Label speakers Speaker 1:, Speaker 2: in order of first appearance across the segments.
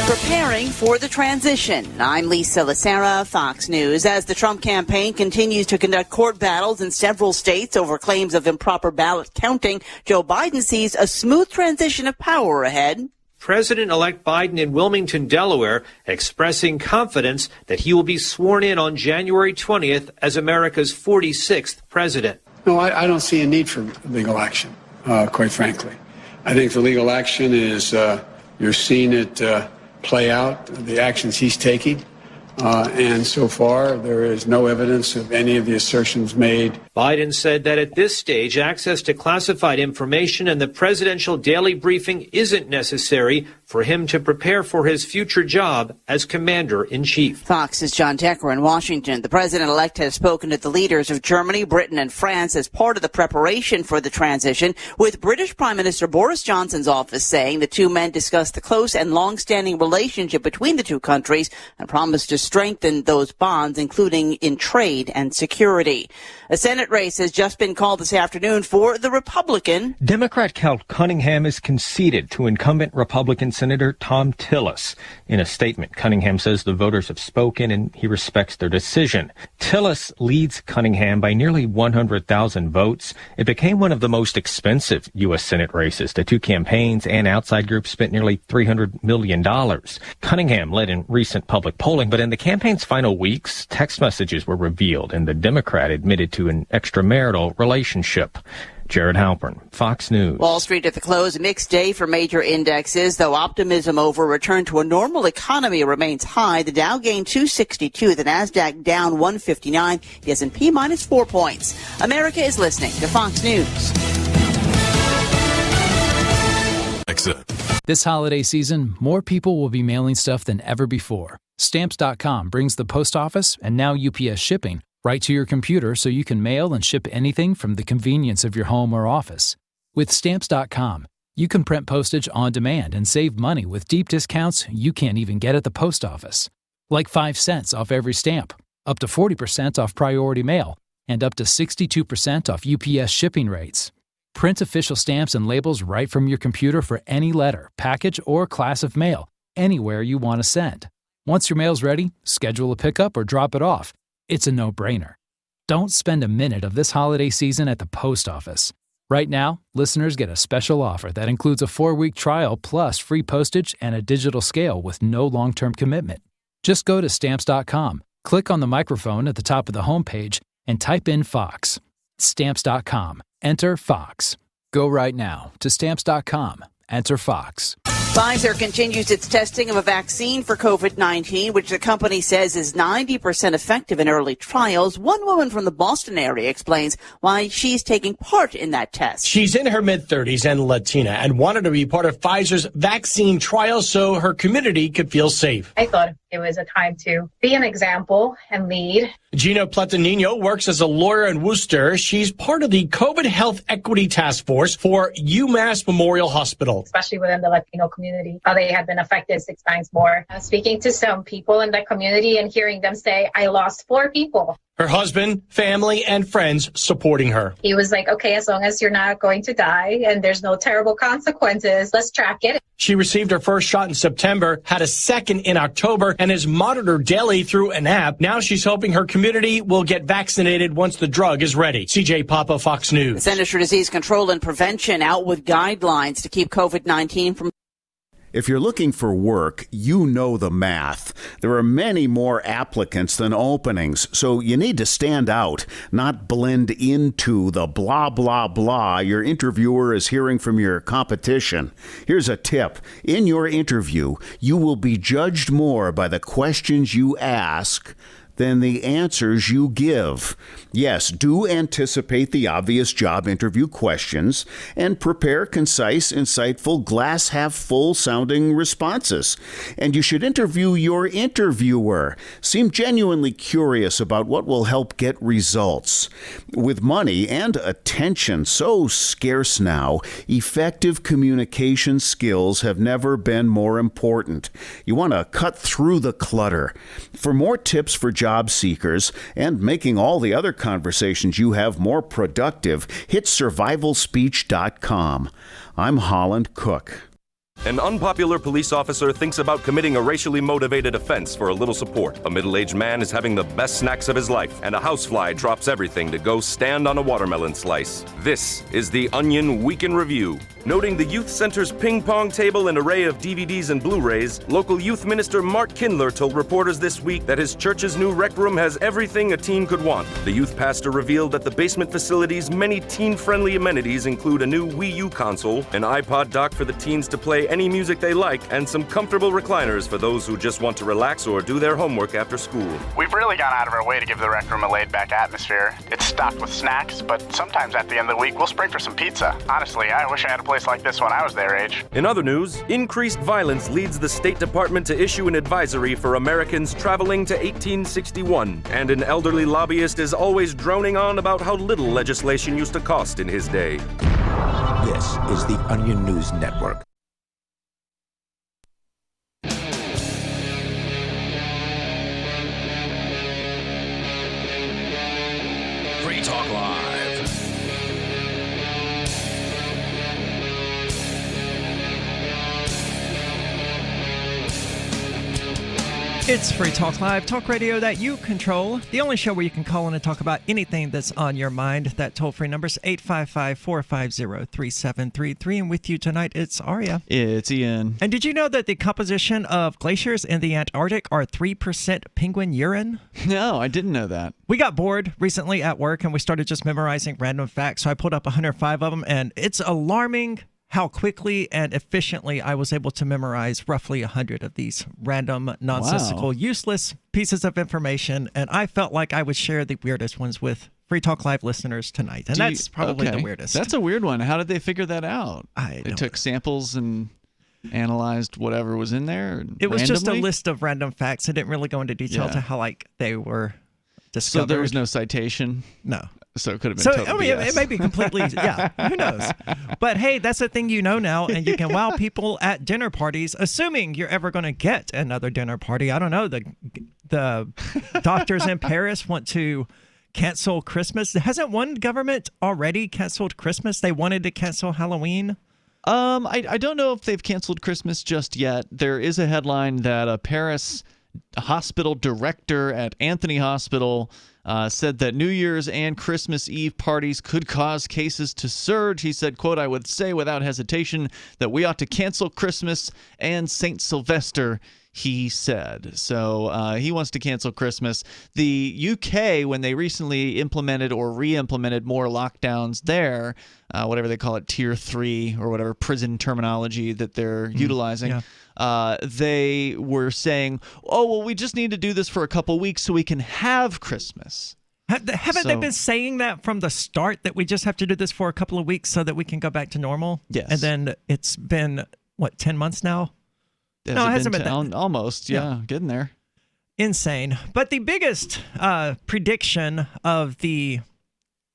Speaker 1: Preparing for the transition. I'm Lisa Lacera, Fox News. As the Trump campaign continues to conduct court battles in several states over claims of improper ballot counting, Joe Biden sees a smooth transition of power ahead.
Speaker 2: President-elect Biden in Wilmington, Delaware, expressing confidence that he will be sworn in on January 20th as America's 46th president.
Speaker 3: No, I don't see a need for legal action, quite frankly. I think the legal action is you're seeing it play out, the actions he's taking. And so far, there is no evidence of any of the assertions made.
Speaker 2: Biden said that at this stage, access to classified information and the presidential daily briefing isn't necessary for him to prepare for his future job as commander-in-chief.
Speaker 1: Fox's John Decker in Washington. The president-elect has spoken to the leaders of Germany, Britain, and France as part of the preparation for the transition, with British Prime Minister Boris Johnson's office saying the two men discussed the close and long-standing relationship between the two countries and promised to strengthen those bonds, including in trade and security. A Senate race has just been called this afternoon for the Republican.
Speaker 4: Democrat Cal Cunningham is conceded to incumbent Republican Senator Tom Tillis. In a statement, Cunningham says the voters have spoken and he respects their decision. Tillis leads Cunningham by nearly 100,000 votes. It became one of the most expensive U.S. Senate races. The two campaigns and outside groups spent nearly $300 million. Cunningham led in recent public polling, but in the campaign's final weeks, text messages were revealed and the Democrat admitted to an extramarital relationship. Jared Halpern, Fox News.
Speaker 1: Wall Street at the close, a mixed day for major indexes, though optimism over a return to a normal economy remains high. The Dow gained 262, the Nasdaq down 159, the S&P minus 4 points. America is listening to Fox News.
Speaker 5: This holiday season, more people will be mailing stuff than ever before. Stamps.com brings the post office and now UPS shipping right to your computer so you can mail and ship anything from the convenience of your home or office. With Stamps.com, you can print postage on demand and save money with deep discounts you can't even get at the post office. Like 5 cents off every stamp, up to 40% off priority mail, and up to 62% off UPS shipping rates. Print official stamps and labels right from your computer for any letter, package, or class of mail, anywhere you want to send. Once your mail's ready, schedule a pickup or drop it off. It's a no-brainer. Don't spend a minute of this holiday season at the post office. Right now, listeners get a special offer that includes a 4-week trial plus free postage and a digital scale with no long-term commitment. Just go to Stamps.com, click on the microphone at the top of the homepage, and type in Fox. Stamps.com. Enter Fox. Go right now to Stamps.com. Enter Fox.
Speaker 1: Pfizer continues its testing of a vaccine for COVID-19, which the company says is 90% effective in early trials. One woman from the Boston area explains why she's taking part in that test.
Speaker 6: She's in her mid-30s and Latina and wanted to be part of Pfizer's vaccine trial so her community could feel safe.
Speaker 7: I thought it was a time to be an example and lead.
Speaker 6: Gina Platanino works as a lawyer in Worcester. She's part of the COVID Health Equity Task Force for UMass Memorial Hospital.
Speaker 7: Especially within the Latino community, how they had been affected 6 times more. Speaking to some people in the community and hearing them say, I lost 4 people.
Speaker 6: Her husband, family, and friends supporting her.
Speaker 7: He was like, okay, as long as you're not going to die and there's no terrible consequences, let's track it.
Speaker 6: She received her first shot in September, had a second in October, and is monitored daily through an app. Now she's hoping her community will get vaccinated once the drug is ready. CJ Papa, Fox News.
Speaker 1: The Centers for Disease Control and Prevention out with guidelines to keep COVID-19 from...
Speaker 8: If you're looking for work, you know the math. There are many more applicants than openings, so you need to stand out, not blend into the blah, blah, blah your interviewer is hearing from your competition. Here's a tip. In your interview, you will be judged more by the questions you ask than the answers you give. Yes, do anticipate the obvious job interview questions and prepare concise, insightful, glass-half-full sounding responses. And you should interview your interviewer. Seem genuinely curious about what will help get results. With money and attention so scarce now, effective communication skills have never been more important. You want to cut through the clutter. For more tips for job seekers and making all the other conversations you have more productive, hit survivalspeech.com. I'm Holland Cook.
Speaker 9: An unpopular police officer thinks about committing a racially motivated offense for a little support. A middle-aged man is having the best snacks of his life, and a housefly drops everything to go stand on a watermelon slice. This is the Onion Week in Review. Noting the youth center's ping pong table and array of DVDs and Blu-rays, local youth minister Mark Kindler told reporters this week that his church's new rec room has everything a teen could want. The youth pastor revealed that the basement facility's many teen-friendly amenities include a new Wii U console, an iPod dock for the teens to play any music they like, and some comfortable recliners for those who just want to relax or do their homework after school.
Speaker 10: We've really gone out of our way to give the rec room a laid-back atmosphere. It's stocked with snacks, but sometimes at the end of the week, we'll spring for some pizza. Honestly, I wish I had a place like this when I was their age.
Speaker 9: In other news, increased violence leads the State Department to issue an advisory for Americans traveling to 1861, and an elderly lobbyist is always droning on about how little legislation used to cost in his day.
Speaker 11: This is the Onion News Network.
Speaker 12: Free Talk Live.
Speaker 13: It's Free Talk Live, talk radio that you control. The only show where you can call in and talk about anything that's on your mind. That toll-free number is 855-450-3733. And with you tonight, it's Arya.
Speaker 14: It's Ian.
Speaker 13: And did you know that the composition of glaciers in the Antarctic are 3% penguin urine?
Speaker 14: No, I didn't know that.
Speaker 13: We got bored recently at work, and we started just memorizing random facts. So I pulled up 105 of them, and it's alarming how quickly and efficiently I was able to memorize roughly 100 of these random, nonsensical, useless pieces of information. And I felt like I would share the weirdest ones with Free Talk Live listeners tonight. And that's probably the weirdest.
Speaker 14: That's a weird one. How did they figure that out? They took samples and analyzed whatever was in there?
Speaker 13: It was just a list of random facts. I didn't really go into detail to how they were discovered.
Speaker 14: So there was no citation?
Speaker 13: No.
Speaker 14: So it could have been total BS.
Speaker 13: It may be completely, who knows? But hey, that's a thing you know now, and you can wow people at dinner parties, assuming you're ever going to get another dinner party. I don't know. The doctors in Paris want to cancel Christmas. Hasn't one government already canceled Christmas? They wanted to cancel Halloween.
Speaker 14: I don't know if they've canceled Christmas just yet. There is a headline that a Paris hospital director at Anthony Hospital said that New Year's and Christmas Eve parties could cause cases to surge. He said, quote, "I would say without hesitation that we ought to cancel Christmas and St. Sylvester," he said. So he wants to cancel Christmas. The UK, when they recently implemented or re-implemented more lockdowns there, whatever they call it, Tier 3 or whatever prison terminology that they're utilizing, they were saying, oh, well, we just need to do this for a couple weeks so we can have Christmas.
Speaker 13: Haven't they been saying that from the start, that we just have to do this for a couple of weeks so that we can go back to normal?
Speaker 14: Yes.
Speaker 13: And then it's been, 10 months now?
Speaker 14: No, it hasn't been that. Almost, getting there.
Speaker 13: Insane. But the biggest prediction of the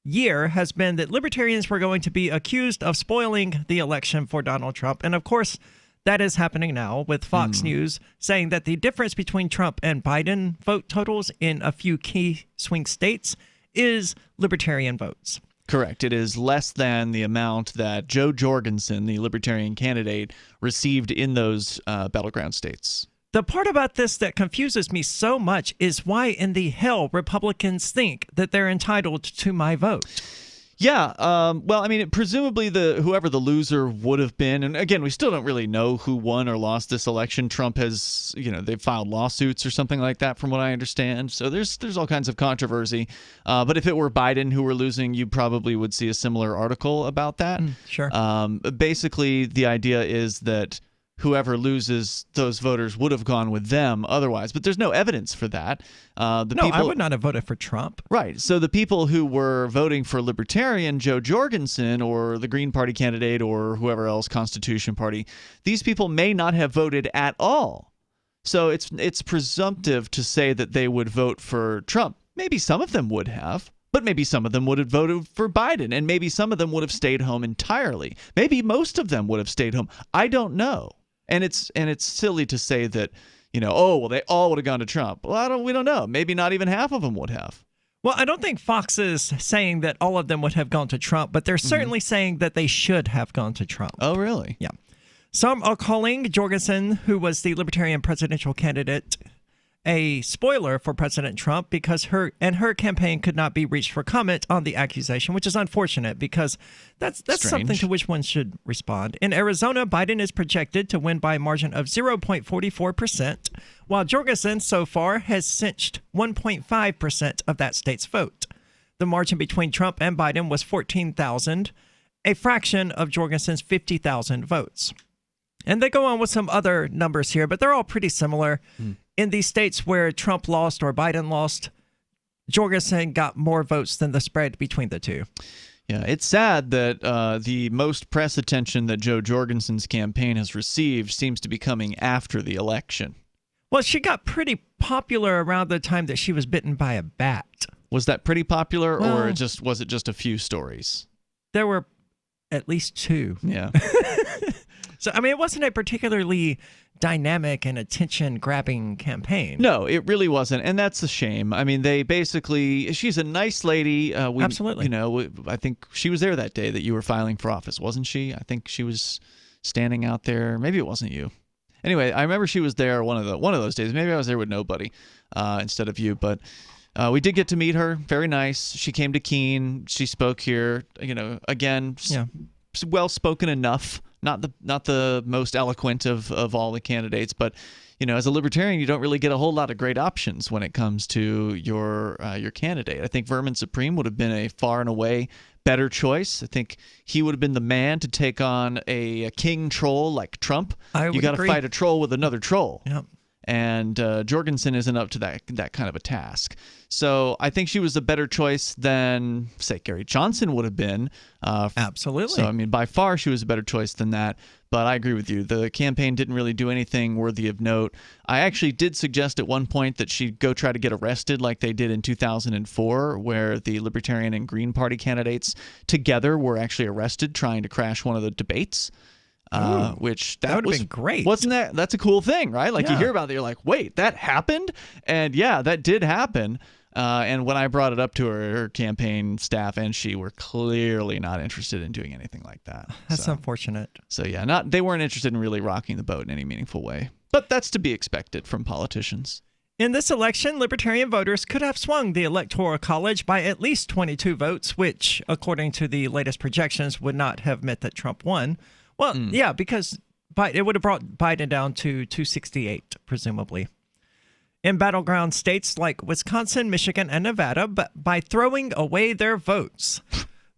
Speaker 13: year has been that libertarians were going to be accused of spoiling the election for Donald Trump. And of course, that is happening now with Fox News saying that the difference between Trump and Biden vote totals in a few key swing states is libertarian votes.
Speaker 14: Correct. It is less than the amount that Joe Jorgensen, the libertarian candidate, received in those battleground states.
Speaker 13: The part about this that confuses me so much is why in the hell Republicans think that they're entitled to my vote.
Speaker 14: Yeah, well, I mean, presumably whoever the loser would have been, and again, we still don't really know who won or lost this election. Trump has, they've filed lawsuits or something like that, from what I understand. So there's all kinds of controversy. But if it were Biden who were losing, you probably would see a similar article about that.
Speaker 13: Sure.
Speaker 14: Basically, the idea is that whoever loses, those voters would have gone with them otherwise. But there's no evidence for that.
Speaker 13: I would not have voted for Trump.
Speaker 14: Right. So the people who were voting for Libertarian Joe Jorgensen or the Green Party candidate or whoever else, Constitution Party, these people may not have voted at all. So it's presumptive to say that they would vote for Trump. Maybe some of them would have. But maybe some of them would have voted for Biden, and maybe some of them would have stayed home entirely. Maybe most of them would have stayed home. I don't know. And it's silly to say that, they all would have gone to Trump. Well, we don't know. Maybe not even half of them would have.
Speaker 13: Well, I don't think Fox is saying that all of them would have gone to Trump, but they're certainly saying that they should have gone to Trump.
Speaker 14: Oh, really?
Speaker 13: Yeah. Some are calling Jorgensen, who was the Libertarian presidential candidate, a spoiler for President Trump because her campaign could not be reached for comment on the accusation, which is unfortunate because that's something to which one should respond. In Arizona, Biden is projected to win by a margin of 0.44%, while Jorgensen so far has cinched 1.5% of that state's vote. The margin between Trump and Biden was 14,000, a fraction of Jorgensen's 50,000 votes. And they go on with some other numbers here, but they're all pretty similar. In these states where Trump lost or Biden lost, Jorgensen got more votes than the spread between the two.
Speaker 14: Yeah, it's sad that the most press attention that Joe Jorgensen's campaign has received seems to be coming after the election.
Speaker 13: Well, she got pretty popular around the time that she was bitten by a bat.
Speaker 14: Was that pretty popular, or was it just a few stories?
Speaker 13: There were at least two.
Speaker 14: Yeah.
Speaker 13: So, I mean, it wasn't a particularly dynamic and attention-grabbing campaign.
Speaker 14: No, it really wasn't, and that's a shame. I mean, she's a nice lady.
Speaker 13: Absolutely.
Speaker 14: I think she was there that day that you were filing for office, wasn't she? I think she was standing out there. Maybe it wasn't you. Anyway, I remember she was there one of those days. Maybe I was there with nobody instead of you, but we did get to meet her. Very nice. She came to Keene. She spoke here. Again, well-spoken enough. Not the most eloquent of all the candidates, but as a libertarian, you don't really get a whole lot of great options when it comes to your candidate. I think Vermin Supreme would have been a far and away better choice. I think he would have been the man to take on a king troll like Trump. You got to fight a troll with another troll.
Speaker 13: Yep.
Speaker 14: And Jorgensen isn't up to that kind of a task. So I think she was a better choice than, say, Gary Johnson would have been.
Speaker 13: Absolutely.
Speaker 14: So, I mean, by far she was a better choice than that. But I agree with you. The campaign didn't really do anything worthy of note. I actually did suggest at one point that she go try to get arrested like they did in 2004, where the Libertarian and Green Party candidates together were actually arrested trying to crash one of the debates. Which
Speaker 13: that would have been great.
Speaker 14: Wasn't that? That's a cool thing, right? Like you hear about it, you're like, wait, that happened? And yeah, that did happen. And when I brought it up to her campaign staff and she were clearly not interested in doing anything like that.
Speaker 13: That's unfortunate.
Speaker 14: So yeah, they weren't interested in really rocking the boat in any meaningful way. But that's to be expected from politicians.
Speaker 13: In this election, Libertarian voters could have swung the Electoral College by at least 22 votes, which, according to the latest projections, would not have meant that Trump won. Well, yeah, because it would have brought Biden down to 268, presumably. In battleground states like Wisconsin, Michigan, and Nevada, but by throwing away their votes,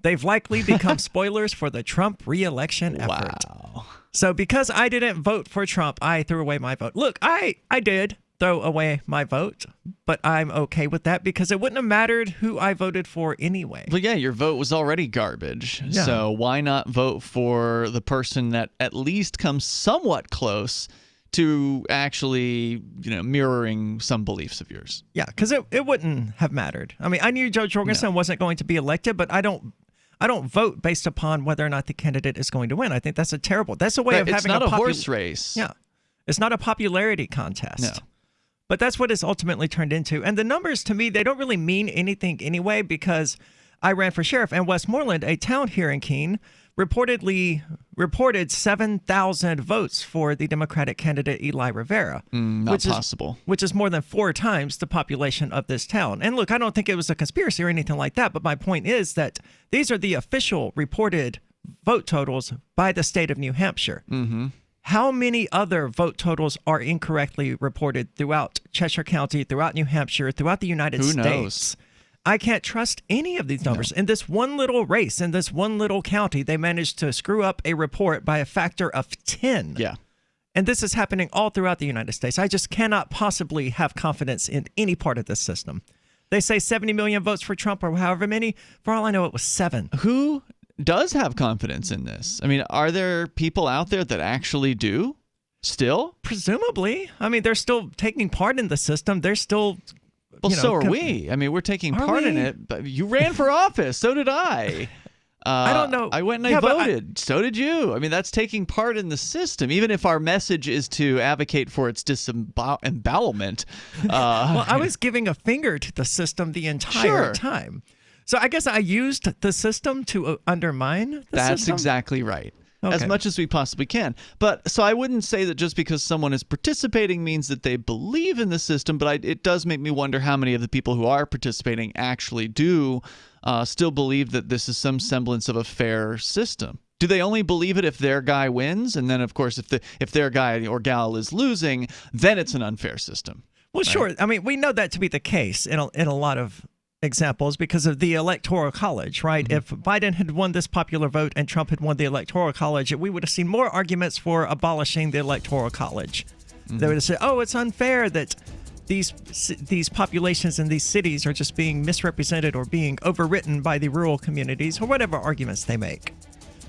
Speaker 13: they've likely become spoilers for the Trump re-election effort.
Speaker 14: Wow.
Speaker 13: So because I didn't vote for Trump, I threw away my vote. Look, I did throw away my vote, but I'm okay with that because it wouldn't have mattered who I voted for anyway.
Speaker 14: Well, yeah, your vote was already garbage. Yeah. So why not vote for the person that at least comes somewhat close to actually, mirroring some beliefs of yours?
Speaker 13: Yeah, because it wouldn't have mattered. I mean, I knew Joe Jorgensen wasn't going to be elected, but I don't vote based upon whether or not the candidate is going to win. I think that's that's a way of having
Speaker 14: it's not a horse race.
Speaker 13: Yeah. It's not a popularity contest.
Speaker 14: No.
Speaker 13: But that's what it's ultimately turned into. And the numbers, to me, they don't really mean anything anyway, because I ran for sheriff, and Westmoreland, a town here in Keene, reported 7,000 votes for the Democratic candidate Eli Rivera.
Speaker 14: Not possible.
Speaker 13: Which is more than 4 times the population of this town. And look, I don't think it was a conspiracy or anything like that, but my point is that these are the official reported vote totals by the state of New Hampshire.
Speaker 14: Mm-hmm.
Speaker 13: How many other vote totals are incorrectly reported throughout Cheshire County, throughout New Hampshire, throughout the United States?
Speaker 14: Who knows?
Speaker 13: I can't trust any of these numbers. No. In this one little race, in this one little county, they managed to screw up a report by a factor of 10.
Speaker 14: Yeah.
Speaker 13: And this is happening all throughout the United States. I just cannot possibly have confidence in any part of this system. They say 70 million votes for Trump or however many. For all I know, it was 7.
Speaker 14: Who does have confidence in this? I mean, are there people out there that actually do still?
Speaker 13: Presumably. I mean, they're still taking part in the system. They're still...
Speaker 14: Well, so are we. I mean, we're taking part in it. But you ran for office. So did I.
Speaker 13: I don't know.
Speaker 14: I went and I voted. So did you. I mean, that's taking part in the system, even if our message is to advocate for its disembowelment.
Speaker 13: Well, I was giving a finger to the system the entire time. So I guess I used the system to undermine the system.
Speaker 14: That's exactly right. as much as we possibly can. But so I wouldn't say that just because someone is participating means that they believe in the system, but it does make me wonder how many of the people who are participating actually do still believe that this is some semblance of a fair system. Do they only believe it if their guy wins? And then, of course, if their guy or gal is losing, then it's an unfair system.
Speaker 13: Well, right? Sure. I mean, we know that to be the case in a lot of examples because of the Electoral College, right? Mm-hmm. If Biden had won this popular vote and Trump had won the Electoral College, we would have seen more arguments for abolishing the Electoral College. Mm-hmm. They would have said, oh, it's unfair that these populations in these cities are just being misrepresented or being overwritten by the rural communities or whatever arguments they make.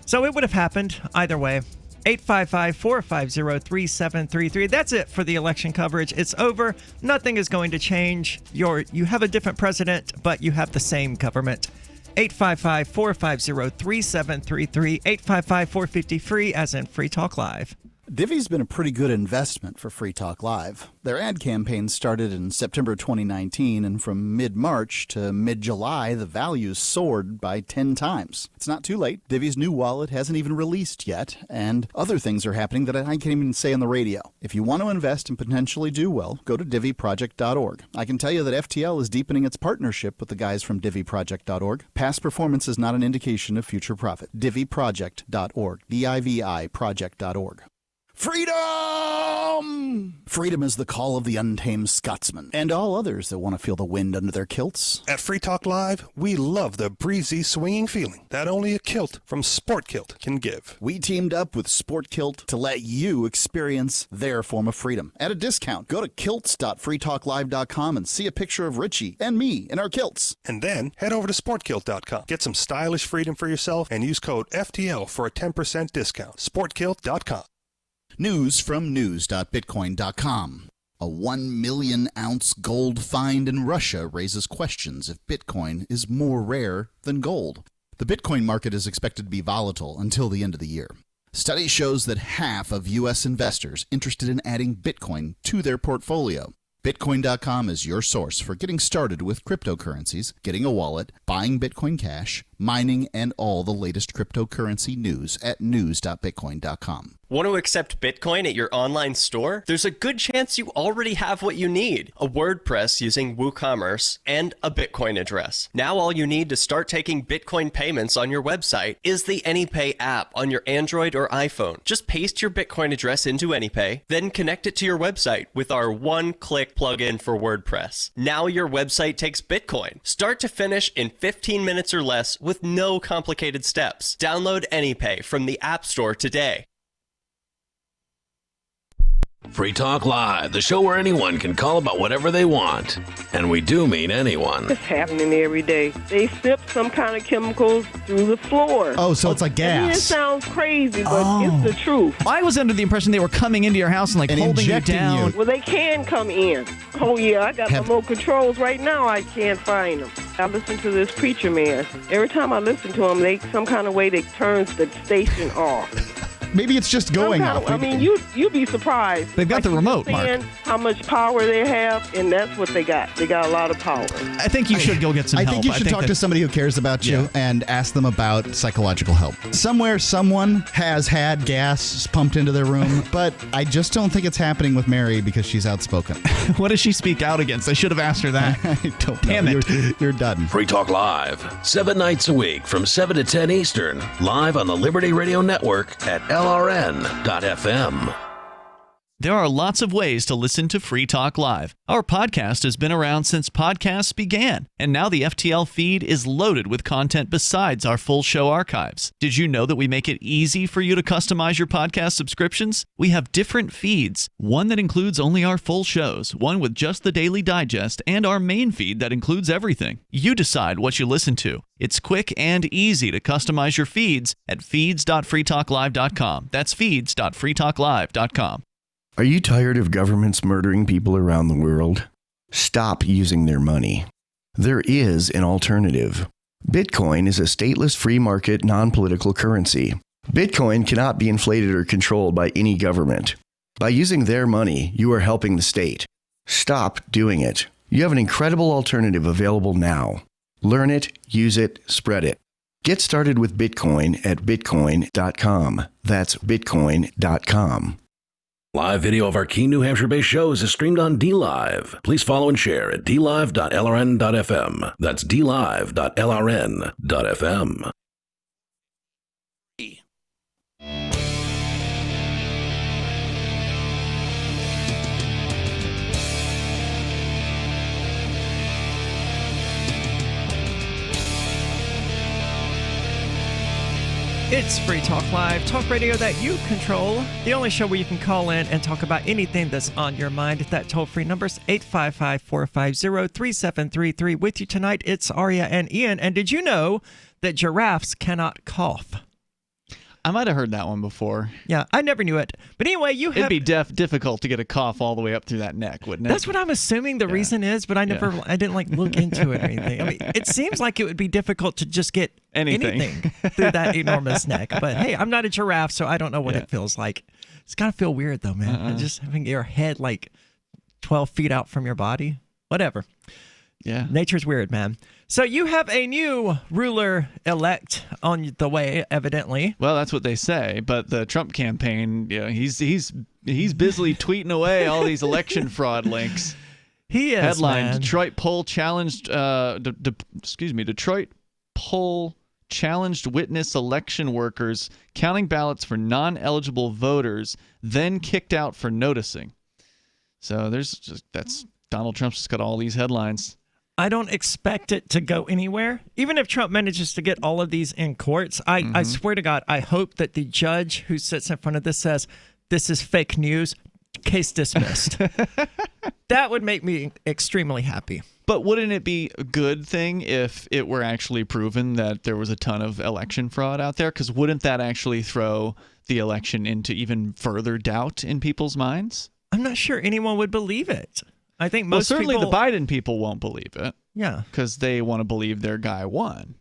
Speaker 13: So it would have happened either way. 855-450-3733. That's it for the election coverage. It's over. Nothing is going to change. You have a different president, but you have the same government. 855-450-3733. 855-450-FREE, as in Free Talk Live.
Speaker 15: Divvy's been a pretty good investment for Free Talk Live. Their ad campaign started in September 2019, and from mid-March to mid-July, the values soared by 10 times. It's not too late. Divvy's new wallet hasn't even released yet, and other things are happening that I can't even say on the radio. If you want to invest and potentially do well, go to divvyproject.org. I can tell you that FTL is deepening its partnership with the guys from divvyproject.org. Past performance is not an indication of future profit. divvyproject.org. D-I-V-I project.org. Freedom! Freedom is the call of the untamed Scotsman and all others that want to feel the wind under their kilts.
Speaker 16: At Free Talk Live, we love the breezy, swinging feeling that only a kilt from Sport Kilt can give.
Speaker 15: We teamed up with Sport Kilt to let you experience their form of freedom at a discount. Go to kilts.freetalklive.com and see a picture of Richie and me in our kilts.
Speaker 16: And then head over to sportkilt.com. Get some stylish freedom for yourself and use code FTL for a 10% discount. Sportkilt.com.
Speaker 15: News from news.bitcoin.com. A 1 million ounce gold find in Russia raises questions if Bitcoin is more rare than gold. The Bitcoin market is expected to be volatile until the end of the year. Study shows that half of U.S. investors interested in adding Bitcoin to their portfolio. Bitcoin.com is your source for getting started with cryptocurrencies, getting a wallet, buying Bitcoin Cash, mining, and all the latest cryptocurrency news at news.bitcoin.com.
Speaker 17: Want to accept Bitcoin at your online store? There's a good chance you already have what you need. A WordPress using WooCommerce and a Bitcoin address. Now all you need to start taking Bitcoin payments on your website is the AnyPay app on your Android or iPhone. Just paste your Bitcoin address into AnyPay, then connect it to your website with our one-click plugin for WordPress. Now your website takes Bitcoin, start to finish in 15 minutes or less with no complicated steps. Download AnyPay from the App Store today.
Speaker 12: Free Talk Live, the show where anyone can call about whatever they want. And we do mean anyone.
Speaker 18: It's happening every day. They sip some kind of chemicals through the floor.
Speaker 19: Oh, so it's like gas.
Speaker 18: I mean, it sounds crazy, but it's the truth.
Speaker 19: I was under the impression they were coming into your house and holding you down.
Speaker 18: Well, they can come in. Oh, yeah, I got remote controls right now. I can't find them. I listen to this preacher man. Every time I listen to him, some kind of way they turns the station off.
Speaker 19: Maybe it's just going off.
Speaker 18: I mean, you'd be surprised.
Speaker 19: They've got the remote, Mark.
Speaker 18: How much power they have, and that's what they got. They got a lot of power.
Speaker 19: I think you should go get some help.
Speaker 20: I think you should talk to somebody who cares about you and ask them about psychological help. Somewhere, someone has had gas pumped into their room, but I just don't think it's happening with Mary because she's outspoken.
Speaker 19: What does she speak out against? I should have asked her that.
Speaker 20: I don't know.
Speaker 19: Damn it.
Speaker 20: You're done.
Speaker 12: Free Talk Live, 7 nights a week from 7 to 10 Eastern, live on the Liberty Radio Network at LRN.FM.
Speaker 14: There are lots of ways to listen to Free Talk Live. Our podcast has been around since podcasts began, and now the FTL feed is loaded with content besides our full show archives. Did you know that we make it easy for you to customize your podcast subscriptions? We have different feeds, one that includes only our full shows, one with just the Daily Digest, and our main feed that includes everything. You decide what you listen to. It's quick and easy to customize your feeds at feeds.freetalklive.com. That's feeds.freetalklive.com.
Speaker 21: Are you tired of governments murdering people around the world? Stop using their money. There is an alternative. Bitcoin is a stateless free market non-political currency. Bitcoin cannot be inflated or controlled by any government. By using their money, you are helping the state. Stop doing it. You have an incredible alternative available now. Learn it, use it, spread it. Get started with Bitcoin at bitcoin.com. That's bitcoin.com.
Speaker 12: Live video of our key New Hampshire-based shows is streamed on DLive. Please follow and share at dlive.lrn.fm. That's dlive.lrn.fm.
Speaker 13: It's Free Talk Live, talk radio that you control. The only show where you can call in and talk about anything that's on your mind. That toll-free number's 855-450-3733. With you tonight, it's Aria and Ian. And did you know that giraffes cannot cough?
Speaker 14: I might have heard that one before.
Speaker 13: Yeah, I never knew it. But anyway, you have...
Speaker 14: It'd be difficult to get a cough all the way up through that neck, wouldn't it?
Speaker 13: That's what I'm assuming the reason is, but I didn't look into it or anything. I mean, it seems like it would be difficult to just get anything through that enormous neck. But hey, I'm not a giraffe, so I don't know what it feels like. It's got to feel weird though, man. Just having your head like 12 feet out from your body. Whatever.
Speaker 14: Yeah.
Speaker 13: Nature's weird, man. So you have a new ruler-elect on the way, evidently.
Speaker 14: Well, that's what they say. But the Trump campaign, he's busily tweeting away all these election fraud links.
Speaker 13: He is,
Speaker 14: Headline:
Speaker 13: man.
Speaker 14: Detroit poll challenged. Detroit poll challenged witness election workers counting ballots for non-eligible voters, then kicked out for noticing. So that's Donald Trump's just got all these headlines.
Speaker 13: I don't expect it to go anywhere. Even if Trump manages to get all of these in courts, I swear to God, I hope that the judge who sits in front of this says, this is fake news, case dismissed. That would make me extremely happy.
Speaker 14: But wouldn't it be a good thing if it were actually proven that there was a ton of election fraud out there? Because wouldn't that actually throw the election into even further doubt in people's minds?
Speaker 13: I'm not sure anyone would believe it. I think most
Speaker 14: certainly
Speaker 13: people...
Speaker 14: the Biden people won't believe it.
Speaker 13: Yeah.
Speaker 14: Because they want to believe their guy won.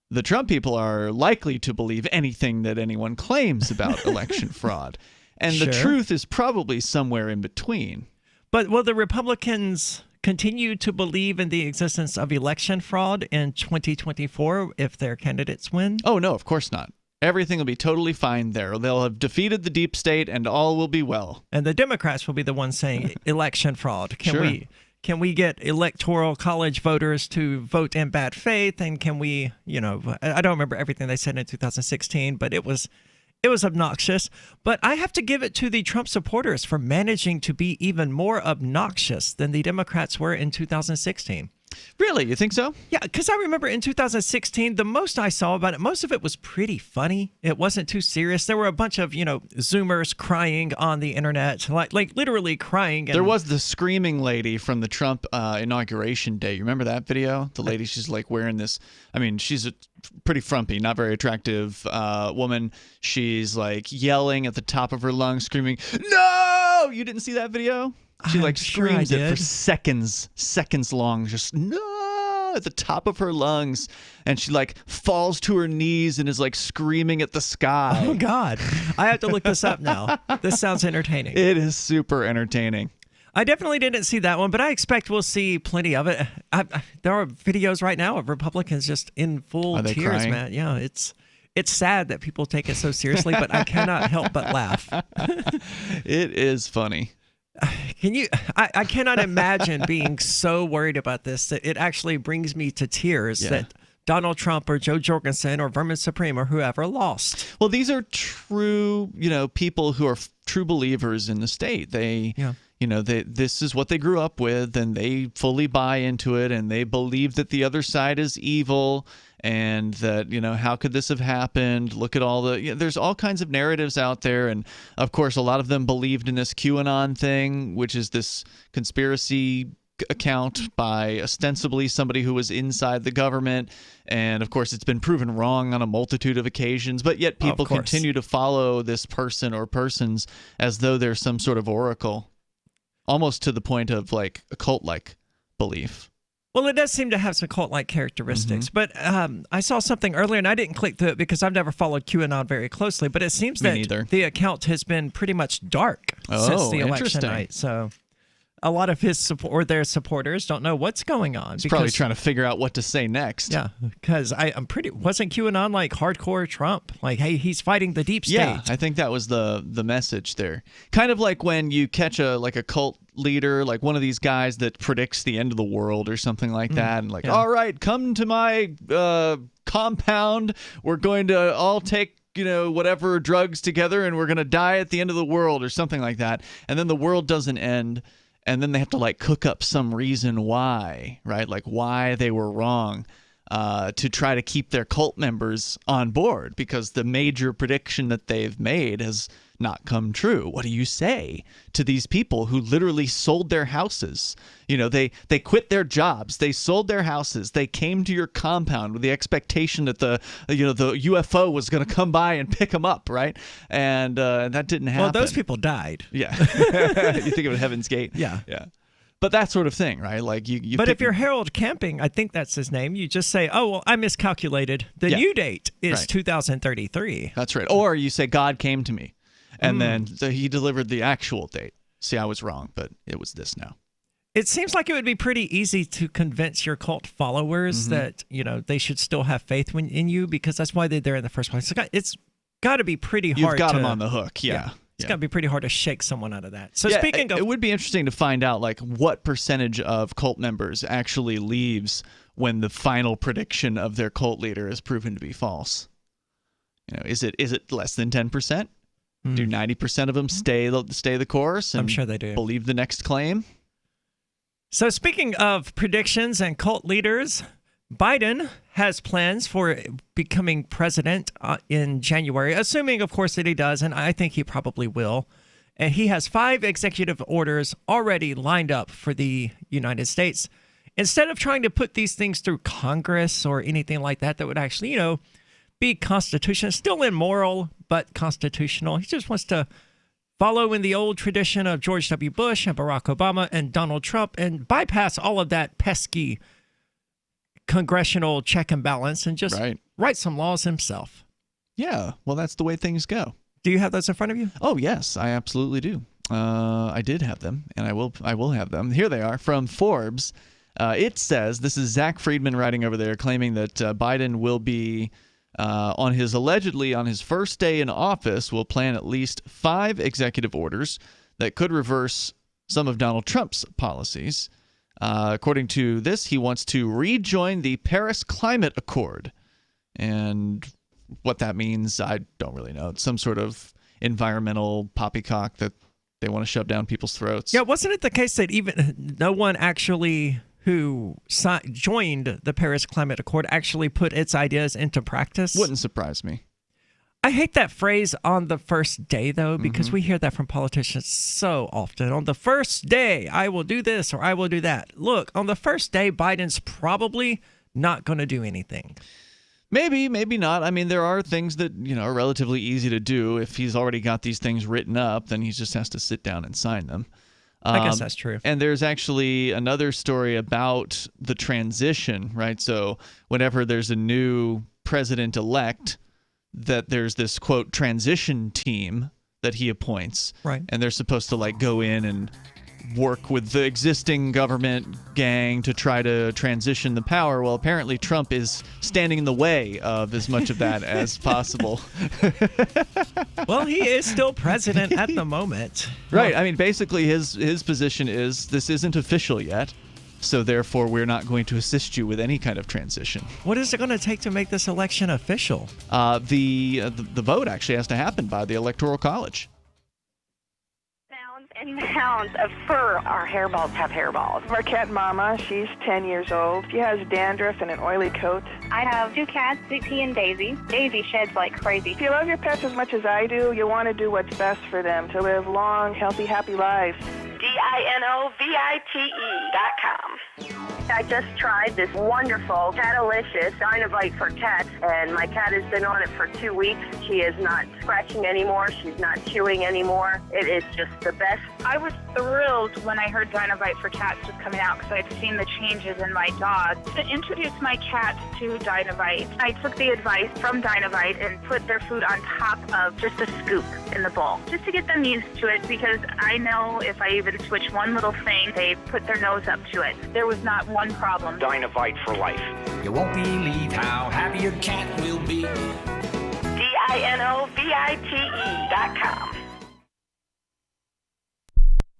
Speaker 14: The Trump people are likely to believe anything that anyone claims about election fraud. And the truth is probably somewhere in between.
Speaker 13: But will the Republicans continue to believe in the existence of election fraud in 2024 if their candidates win?
Speaker 14: Oh, no, of course not. Everything will be totally fine there. They'll have defeated the deep state and all will be well.
Speaker 13: And the Democrats will be the ones saying election fraud. Can we get electoral college voters to vote in bad faith? And can we, I don't remember everything they said in 2016, but it was obnoxious. But I have to give it to the Trump supporters for managing to be even more obnoxious than the Democrats were in 2016.
Speaker 14: Really? You think so?
Speaker 13: Yeah, because I remember in 2016, the most I saw about it, most of it was pretty funny. It wasn't too serious. There were a bunch of, Zoomers crying on the internet, like literally crying.
Speaker 14: There was the screaming lady from the Trump inauguration day. You remember that video? The lady, she's like wearing this, she's a pretty frumpy, not very attractive woman. She's like yelling at the top of her lungs, screaming, "No!" You didn't see that video? She screams it for seconds long, just "no" at the top of her lungs, and she falls to her knees and is screaming at the sky.
Speaker 13: Oh God, I have to look this up now. This sounds entertaining.
Speaker 14: It is super entertaining.
Speaker 13: I definitely didn't see that one, but I expect we'll see plenty of it. There are videos right now of Republicans just in full tears,
Speaker 14: crying?
Speaker 13: man. Yeah, it's sad that people take it so seriously, but I cannot help but laugh.
Speaker 14: It is funny.
Speaker 13: I cannot imagine being so worried about this that it actually brings me to tears that Donald Trump or Joe Jorgensen or Vermin Supreme or whoever lost.
Speaker 14: Well, these are true, people who are true believers in the state. This is what they grew up with, and they fully buy into it, and they believe that the other side is evil, and that, how could this have happened? Look at all there's all kinds of narratives out there. And of course, a lot of them believed in this QAnon thing, which is this conspiracy account by ostensibly somebody who was inside the government. And of course, it's been proven wrong on a multitude of occasions, but yet people continue to follow this person or persons as though they're some sort of oracle, almost to the point of a cult-like belief.
Speaker 13: Well, it does seem to have some cult-like characteristics, but I saw something earlier, and I didn't click through it because I've never followed QAnon very closely, but it seems that the account has been pretty much dark since the election night. So a lot of his their supporters don't know what's going on.
Speaker 14: He's probably trying to figure out what to say next.
Speaker 13: Yeah, because wasn't QAnon like hardcore Trump? Like, hey, he's fighting the deep state.
Speaker 14: Yeah, I think that was the message there. Kind of like when you catch a cult leader, like one of these guys that predicts the end of the world or something like that, and all right, come to my compound. We're going to all take whatever drugs together, and we're going to die at the end of the world or something like that. And then the world doesn't end, and then they have to cook up some reason why, right? Like why they were wrong, to try to keep their cult members on board, because the major prediction that they've made has not come true. What do you say to these people who literally sold their houses? They quit their jobs, they sold their houses, they came to your compound with the expectation that the UFO was going to come by and pick them up, right? And that didn't happen.
Speaker 13: Well, those people died.
Speaker 14: Yeah. You think of it, Heaven's Gate.
Speaker 13: Yeah.
Speaker 14: But that sort of thing, right? Like you.
Speaker 13: But if you're Harold Camping, I think that's his name, you just say, "Oh, well, I miscalculated. The new date is 2033."
Speaker 14: That's right. Or you say, "God came to me," and then he delivered the actual date. See, I was wrong, but it was this now.
Speaker 13: It seems like it would be pretty easy to convince your cult followers that they should still have faith in you, because that's why they're there in the first place. It's got to be pretty hard.
Speaker 14: You've got them on the hook, yeah.
Speaker 13: It's got to be pretty hard to shake someone out of that. So
Speaker 14: it would be interesting to find out what percentage of cult members actually leaves when the final prediction of their cult leader is proven to be false. Is it less than 10%? Do 90% of them stay the course? And
Speaker 13: I'm sure they do.
Speaker 14: Believe the next claim.
Speaker 13: So speaking of predictions and cult leaders, Biden has plans for becoming president in January, assuming, of course, that he does, and I think he probably will. And he has 5 executive orders already lined up for the United States. Instead of trying to put these things through Congress or anything like that would actually, be constitutional, still immoral, but constitutional. He just wants to follow in the old tradition of George W. Bush and Barack Obama and Donald Trump and bypass all of that pesky congressional check and balance and just write some laws himself.
Speaker 14: Yeah, well, that's the way things go.
Speaker 13: Do you have those in front of you?
Speaker 14: Oh, yes, I absolutely do. I did have them, and I will have them. Here they are from Forbes. It says, this is Zach Friedman writing over there, claiming that Biden will be allegedly on his first day in office, will plan at least 5 executive orders that could reverse some of Donald Trump's policies. According to this, he wants to rejoin the Paris Climate Accord. And what that means, I don't really know. It's some sort of environmental poppycock that they want to shove down people's throats.
Speaker 13: Yeah, wasn't it the case that even no one actually who joined the Paris Climate Accord actually put its ideas into practice?
Speaker 14: Wouldn't surprise me.
Speaker 13: I hate that phrase "on the first day," though, because we hear that from politicians so often. On the first day, I will do this or I will do that. Look, on the first day, Biden's probably not going to do anything.
Speaker 14: Maybe, maybe not. I mean, there are things that, are relatively easy to do. If he's already got these things written up, then he just has to sit down and sign them.
Speaker 13: I guess that's true.
Speaker 14: And there's actually another story about the transition, right? So whenever there's a new president-elect, that there's this, quote, transition team that he appoints.
Speaker 13: Right.
Speaker 14: And they're supposed to, go in and work with the existing government gang to try to transition the power. Well, apparently Trump is standing in the way of as much of that as possible.
Speaker 13: Well, he is still president at the moment.
Speaker 14: Right. I mean, basically his position is this isn't official yet, so therefore we're not going to assist you with any kind of transition.
Speaker 13: What is it going to take to make this election official?
Speaker 14: The vote actually has to happen by the Electoral College.
Speaker 3: And pounds of fur. Our hairballs have hairballs.
Speaker 18: Our cat Mama, she's 10 years old. She has dandruff and an oily coat.
Speaker 3: I have 2 cats, Dixie and Daisy. Daisy sheds like crazy.
Speaker 18: If you love your pets as much as I do, you want to do what's best for them, to live long, healthy, happy lives.
Speaker 3: DINOVITE.com. I just tried this wonderful Catalicious Dynavite for cats, and my cat has been on it for 2 weeks. She is not scratching anymore. She's not chewing anymore. It is just the best.
Speaker 22: I was thrilled when I heard Dynavite for cats was coming out because I'd seen the changes in my dog. To introduce my cat to Dynavite, I took the advice from Dynavite and put their food on top of just a scoop. in the bowl, just to get them used to it, because I know if I even switch one little thing, they put their nose up to it. There was not one problem.
Speaker 2: Dinovite for life. You won't believe how happy your cat will be.
Speaker 3: DINOVITE.com.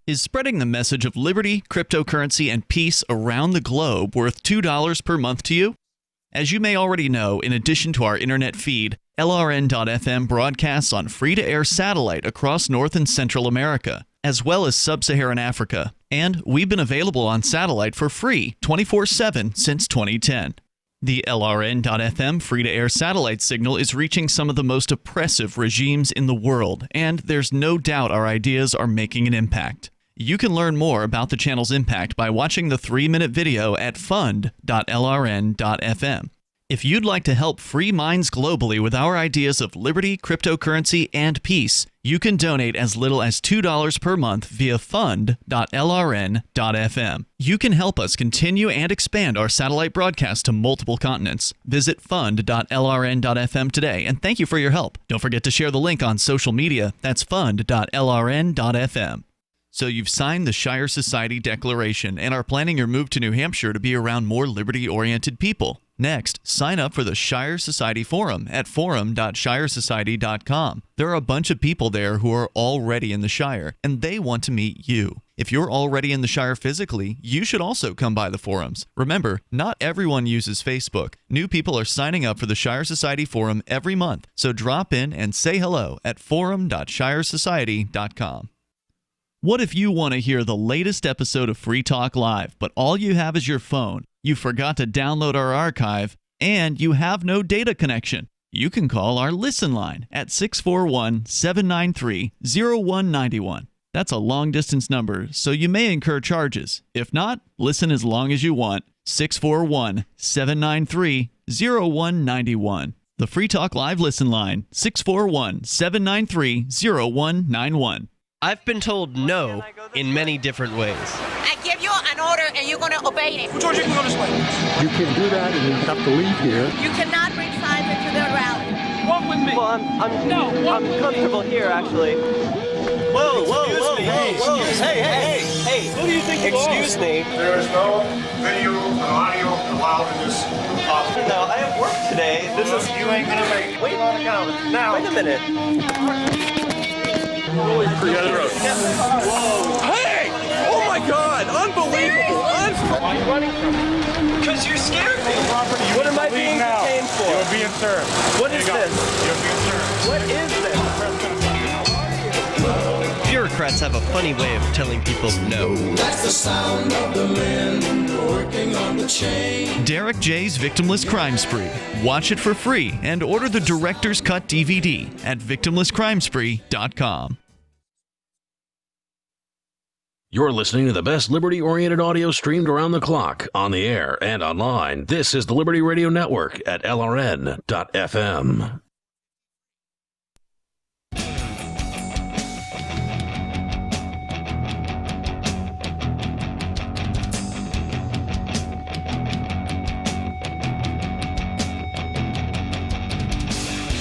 Speaker 14: Is spreading the message of liberty, cryptocurrency, and peace around the globe worth $2 per month to you? As you may already know, in addition to our internet feed, LRN.FM broadcasts on free-to-air satellite across North and Central America, as well as Sub-Saharan Africa. And we've been available on satellite for free 24/7 since 2010. The LRN.FM free-to-air satellite signal is reaching some of the most oppressive regimes in the world, and there's no doubt our ideas are making an impact. You can learn more about the channel's impact by watching the 3-minute video at fund.lrn.fm. If you'd like to help free minds globally with our ideas of liberty, cryptocurrency, and peace, you can donate as little as $2 per month via fund.lrn.fm. You can help us continue and expand our satellite broadcast to multiple continents. Visit fund.lrn.fm today, and thank you for your help. Don't forget to share the link on social media. That's fund.lrn.fm. So you've signed the Shire Society Declaration and are planning your move to New Hampshire to be around more liberty-oriented people. Next, sign up for the Shire Society Forum at forum.shiresociety.com. There are a bunch of people there who are already in the Shire, and they want to meet you. If you're already in the Shire physically, you should also come by the forums. Remember, not everyone uses Facebook. New people are signing up for the Shire Society Forum every month, so drop in and say hello at forum.shiresociety.com. What if you want to hear the latest episode of Free Talk Live, but all you have is your phone, you forgot to download our archive, and you have no data connection? You can call our Listen line at 641-793-0191. That's a long-distance number, so you may incur charges. If not, listen as long as you want. 641-793-0191. The Free Talk Live Listen line, 641-793-0191.
Speaker 17: I've been told no in many different ways.
Speaker 4: I give you an order and you're going to obey it.
Speaker 23: George, you can go this way. You can do that and you have to leave here.
Speaker 4: You cannot bring signs into the rally.
Speaker 23: Walk with me.
Speaker 17: Well, I'm comfortable here, actually. Whoa, hey, who do you think you are? Excuse me.
Speaker 24: There is no video and audio allowed in this office.
Speaker 17: No, I have work today.
Speaker 24: You ain't gonna make it.
Speaker 17: Wait on account. Now. Wait a minute.
Speaker 24: Forget the road.
Speaker 17: Whoa. Hey! Oh my God! Unbelievable!
Speaker 24: Why are you running from me?
Speaker 17: Because you scared me. What am I being detained for?
Speaker 24: You're being served.
Speaker 17: What is this?
Speaker 24: You're being served.
Speaker 17: What is this? Bureaucrats have a funny way of telling people no.
Speaker 2: That's the sound of the men working on the chain.
Speaker 14: Derek J's Victimless Crime Spree. Watch it for free and order the Director's Cut DVD at victimlesscrimespree.com.
Speaker 12: You're listening to the best liberty-oriented audio streamed around the clock, on the air, and online. This is the Liberty Radio Network at LRN.FM.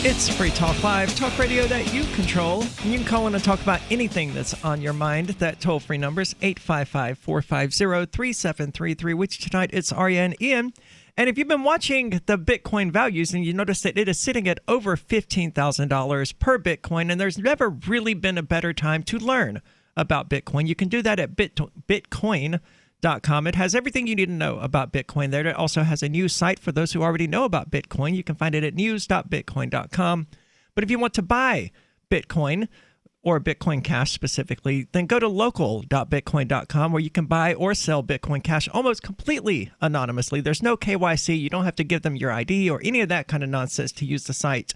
Speaker 13: It's Free Talk Live, talk radio that you control. And you can call in and talk about anything that's on your mind. That toll-free number is 855-450-3733, which tonight it's Arya and Ian. And if you've been watching the Bitcoin values and you notice that it is sitting at over $15,000 per Bitcoin, and there's never really been a better time to learn about Bitcoin. You can do that at Bitcoin.com. It has everything you need to know about Bitcoin there. It also has a news site for those who already know about Bitcoin. You can find it at news.bitcoin.com. But if you want to buy Bitcoin or Bitcoin Cash specifically, then go to local.bitcoin.com where you can buy or sell Bitcoin Cash almost completely anonymously. There's no KYC. You don't have to give them your ID or any of that kind of nonsense to use the site,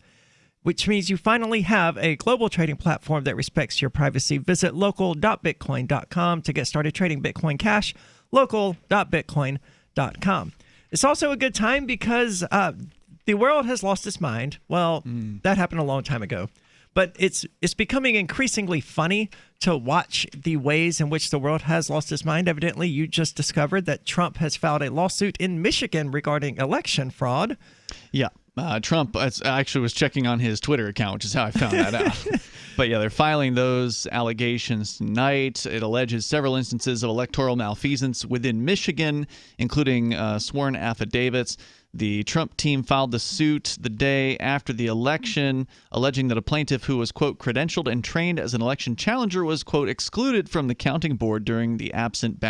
Speaker 13: which means you finally have a global trading platform that respects your privacy. Visit local.bitcoin.com to get started trading Bitcoin Cash. Local.bitcoin.com. It's also a good time because the world has lost its mind. Well, that happened a long time ago. But it's becoming increasingly funny to watch the ways in which the world has lost its mind. Evidently, you just discovered that Trump has filed a lawsuit in Michigan regarding election fraud.
Speaker 14: Yeah. Trump actually was checking on his Twitter account, which is how I found that out. But yeah, they're filing those allegations tonight. It alleges several instances of electoral malfeasance within Michigan, including sworn affidavits. The Trump team filed the suit the day after the election, alleging that a plaintiff who was, quote, credentialed and trained as an election challenger was, quote, excluded from the counting board during the absent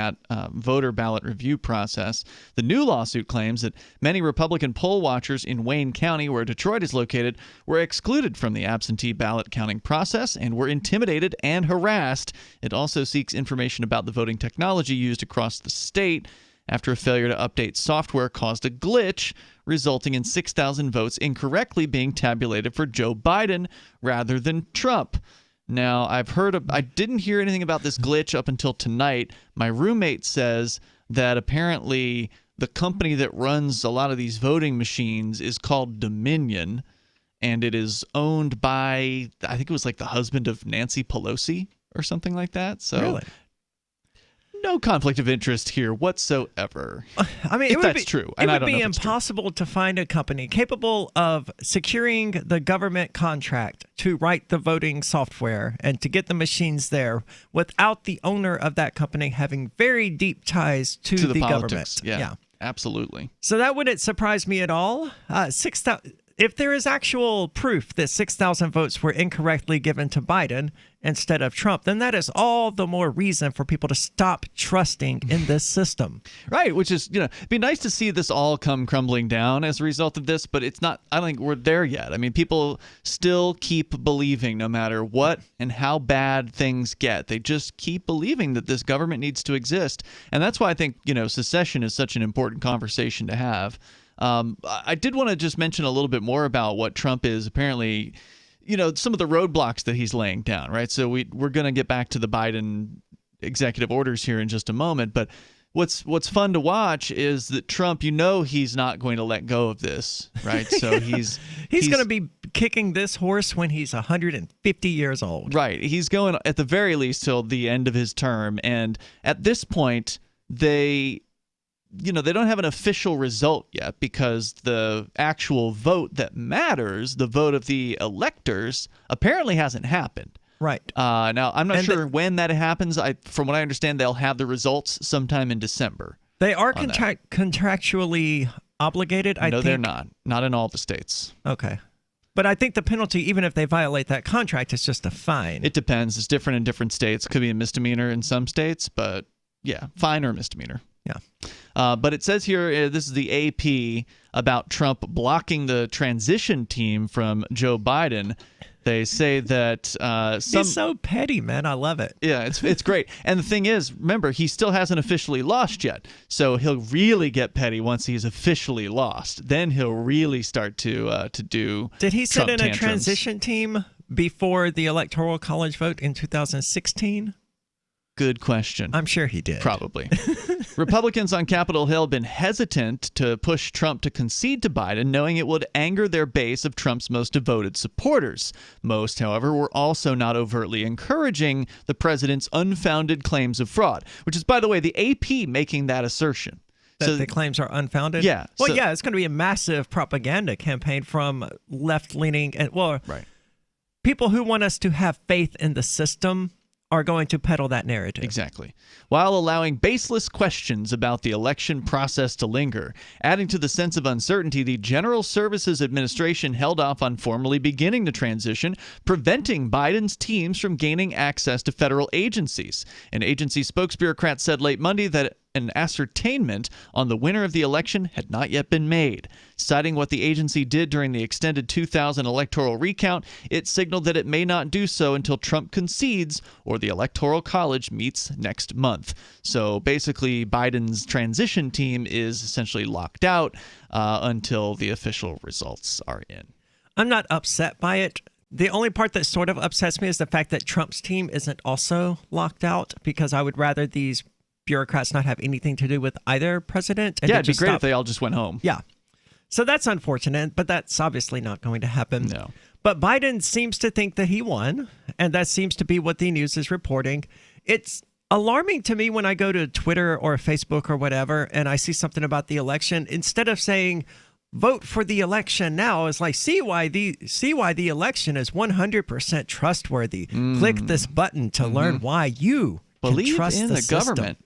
Speaker 14: voter ballot review process. The new lawsuit claims that many Republican poll watchers in Wayne County, where Detroit is located, were excluded from the absentee ballot counting process and were intimidated and harassed. It also seeks information about the voting technology used across the state after a failure to update software caused a glitch, resulting in 6,000 votes incorrectly being tabulated for Joe Biden rather than Trump. Now, I didn't hear anything about this glitch up until tonight. My roommate says that apparently the company that runs a lot of these voting machines is called Dominion, and it is owned by, I think it was like the husband of Nancy Pelosi or something like that. So
Speaker 13: Really?
Speaker 14: No conflict of interest here whatsoever.
Speaker 13: I mean,
Speaker 14: if that's true. And
Speaker 13: It
Speaker 14: I
Speaker 13: would
Speaker 14: don't
Speaker 13: be
Speaker 14: know if it's true.
Speaker 13: impossible to find a company capable of securing the government contract to write the voting software and to get the machines there without the owner of that company having very deep ties to the
Speaker 14: politics.
Speaker 13: government.
Speaker 14: Yeah, absolutely.
Speaker 13: So that wouldn't surprise me at all. 6,000. If there is actual proof that 6,000 votes were incorrectly given to Biden instead of Trump, then that is all the more reason for people to stop trusting in this system.
Speaker 14: Right, which is, it'd be nice to see this all come crumbling down as a result of this, but it's not, I don't think we're there yet. I mean, people still keep believing no matter what and how bad things get. They just keep believing that this government needs to exist. And that's why I think, secession is such an important conversation to have. I did want to just mention a little bit more about what Trump is apparently, some of the roadblocks that he's laying down, right? So we're going to get back to the Biden executive orders here in just a moment. But what's fun to watch is that Trump, he's not going to let go of this, right? So he's
Speaker 13: going to be kicking this horse when he's 150 years old.
Speaker 14: Right. He's going at the very least till the end of his term. And at this point, they don't have an official result yet because the actual vote that matters, the vote of the electors, apparently hasn't happened.
Speaker 13: Right.
Speaker 14: Now, I'm not sure when that happens. From what I understand, they'll have the results sometime in December.
Speaker 13: They are contractually obligated, I think.
Speaker 14: No, they're not. Not in all the states.
Speaker 13: Okay. But I think the penalty, even if they violate that contract, is just a fine.
Speaker 14: It depends. It's different in different states. It could be a misdemeanor in some states, but yeah, fine or misdemeanor.
Speaker 13: Yeah.
Speaker 14: But it says here, this is the AP, about Trump blocking the transition team from Joe Biden. They say that
Speaker 13: he's so petty, man. I love it.
Speaker 14: Yeah, it's great. And the thing is, remember, he still hasn't officially lost yet. So he'll really get petty once he's officially lost. Then he'll really start to do.
Speaker 13: Did he sit
Speaker 14: Trump
Speaker 13: in
Speaker 14: tantrums.
Speaker 13: a transition team before the Electoral College vote in 2016?
Speaker 14: Good question.
Speaker 13: I'm sure he did.
Speaker 14: Probably. Republicans on Capitol Hill have been hesitant to push Trump to concede to Biden, knowing it would anger their base of Trump's most devoted supporters. Most, however, were also not overtly encouraging the president's unfounded claims of fraud, which is, by the way, the AP making that assertion.
Speaker 13: That the claims are unfounded?
Speaker 14: Yeah.
Speaker 13: Well, yeah, it's going to be a massive propaganda campaign from left-leaning and,
Speaker 14: right.
Speaker 13: People who want us to have faith in the system are going to peddle that narrative.
Speaker 14: Exactly. While allowing baseless questions about the election process to linger. Adding to the sense of uncertainty, the General Services Administration held off on formally beginning the transition, preventing Biden's teams from gaining access to federal agencies. An agency spokesbureaucrat said late Monday that an ascertainment on the winner of the election had not yet been made. Citing what the agency did during the extended 2000 electoral recount, it signaled that it may not do so until Trump concedes or the Electoral College meets next month. So basically, Biden's transition team is essentially locked out until the official results are in.
Speaker 13: I'm not upset by it. The only part that sort of upsets me is the fact that Trump's team isn't also locked out, because I would rather these bureaucrats not have anything to do with either president. And
Speaker 14: yeah, it'd be great if they all just went home.
Speaker 13: Yeah. So that's unfortunate, but that's obviously not going to happen.
Speaker 14: No.
Speaker 13: But Biden seems to think that he won, and that seems to be what the news is reporting. It's alarming to me when I go to Twitter or Facebook or whatever, and I see something about the election. Instead of saying, vote for the election now. It's like, see why the election is 100% trustworthy. Click this button to learn why you
Speaker 14: believe
Speaker 13: can trust
Speaker 14: in
Speaker 13: the
Speaker 14: the
Speaker 13: system.
Speaker 14: government.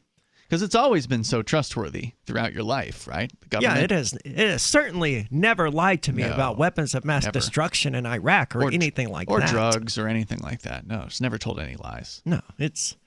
Speaker 14: Because it's always been so trustworthy throughout your life, right? The government.
Speaker 13: Yeah, it is. It has certainly never lied to me about weapons of mass destruction in Iraq or anything like that.
Speaker 14: Or drugs or anything like that. No, it's never told any lies.
Speaker 13: No, it's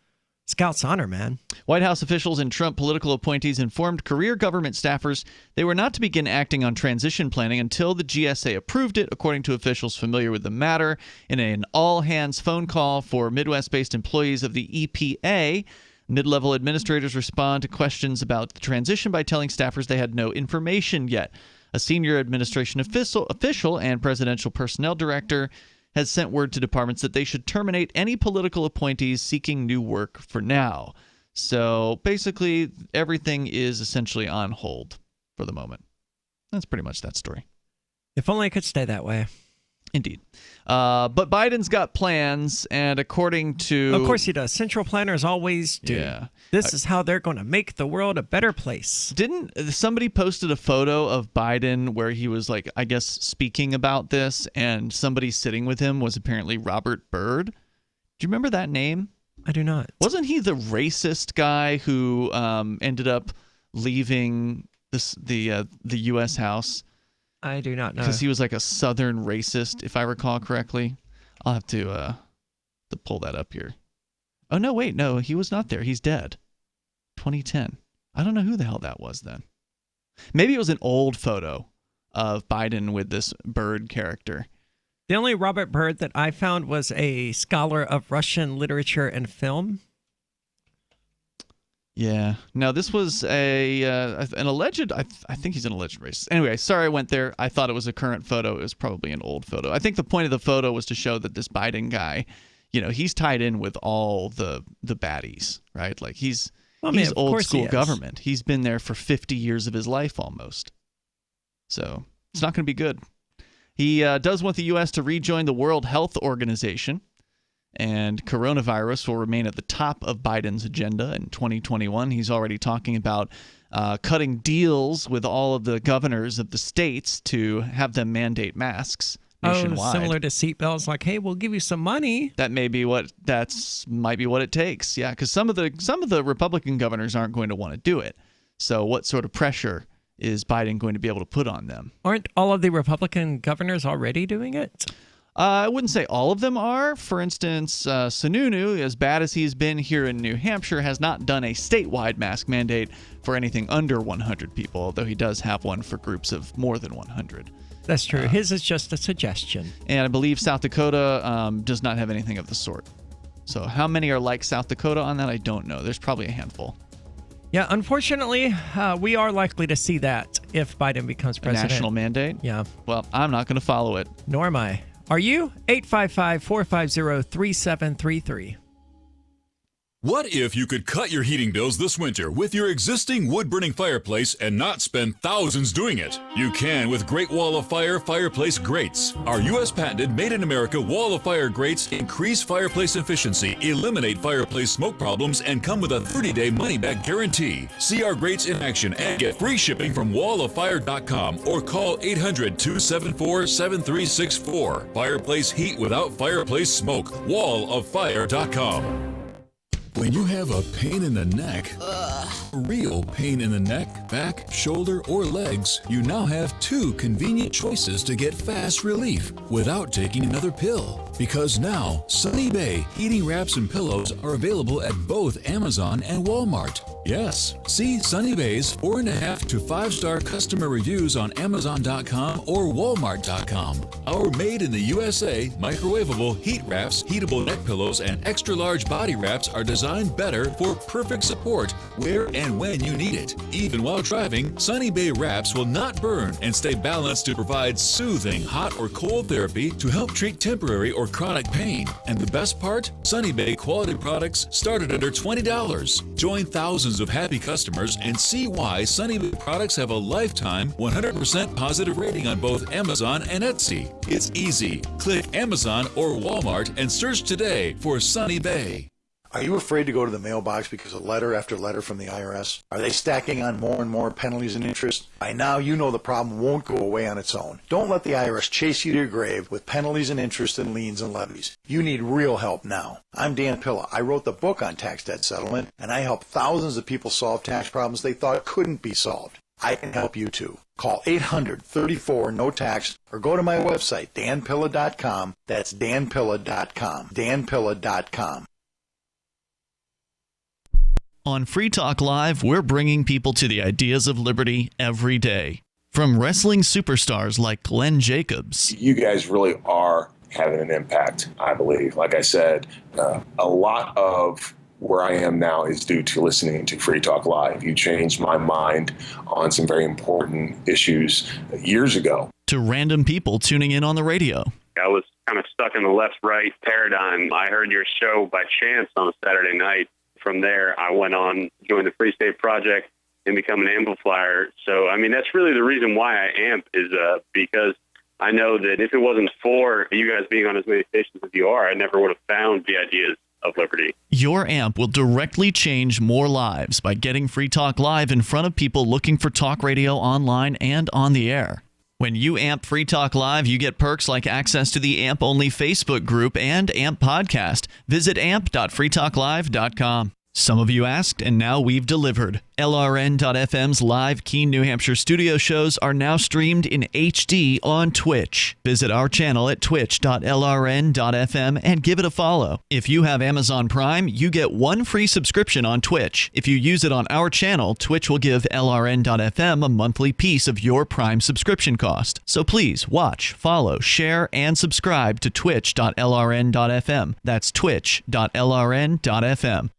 Speaker 13: Scout's honor, man.
Speaker 14: White House officials and Trump political appointees informed career government staffers they were not to begin acting on transition planning until the GSA approved it, according to officials familiar with the matter. In an all-hands phone call for Midwest-based employees of the EPA, mid-level administrators respond to questions about the transition by telling staffers they had no information yet. A senior administration official and presidential personnel director has sent word to departments that they should terminate any political appointees seeking new work for now. So basically, everything is essentially on hold for the moment. That's pretty much that story.
Speaker 13: If only it could stay that way.
Speaker 14: Indeed. But Biden's got plans, and according to...
Speaker 13: Of course he does. Central planners always do.
Speaker 14: Yeah.
Speaker 13: This is how they're going to make the world a better place.
Speaker 14: Didn't somebody posted a photo of Biden where he was, like, I guess, speaking about this, and somebody sitting with him was apparently Robert Byrd? Do you remember that name?
Speaker 13: I do not.
Speaker 14: Wasn't he the racist guy who ended up leaving the U.S. House?
Speaker 13: I do not know.
Speaker 14: Because he was like a Southern racist, if I recall correctly. I'll have to pull that up here. Oh, no, wait. No, he was not there. He's dead. 2010. I don't know who the hell that was then. Maybe it was an old photo of Biden with this Byrd character.
Speaker 13: The only Robert Byrd that I found was a scholar of Russian literature and film.
Speaker 14: Yeah. No, this was an alleged, I think he's an alleged racist. Anyway, sorry I went there. I thought it was a current photo. It was probably an old photo. I think the point of the photo was to show that this Biden guy, he's tied in with all the baddies, right? Like he's old school government. He's been there for 50 years of his life almost. So it's not going to be good. He does want the U.S. to rejoin the World Health Organization. And coronavirus will remain at the top of Biden's agenda in 2021. He's already talking about cutting deals with all of the governors of the states to have them mandate masks nationwide.
Speaker 13: Oh, similar to seatbelts, like, hey, we'll give you some money.
Speaker 14: That might be what it takes. Yeah, because some of the Republican governors aren't going to want to do it. So what sort of pressure is Biden going to be able to put on them?
Speaker 13: Aren't all of the Republican governors already doing it?
Speaker 14: I wouldn't say all of them are. For instance, Sununu, as bad as he's been here in New Hampshire, has not done a statewide mask mandate for anything under 100 people, although he does have one for groups of more than 100.
Speaker 13: That's true. His is just a suggestion.
Speaker 14: And I believe South Dakota does not have anything of the sort. So how many are like South Dakota on that? I don't know. There's probably a handful.
Speaker 13: Yeah, unfortunately, we are likely to see that if Biden becomes president.
Speaker 14: A national mandate?
Speaker 13: Yeah.
Speaker 14: Well, I'm not going to follow it.
Speaker 13: Nor am I. Are you? 855-450-3733.
Speaker 1: What if you could cut your heating bills this winter with your existing wood-burning fireplace and not spend thousands doing it? You can with Great Wall of Fire fireplace grates. Our U.S. patented made-in-America Wall of Fire grates increase fireplace efficiency, eliminate fireplace smoke problems, and come with a 30-day money-back guarantee. See our grates in action and get free shipping from walloffire.com or call 800-274-7364. Fireplace heat without fireplace smoke. walloffire.com. When you have a pain in the neck, real pain in the neck, back, shoulder, or legs, you now have two convenient choices to get fast relief without taking another pill. Because now, Sunny Bay heating wraps and pillows are available at both Amazon and Walmart. Yes, see Sunny Bay's 4.5 to 5-star customer reviews on Amazon.com or Walmart.com. Our made in the USA microwavable heat wraps, heatable neck pillows, and extra large body wraps are designed better for perfect support where and when you need it. Even while driving, Sunny Bay wraps will not burn and stay balanced to provide soothing hot or cold therapy to help treat temporary or chronic pain. And the best part? Sunny Bay quality products start at under $20. Join thousands of happy customers and see why Sunny Bay products have a lifetime 100% positive rating on both Amazon and Etsy. It's easy. Click Amazon or Walmart and search today for Sunny Bay.
Speaker 5: Are you afraid to go to the mailbox because of letter after letter from the IRS? Are they stacking on more and more penalties and interest? By now, you know the problem won't go away on its own. Don't let the IRS chase you to your grave with penalties and interest and liens and levies. You need real help now. I'm Dan Pilla. I wrote the book on tax debt settlement, and I help thousands of people solve tax problems they thought couldn't be solved. I can help you too. Call 800-34-NO-TAX or go to my website, danpilla.com. That's danpilla.com. danpilla.com.
Speaker 14: On Free Talk Live, we're bringing people to the ideas of liberty every day. From wrestling superstars like Glenn Jacobs.
Speaker 6: You guys really are having an impact, I believe. Like I said, a lot of where I am now is due to listening to Free Talk Live. You changed my mind on some very important issues years ago.
Speaker 14: To random people tuning in on the radio.
Speaker 7: I was kind of stuck in the left-right paradigm. I heard your show by chance on a Saturday night. From there, I went on, joined the Free State Project, and become an amplifier. So, I mean, that's really the reason why I amp is because I know that if it wasn't for you guys being on as many stations as you are, I never would have found the ideas of liberty.
Speaker 14: Your amp will directly change more lives by getting Free Talk Live in front of people looking for talk radio online and on the air. When you amp Free Talk Live, you get perks like access to the AMP-only Facebook group and AMP podcast. Visit amp.freetalklive.com. Some of you asked, and now we've delivered. LRN.FM's live Keene, New Hampshire studio shows are now streamed in HD on Twitch. Visit our channel at twitch.lrn.fm and give it a follow. If you have Amazon Prime, you get one free subscription on Twitch. If you use it on our channel, Twitch will give LRN.FM a monthly piece of your Prime subscription cost. So please watch, follow, share, and subscribe to twitch.lrn.fm. That's twitch.lrn.fm.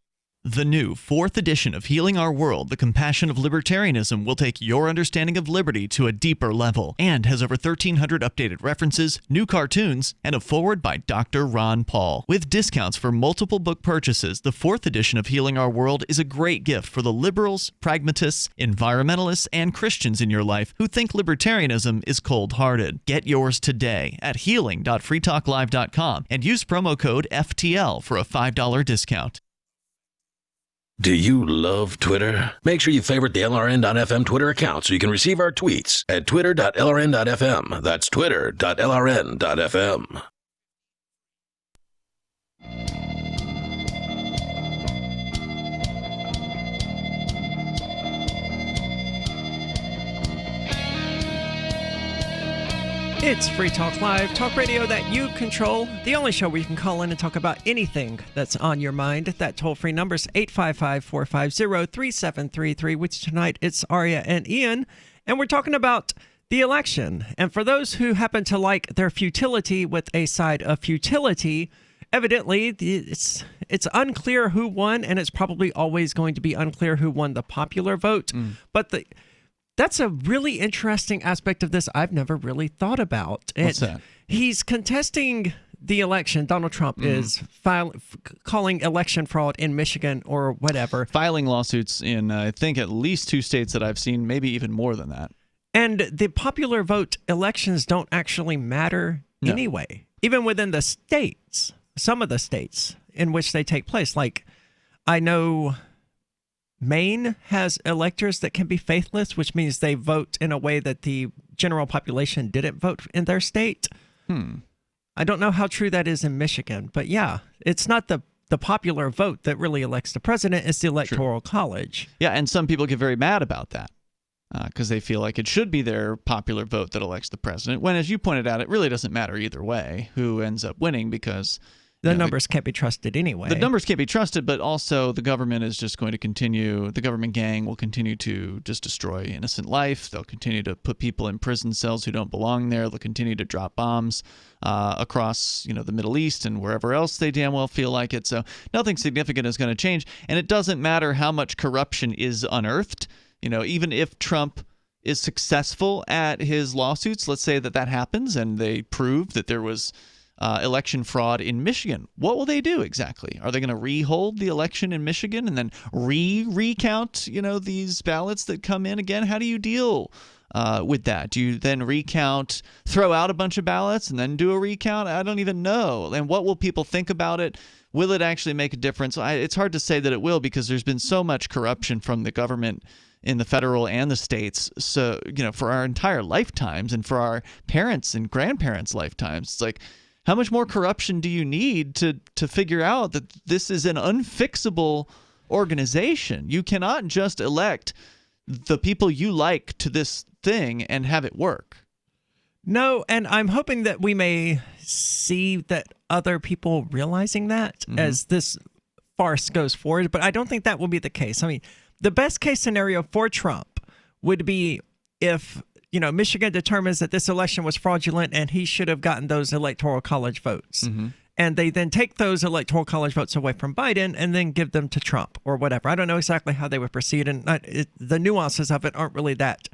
Speaker 14: The new 4th edition of Healing Our World, The Compassion of Libertarianism will take your understanding of liberty to a deeper level and has over 1,300 updated references, new cartoons, and a foreword by Dr. Ron Paul. With discounts for multiple book purchases, the 4th edition of Healing Our World is a great gift for the liberals, pragmatists, environmentalists, and Christians in your life who think libertarianism is cold-hearted. Get yours today at healing.freetalklive.com and use promo code FTL for a $5 discount.
Speaker 12: Do you love Twitter? Make sure you favorite the LRN.FM Twitter account so you can receive our tweets at twitter.lrn.fm. That's twitter.lrn.fm.
Speaker 13: It's Free Talk Live, talk radio that you control. The only show where you can call in and talk about anything that's on your mind. That toll-free number is 855-450-3733, which tonight it's Aria and Ian. And we're talking about the election. And for those who happen to like their futility with a side of futility, evidently it's unclear who won, and it's probably always going to be unclear who won the popular vote. But that's a really interesting aspect of this I've never really thought about.
Speaker 14: What's that?
Speaker 13: He's contesting the election. Donald Trump is calling election fraud in Michigan or whatever.
Speaker 14: Filing lawsuits in, I think, at least 2 states that I've seen, maybe even more than that.
Speaker 13: And the popular vote elections don't actually matter anyway. Even within the states, some of the states in which they take place. Like, I know Maine has electors that can be faithless, which means they vote in a way that the general population didn't vote in their state. I don't know how true that is in Michigan, but yeah, it's not the popular vote that really elects the president, it's the Electoral College.
Speaker 14: Yeah, and some people get very mad about that because they feel like it should be their popular vote that elects the president, when, as you pointed out, it really doesn't matter either way who ends up winning because
Speaker 13: the numbers can't be trusted anyway.
Speaker 14: The numbers can't be trusted, but also the government is just going to continue. The government gang will continue to just destroy innocent life. They'll continue to put people in prison cells who don't belong there. They'll continue to drop bombs across, the Middle East and wherever else they damn well feel like it. So nothing significant is going to change, and it doesn't matter how much corruption is unearthed. Even if Trump is successful at his lawsuits, let's say that happens, and they prove that there was election fraud in Michigan. What will they do exactly? Are they going to rehold the election in Michigan and then recount, these ballots that come in again? How do you deal with that? Do you then recount, throw out a bunch of ballots and then do a recount? I don't even know. And what will people think about it Will it actually make a difference? It's hard to say that it will, because there's been so much corruption from the government in the federal and the states. So, for our entire lifetimes and for our parents and grandparents' lifetimes, it's like, how much more corruption do you need to figure out that this is an unfixable organization? You cannot just elect the people you like to this thing and have it work.
Speaker 13: No, and I'm hoping that we may see that other people realizing that as this farce goes forward, but I don't think that will be the case. I mean, the best case scenario for Trump would be if, Michigan determines that this election was fraudulent and he should have gotten those electoral college votes. And they then take those electoral college votes away from Biden and then give them to Trump or whatever. I don't know exactly how they would proceed, and the nuances of it aren't really that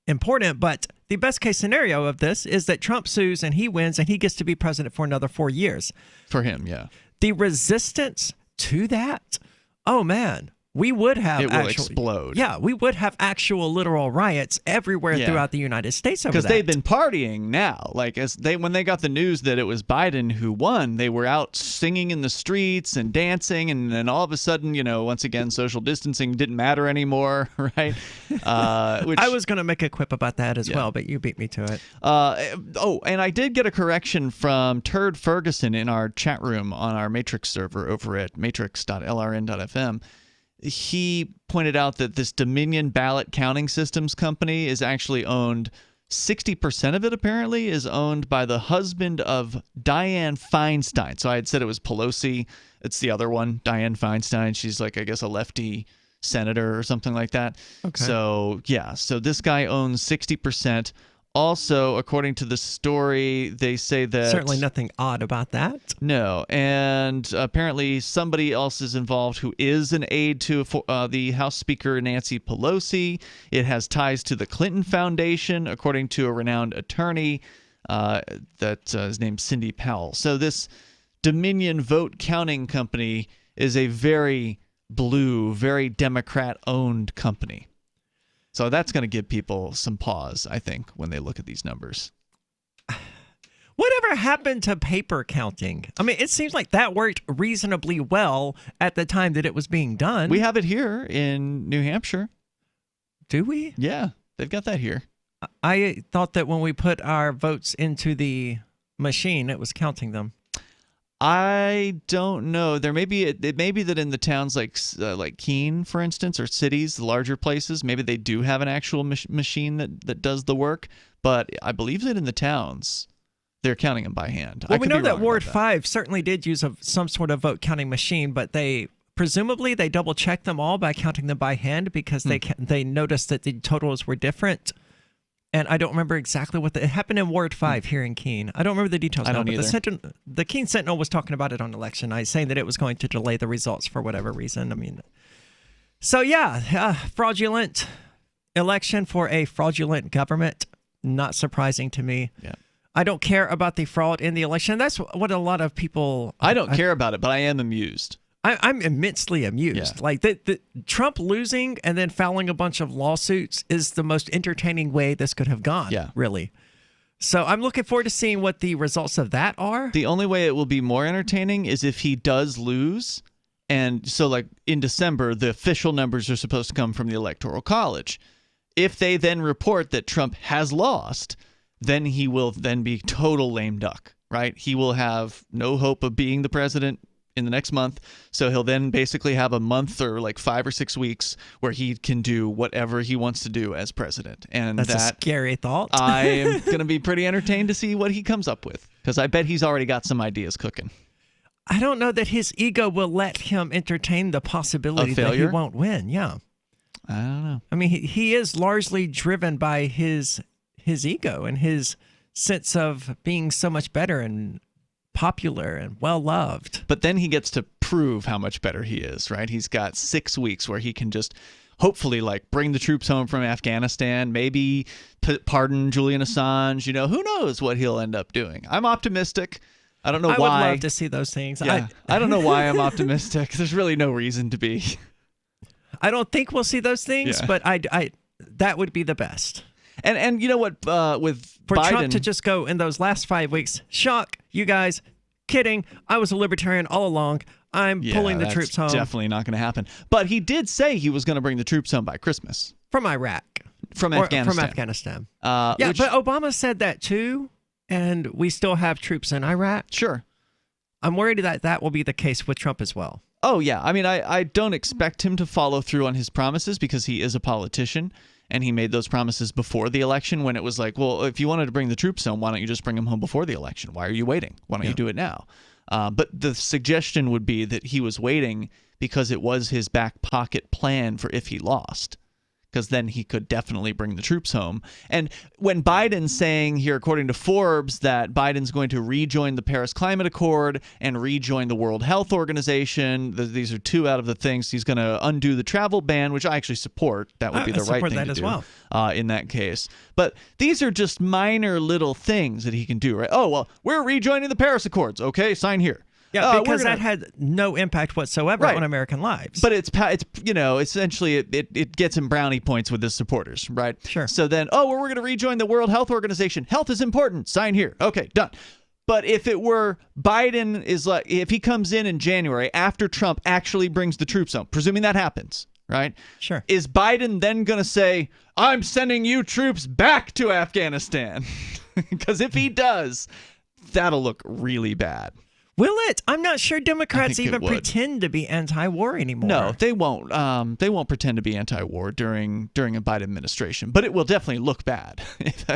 Speaker 13: important, but the best case scenario of this is that Trump sues and he wins and he gets to be president for another 4 years.
Speaker 14: For him, yeah.
Speaker 13: The resistance to that, oh man, we would have
Speaker 14: will explode.
Speaker 13: Yeah, we would have actual literal riots everywhere throughout the United States over that.
Speaker 14: Because they've been partying now. Like when they got the news that it was Biden who won, they were out singing in the streets and dancing, and then all of a sudden, once again, social distancing didn't matter anymore, right?
Speaker 13: I was going to make a quip about that as well, but you beat me to it.
Speaker 14: And I did get a correction from Turd Ferguson in our chat room on our Matrix server over at matrix.lrn.fm. He pointed out that this Dominion Ballot Counting Systems company is actually owned, 60% of it apparently is owned by the husband of Dianne Feinstein. So I had said it was Pelosi. It's the other one, Dianne Feinstein. She's like, I guess, a lefty senator or something like that.
Speaker 13: Okay.
Speaker 14: So, so this guy owns 60%. Also, according to the story, they say that...
Speaker 13: Certainly nothing odd about that.
Speaker 14: No, and apparently somebody else is involved who is an aide to the House Speaker Nancy Pelosi. It has ties to the Clinton Foundation, according to a renowned attorney that is named Cindy Powell. So this Dominion Vote Counting Company is a very blue, very Democrat-owned company. So that's going to give people some pause, I think, when they look at these numbers.
Speaker 13: Whatever happened to paper counting? I mean, it seems like that worked reasonably well at the time that it was being done.
Speaker 14: We have it here in New Hampshire.
Speaker 13: Do we?
Speaker 14: Yeah, they've got that here.
Speaker 13: I thought that when we put our votes into the machine, it was counting them.
Speaker 14: I don't know. It may be that in the towns like Keene, for instance, or cities, the larger places, maybe they do have an actual machine that does the work. But I believe that in the towns, they're counting them by hand.
Speaker 13: Well, we know that Ward 5 certainly did use some sort of vote counting machine, but presumably they double checked them all by counting them by hand because they noticed that the totals were different. And I don't remember exactly it happened in Ward 5 here in Keene. I don't remember the details now, but the Keene Sentinel was talking about it on election night, saying that it was going to delay the results for whatever reason. I mean, so fraudulent election for a fraudulent government. Not surprising to me.
Speaker 14: Yeah.
Speaker 13: I don't care about the fraud in the election. That's what a lot of people...
Speaker 14: I don't care about it, but I am amused.
Speaker 13: I'm immensely amused.
Speaker 14: Yeah.
Speaker 13: Like the Trump losing and then filing a bunch of lawsuits is the most entertaining way this could have gone.
Speaker 14: Yeah.
Speaker 13: Really. So I'm looking forward to seeing what the results of that are.
Speaker 14: The only way it will be more entertaining is if he does lose. And so like in December, the official numbers are supposed to come from the Electoral College. If they then report that Trump has lost, then he will then be total lame duck, right? He will have no hope of being the president in the next month. So he'll then basically have a month or like 5 or 6 weeks where he can do whatever he wants to do as president. And
Speaker 13: that's a scary thought.
Speaker 14: I am going to be pretty entertained to see what he comes up with, because I bet he's already got some ideas cooking.
Speaker 13: I don't know that his ego will let him entertain the possibility that he won't win. Yeah.
Speaker 14: I don't know.
Speaker 13: I mean, he is largely driven by his ego and his sense of being so much better and popular and well-loved.
Speaker 14: But then he gets to prove how much better he is, right? He's got 6 weeks where he can just hopefully like bring the troops home from Afghanistan, maybe pardon Julian Assange. Who knows what he'll end up doing. I'm optimistic. I don't know why.
Speaker 13: I would love to see those things.
Speaker 14: Yeah, I don't know why I'm optimistic. There's really no reason to be.
Speaker 13: I don't think we'll see those things, but I that would be the best.
Speaker 14: And you know what, with
Speaker 13: for
Speaker 14: Biden,
Speaker 13: Trump to just go in those last 5 weeks, shock, you guys, kidding, I was a libertarian all along. I'm pulling the troops home.
Speaker 14: Definitely not going to happen. But he did say he was going to bring the troops home by Christmas.
Speaker 13: From Iraq.
Speaker 14: From Afghanistan.
Speaker 13: From Afghanistan.
Speaker 14: But
Speaker 13: Obama said that too, and we still have troops in Iraq.
Speaker 14: Sure.
Speaker 13: I'm worried that will be the case with Trump as well.
Speaker 14: Oh, yeah. I mean, I don't expect him to follow through on his promises because he is a politician, and he made those promises before the election when it was like, well, if you wanted to bring the troops home, why don't you just bring them home before the election? Why are you waiting? Why don't you do it now? But the suggestion would be that he was waiting because it was his back pocket plan for if he lost, because then he could definitely bring the troops home. And when Biden's saying here, according to Forbes, that Biden's going to rejoin the Paris Climate Accord and rejoin the World Health Organization, these are two out of the things. He's going to undo the travel ban, which I actually support. That would be the right thing to do
Speaker 13: well.
Speaker 14: In that case. But these are just minor little things that he can do, right? Oh, well, we're rejoining the Paris Accords. Okay, sign here.
Speaker 13: Yeah, because that had no impact whatsoever on American lives.
Speaker 14: But it's essentially it gets him brownie points with his supporters, right?
Speaker 13: Sure.
Speaker 14: So then, we're going to rejoin the World Health Organization. Health is important. Sign here. Okay, done. But if it were Biden if he comes in January after Trump actually brings the troops home, presuming that happens, right?
Speaker 13: Sure.
Speaker 14: Is Biden then going to say, I'm sending you troops back to Afghanistan? Because if he does, that'll look really bad.
Speaker 13: Will it? I'm not sure Democrats even pretend to be anti-war anymore.
Speaker 14: No, they won't. They won't pretend to be anti-war during a Biden administration, but it will definitely look bad.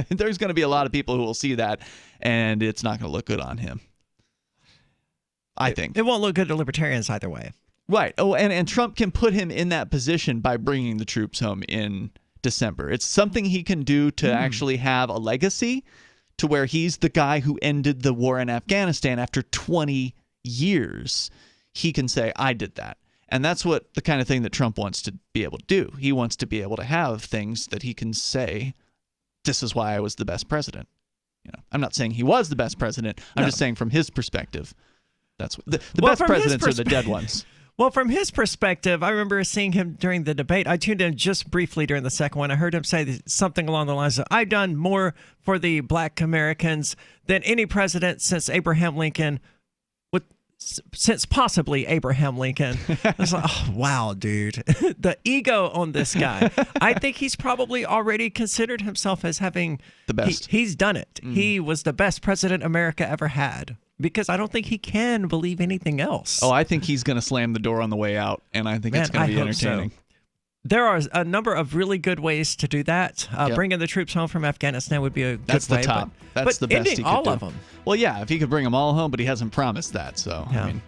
Speaker 14: There's going to be a lot of people who will see that, and it's not going to look good on him. I think.
Speaker 13: It won't look good to libertarians either way.
Speaker 14: Right. Oh, and Trump can put him in that position by bringing the troops home in December. It's something he can do to actually have a legacy, to where he's the guy who ended the war in Afghanistan after 20 years. He can say, I did that. And that's what the kind of thing that Trump wants to be able to do. He wants to be able to have things that he can say, this is why I was the best president. I'm not saying he was the best president. I'm just saying from his perspective, that's what, the best presidents are the dead ones.
Speaker 13: Well, from his perspective, I remember seeing him during the debate. I tuned in just briefly during the second one. I heard him say something along the lines of, I've done more for the black Americans than any president since Abraham Lincoln, since possibly Abraham Lincoln. I was like, oh, wow, dude. The ego on this guy. I think he's probably already considered himself as having
Speaker 14: the best.
Speaker 13: He's done it. He was the best president America ever had. Because I don't think he can believe anything else.
Speaker 14: Oh, I think he's going to slam the door on the way out, and I think it's going to be entertaining.
Speaker 13: So. There are a number of really good ways to do that. Bringing the troops home from Afghanistan would be a good way.
Speaker 14: That's the top. That's the best he could
Speaker 13: all
Speaker 14: do.
Speaker 13: Of them.
Speaker 14: Well, yeah, if he could bring them all home, but he hasn't promised that. So, I mean,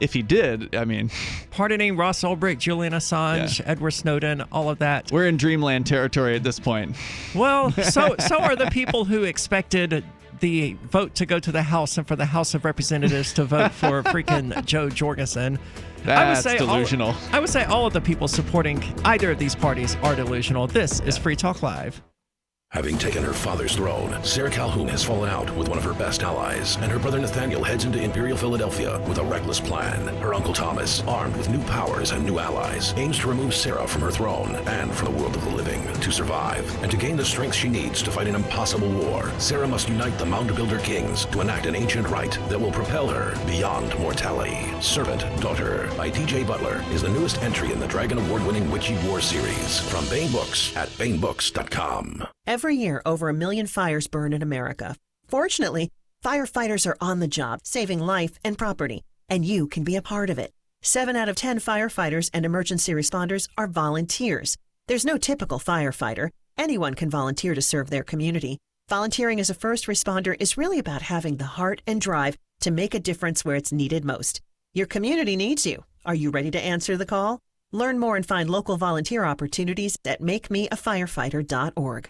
Speaker 14: if he did, I mean...
Speaker 13: Pardoning Ross Ulbricht, Julian Assange, Edward Snowden, all of that.
Speaker 14: We're in dreamland territory at this point.
Speaker 13: Well, so are the people who expected the vote to go to the House and for the House of Representatives to vote for freaking Joe Jorgensen.
Speaker 14: That's delusional.
Speaker 13: I would say all of the people supporting either of these parties are delusional. This is Free Talk Live.
Speaker 8: Having taken her father's throne, Sarah Calhoun has fallen out with one of her best allies, and her brother Nathaniel heads into Imperial Philadelphia with a reckless plan. Her uncle Thomas, armed with new powers and new allies, aims to remove Sarah from her throne and from the world of the living. To survive, and to gain the strength she needs to fight an impossible war, Sarah must unite the Mound Builder Kings to enact an ancient rite that will propel her beyond mortality. Servant Daughter by T.J. Butler is the newest entry in the Dragon Award-winning Witchy War series from Bain Books at BainBooks.com.
Speaker 9: Every year, over 1 million fires burn in America. Fortunately, firefighters are on the job, saving life and property, and you can be a part of it. 7 out of 10 firefighters and emergency responders are volunteers. There's no typical firefighter. Anyone can volunteer to serve their community. Volunteering as a first responder is really about having the heart and drive to make a difference where it's needed most. Your community needs you. Are you ready to answer the call? Learn more and find local volunteer opportunities at makemeafirefighter.org.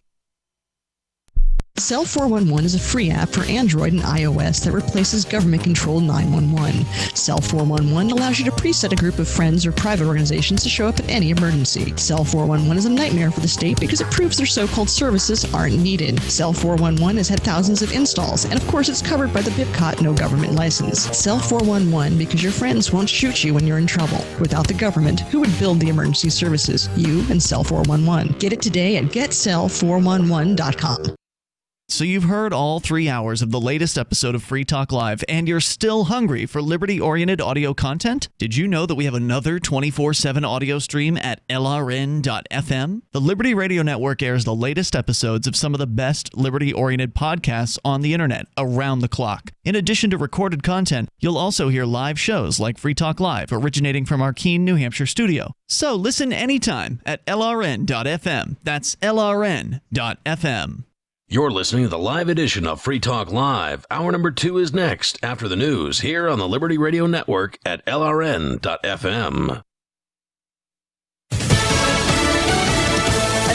Speaker 10: Cell 411 is a free app for Android and iOS that replaces government-controlled 911. Cell 411 allows you to preset a group of friends or private organizations to show up at any emergency. Cell 411 is a nightmare for the state because it proves their so-called services aren't needed. Cell 411 has had thousands of installs, and of course it's covered by the BIPCOT no government license. Cell 411 because your friends won't shoot you when you're in trouble. Without the government, who would build the emergency services? You and Cell 411. Get it today at getcell411.com.
Speaker 14: So you've heard all 3 hours of the latest episode of Free Talk Live, and you're still hungry for liberty-oriented audio content? Did you know that we have another 24/7 audio stream at LRN.FM? The Liberty Radio Network airs the latest episodes of some of the best liberty-oriented podcasts on the internet around the clock. In addition to recorded content, you'll also hear live shows like Free Talk Live, originating from our Keene, New Hampshire studio. So listen anytime at LRN.FM. That's LRN.FM.
Speaker 12: You're listening to the live edition of Free Talk Live. Hour number 2 is next after the news here on the Liberty Radio Network at LRN.FM.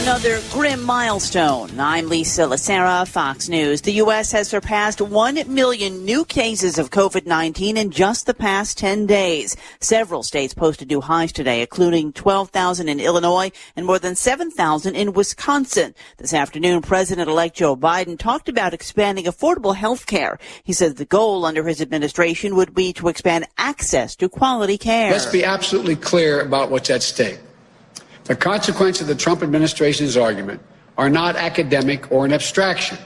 Speaker 11: Another grim milestone. I'm Lisa Lacera, Fox News. The U.S. has surpassed 1 million new cases of COVID-19 in just the past 10 days. Several states posted new highs today, including 12,000 in Illinois and more than 7,000 in Wisconsin. This afternoon, President-elect Joe Biden talked about expanding affordable health care. He said the goal under his administration would be to expand access to quality care.
Speaker 23: Let's be absolutely clear about what's at stake. The consequences of the Trump administration's argument are not academic or an abstraction.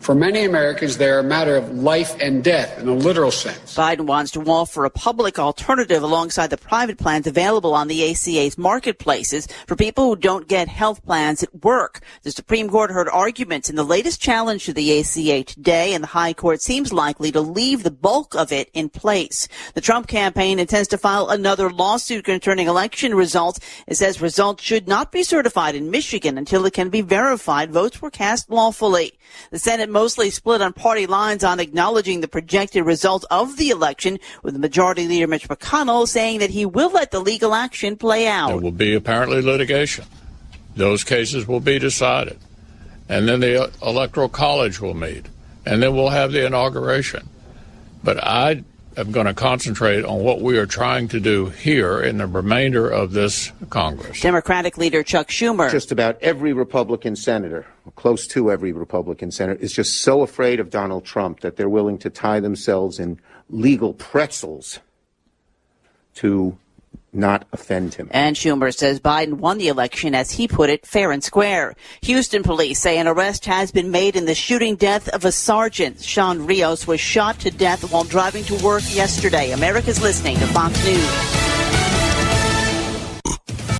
Speaker 23: For many Americans, they are a matter of life and death in a literal sense.
Speaker 11: Biden wants to offer a public alternative alongside the private plans available on the ACA's marketplaces for people who don't get health plans at work. The Supreme Court heard arguments in the latest challenge to the ACA today, and the High Court seems likely to leave the bulk of it in place. The Trump campaign intends to file another lawsuit concerning election results. It says results should not be certified in Michigan until it can be verified votes were cast lawfully. The Senate mostly split on party lines on acknowledging the projected result of the election, with the Majority Leader Mitch McConnell saying that he will let the legal action play out.
Speaker 15: There will be apparently litigation. Those cases will be decided. And then the Electoral College will meet. And then we'll have the inauguration. But I am going to concentrate on what we are trying to do here in the remainder of this Congress.
Speaker 11: Democratic leader Chuck Schumer.
Speaker 16: Just about every Republican senator, close to every Republican senator, is just so afraid of Donald Trump that they're willing to tie themselves in legal pretzels to not offend him.
Speaker 11: And Schumer says Biden won the election, as he put it, fair and square. Houston police say an arrest has been made in the shooting death of a sergeant. Sean Rios was shot to death while driving to work yesterday. America's listening to Fox News.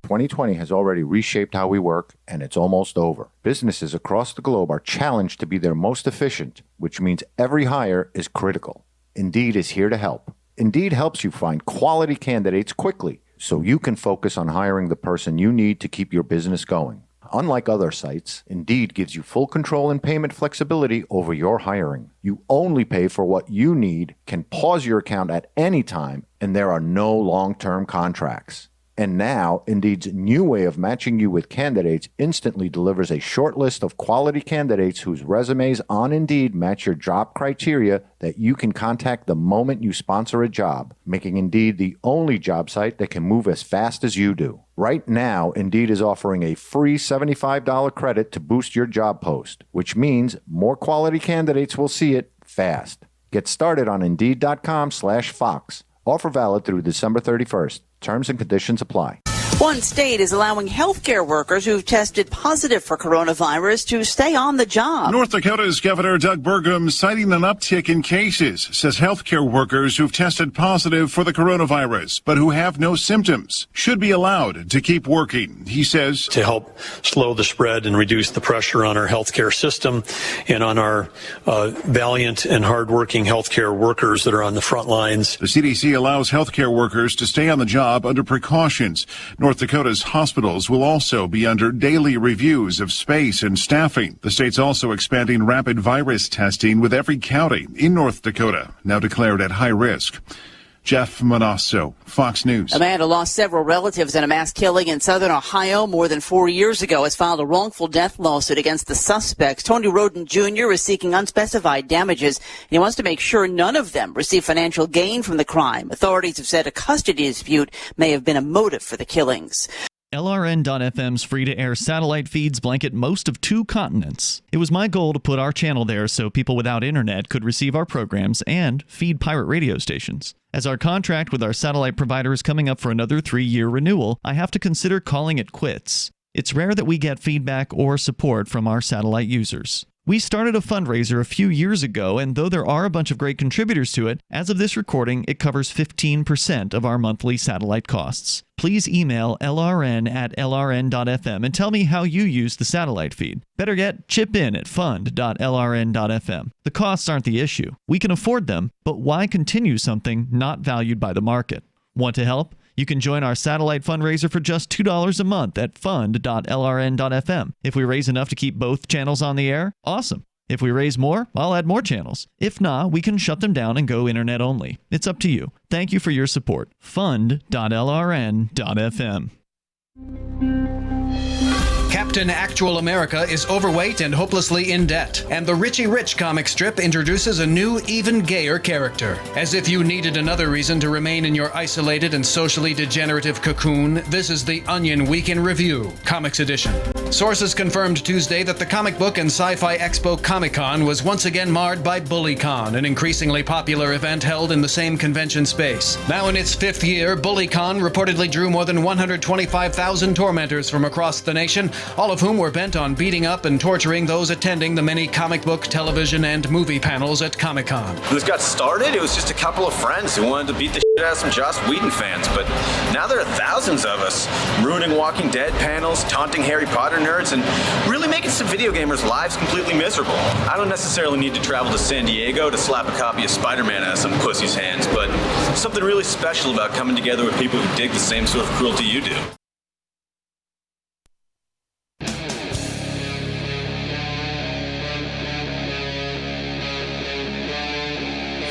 Speaker 19: 2020 has already reshaped how we work, and it's almost over. Businesses across the globe are challenged to be their most efficient, which means every hire is critical. Indeed is here to help. Indeed helps you find quality candidates quickly, so you can focus on hiring the person you need to keep your business going. Unlike other sites, Indeed gives you full control and payment flexibility over your hiring. You only pay for what you need, can pause your account at any time, and there are no long-term contracts. And now, Indeed's new way of matching you with candidates instantly delivers a short list of quality candidates whose resumes on Indeed match your job criteria that you can contact the moment you sponsor a job, making Indeed the only job site that can move as fast as you do. Right now, Indeed is offering a free $75 credit to boost your job post, which means more quality candidates will see it fast. Get started on Indeed.com/Fox. Offer valid through December 31st. Terms and conditions apply.
Speaker 11: One state is allowing healthcare workers who've tested positive for coronavirus to stay on the job.
Speaker 25: North Dakota's Governor Doug Burgum, citing an uptick in cases, says healthcare workers who've tested positive for the coronavirus but who have no symptoms should be allowed to keep working. He says,
Speaker 26: to help slow the spread and reduce the pressure on our healthcare system and on our valiant and hardworking healthcare workers that are on the front lines.
Speaker 25: The CDC allows healthcare workers to stay on the job under precautions. North Dakota's hospitals will also be under daily reviews of space and staffing. The state's also expanding rapid virus testing, with every county in North Dakota now declared at high risk. Jeff Manasso, Fox News.
Speaker 11: A man who lost several relatives in a mass killing in southern Ohio more than 4 years ago has filed a wrongful death lawsuit against the suspects. Tony Roden Jr. is seeking unspecified damages, and he wants to make sure none of them receive financial gain from the crime. Authorities have said a custody dispute may have been a motive for the killings.
Speaker 14: LRN.FM's free-to-air satellite feeds blanket most of 2 continents. It was my goal to put our channel there so people without internet could receive our programs and feed pirate radio stations. As our contract with our satellite provider is coming up for another 3-year renewal, I have to consider calling it quits. It's rare that we get feedback or support from our satellite users. We started a fundraiser a few years ago, and though there are a bunch of great contributors to it, as of this recording, it covers 15% of our monthly satellite costs. Please email lrn@lrn.fm and tell me how you use the satellite feed. Better yet, chip in at fund.lrn.fm. The costs aren't the issue. We can afford them, but why continue something not valued by the market? Want to help? You can join our satellite fundraiser for just $2 a month at fund.lrn.fm. If we raise enough to keep both channels on the air, awesome. If we raise more, I'll add more channels. If not, we can shut them down and go internet only. It's up to you. Thank you for your support. Fund.lrn.fm.
Speaker 3: Captain Actual America is overweight and hopelessly in debt, and the Richie Rich comic strip introduces a new, even gayer character. As if you needed another reason to remain in your isolated and socially degenerative cocoon, this is the Onion Week in Review, Comics Edition. Sources confirmed Tuesday that the Comic Book and Sci-Fi Expo Comic-Con was once again marred by BullyCon, an increasingly popular event held in the same convention space. Now in its 5th year, BullyCon reportedly drew more than 125,000 tormentors from across the nation, all of whom were bent on beating up and torturing those attending the many comic book, television, and movie panels at Comic-Con.
Speaker 4: When this got started, it was just a couple of friends who wanted to beat the shit out of some Joss Whedon fans, but now there are thousands of us ruining Walking Dead panels, taunting Harry Potter nerds, and really making some video gamers' lives completely miserable. I don't necessarily need to travel to San Diego to slap a copy of Spider-Man out of some pussy's hands, but something really special about coming together with people who dig the same sort of cruelty you do.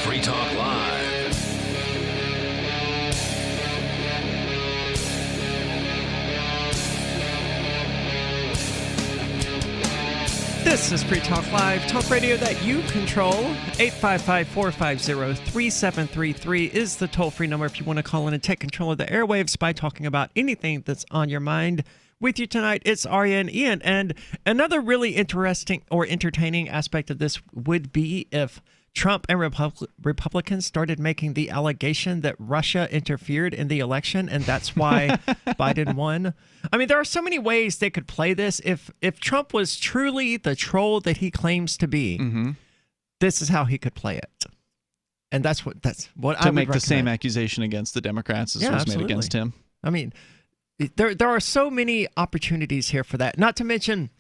Speaker 12: Free Talk Live.
Speaker 13: This is Free Talk Live, talk radio that you control. 855-450-3733 is the toll-free number if you want to call in and take control of the airwaves by talking about anything that's on your mind. With you tonight, it's Arya and Ian. And another really interesting or entertaining aspect of this would be if Trump and Republicans started making the allegation that Russia interfered in the election, and that's why Biden won. I mean, there are so many ways they could play this. If Trump was truly the troll that he claims to be, this is how he could play it. And that's what I would
Speaker 14: to make
Speaker 13: recommend.
Speaker 14: the same accusation against the Democrats as was made against him.
Speaker 13: I mean, there are so many opportunities here for that. Not to mention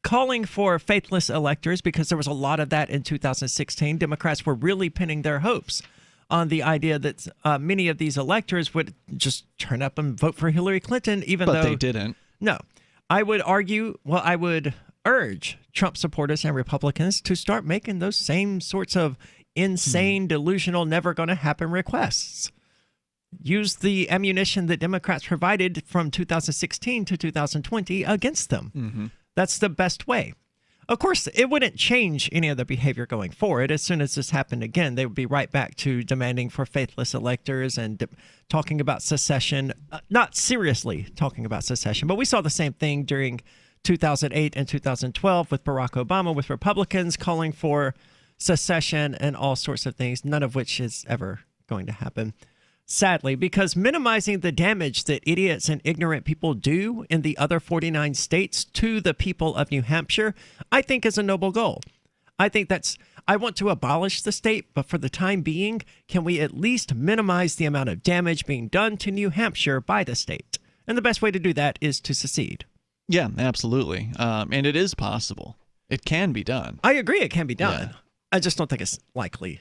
Speaker 13: calling for faithless electors, because there was a lot of that in 2016. Democrats were really pinning their hopes on the idea that many of these electors would just turn up and vote for Hillary Clinton, but
Speaker 14: they didn't.
Speaker 13: No. I would urge Trump supporters and Republicans to start making those same sorts of insane, delusional, never going to happen requests. Use the ammunition that Democrats provided from 2016 to 2020 against them. That's the best way. Of course, it wouldn't change any of the behavior going forward. As soon as this happened again, they would be right back to demanding for faithless electors and talking about secession. Not seriously talking about secession, but we saw the same thing during 2008 and 2012 with Barack Obama, with Republicans calling for secession and all sorts of things, none of which is ever going to happen. Sadly, because minimizing the damage that idiots and ignorant people do in the other 49 states to the people of New Hampshire, I think is a noble goal. I want to abolish the state, but for the time being, can we at least minimize the amount of damage being done to New Hampshire by the state? And the best way to do that is to secede.
Speaker 14: Yeah, absolutely. And it is possible. It can be done.
Speaker 13: I agree it can be done.
Speaker 14: Yeah.
Speaker 13: I just don't think it's likely.